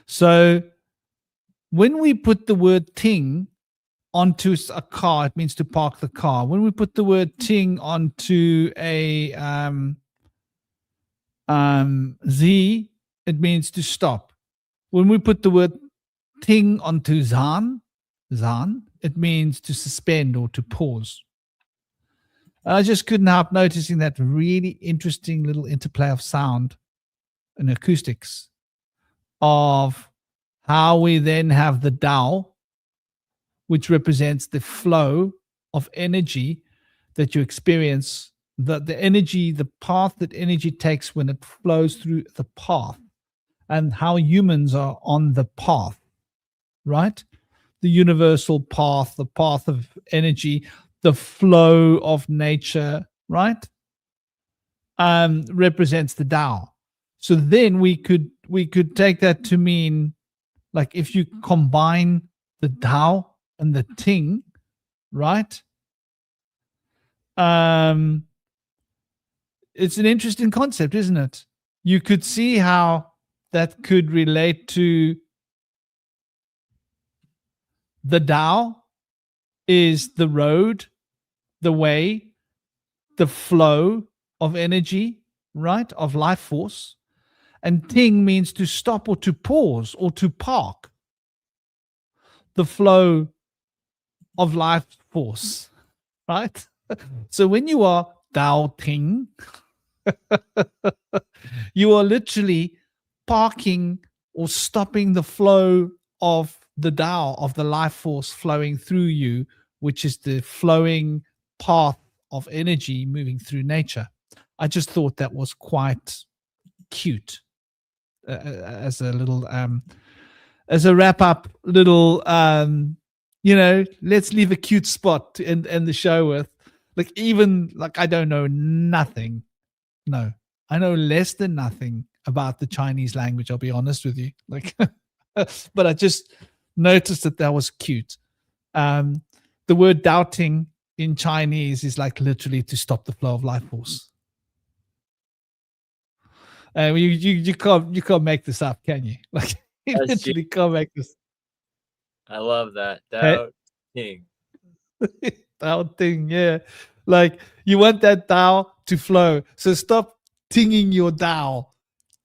So when we put the word ting onto a car, it means to park the car. When we put the word ting onto a z, it means to stop. When we put the word ting onto zan, it means to suspend or to pause. I just couldn't help noticing that really interesting little interplay of sound and acoustics of how we then have the Tao, which represents the flow of energy that you experience, the energy, the path that energy takes when it flows through the path, and how humans are on the path, right? The universal path, the path of energy, the flow of nature, right? Represents the Tao. So then we we could take that to mean, like, if you combine the Tao and the Ting, right? It's an interesting concept, isn't it? You could see how that could relate to the Tao is the road, the way, the flow of energy, right? Of life force. And Ting means to stop or to pause or to park the flow of life force, right? So when you are Tao Ting, you are literally parking or stopping the flow of the Tao, of the life force flowing through you, which is the flowing path of energy moving through nature. I just thought that was quite cute as a little as a wrap up little let's leave a cute spot to end the show with. Like, even like, I don't know nothing. No, I know less than nothing about the Chinese language, I'll be honest with you. Like, but I just noticed that was cute. The word doubting in Chinese is like literally to stop the flow of life force. You can't make this up, can you? Like, you That's literally can't make this. I love that. Hey. King. Tao Ting, yeah. Like, you want that Tao to flow. So stop tinging your Tao.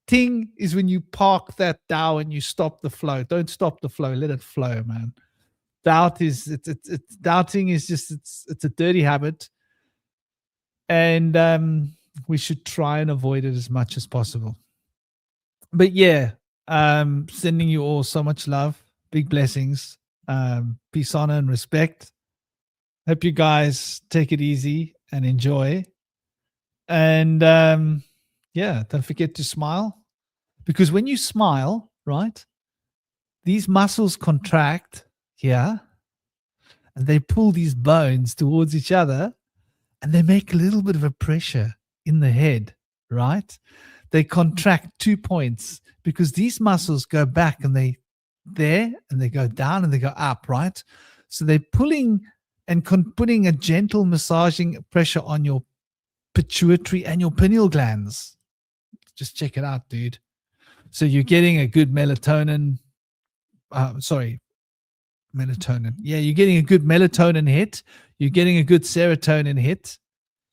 Ting is when you park that Tao and you stop the flow. Don't stop the flow. Let it flow, man. Doubt is doubting is just it's a dirty habit. And we should try and avoid it as much as possible. But yeah, sending you all so much love, big blessings, peace, honor, and respect. Hope you guys take it easy and enjoy. And yeah, don't forget to smile, because when you smile, right, these muscles contract here and they pull these bones towards each other and they make a little bit of a pressure in the head, right? They contract 2 points because these muscles go back and they go down and they go up, right? So they're pulling and putting a gentle massaging pressure on your pituitary and your pineal glands. Just check it out, dude. So you're getting a good melatonin. Melatonin. Yeah, you're getting a good melatonin hit. You're getting a good serotonin hit.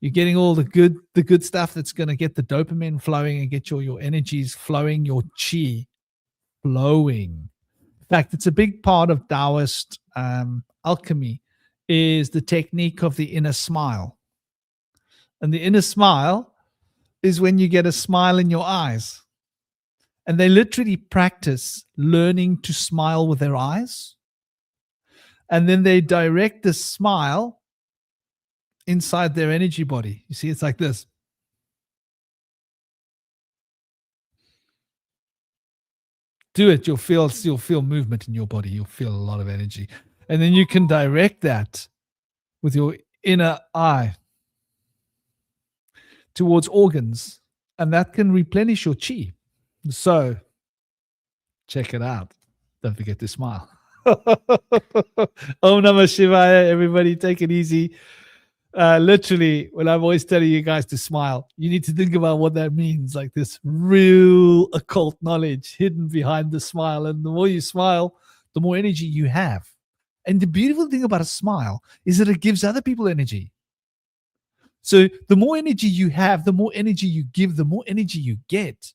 You're getting all the good stuff that's going to get the dopamine flowing and get your energies flowing, your chi flowing. In fact, it's a big part of Taoist alchemy is the technique of the inner smile. And the inner smile is when you get a smile in your eyes. And they literally practice learning to smile with their eyes. And then they direct the smile inside their energy body. You see, it's like this. Do it. You'll feel movement in your body. You'll feel a lot of energy. And then you can direct that with your inner eye towards organs. And that can replenish your chi. So check it out. Don't forget to smile. Om Namah Shivaya, everybody. Take it easy. Literally, when I'm always telling you guys to smile, you need to think about what that means, like this real occult knowledge hidden behind the smile. And the more you smile, the more energy you have. And the beautiful thing about a smile is that it gives other people energy. So the more energy you have, the more energy you give, the more energy you get.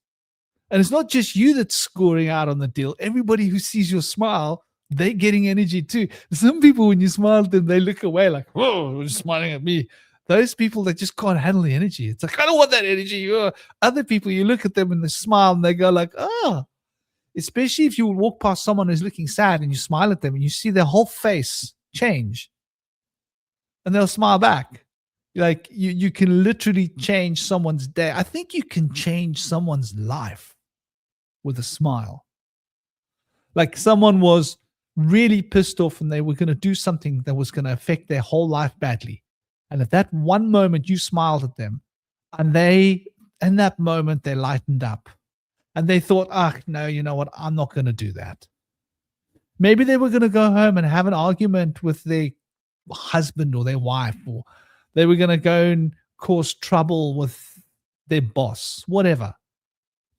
And it's not just you that's scoring out on the deal. Everybody who sees your smile, they're getting energy too. Some people, when you smile at them, they look away like, whoa, you're smiling at me. Those people that just can't handle the energy. It's like, I don't want that energy. Other people, you look at them and they smile and they go like, oh. Especially if you walk past someone who's looking sad and you smile at them and you see their whole face change. And they'll smile back. Like you can literally change someone's day. I think you can change someone's life with a smile. Like someone was really pissed off and they were going to do something that was going to affect their whole life badly. And at that one moment, you smiled at them and in that moment, they lightened up. And they thought, no, you know what? I'm not going to do that. Maybe they were going to go home and have an argument with their husband or their wife, or they were going to go and cause trouble with their boss, whatever.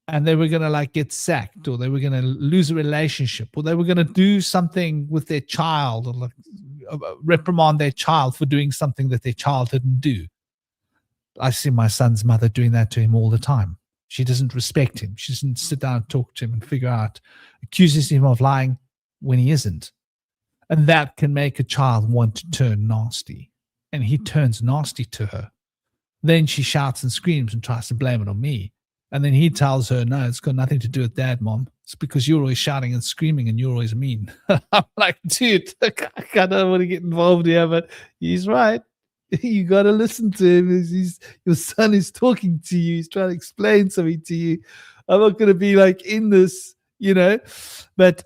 And they were going to like get sacked, or they were going to lose a relationship, or they were going to do something with their child, or like reprimand their child for doing something that their child didn't do. I see my son's mother doing that to him all the time. She doesn't respect him. She doesn't sit down and talk to him and figure out, accuses him of lying when he isn't. And that can make a child want to turn nasty. And he turns nasty to her. Then she shouts and screams and tries to blame it on me. And then he tells her, no, it's got nothing to do with Dad, Mom. It's because you're always shouting and screaming and you're always mean. I'm like, dude, I don't want to get involved here, but he's right. You got to listen to him. Your son is talking to you. He's trying to explain something to you. I'm not going to be like in this, you know. But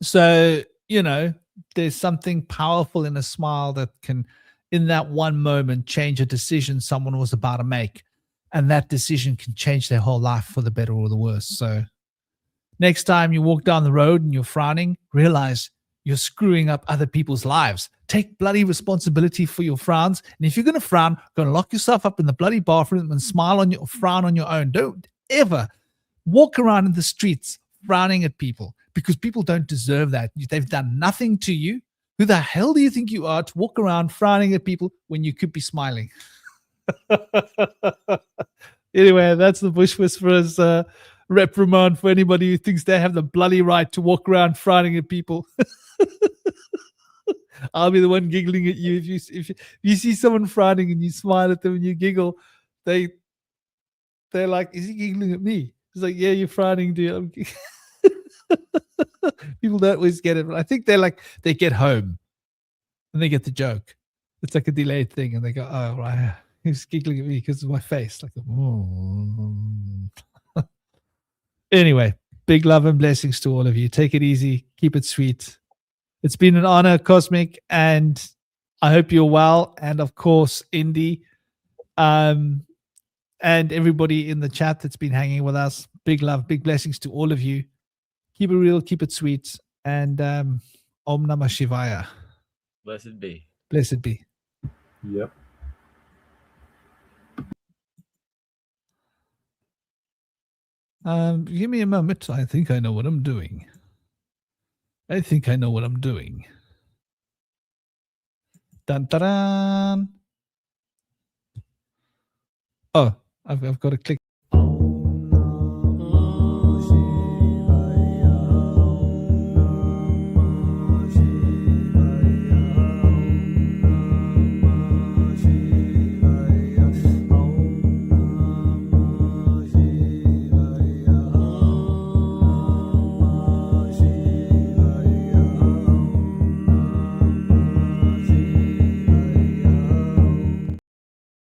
so, you know, there's something powerful in a smile that can, in that one moment, change a decision someone was about to make. And that decision can change their whole life for the better or the worse. So next time you walk down the road and you're frowning, realize you're screwing up other people's lives. Take bloody responsibility for your frowns. And if you're going to frown, go and lock yourself up in the bloody bathroom and frown on your own. Don't ever walk around in the streets frowning at people, because people don't deserve that. They've done nothing to you. Who the hell do you think you are to walk around frowning at people when you could be smiling? Anyway, that's the Bush Whisperers reprimand for anybody who thinks they have the bloody right to walk around frowning at people. I'll be the one giggling at you. If you see someone frowning and you smile at them and you giggle, they're like, is he giggling at me? It's like, yeah, you're frowning, dude. People don't always get it, but I think they get home and they get the joke. It's like a delayed thing, and they go, oh, right, he's giggling at me because of my face. Like, oh. Anyway, big love and blessings to all of you. Take it easy. Keep it sweet. It's been an honor, Cosmic, and I hope you're well. And of course, Indy, and everybody in the chat that's been hanging with us. Big love, big blessings to all of you. Keep it real, keep it sweet, and Om Namah Shivaya. Blessed be. Blessed be. Yep. Give me a moment. I think I know what I'm doing. Dun, dun, dun. Oh, I've got to click.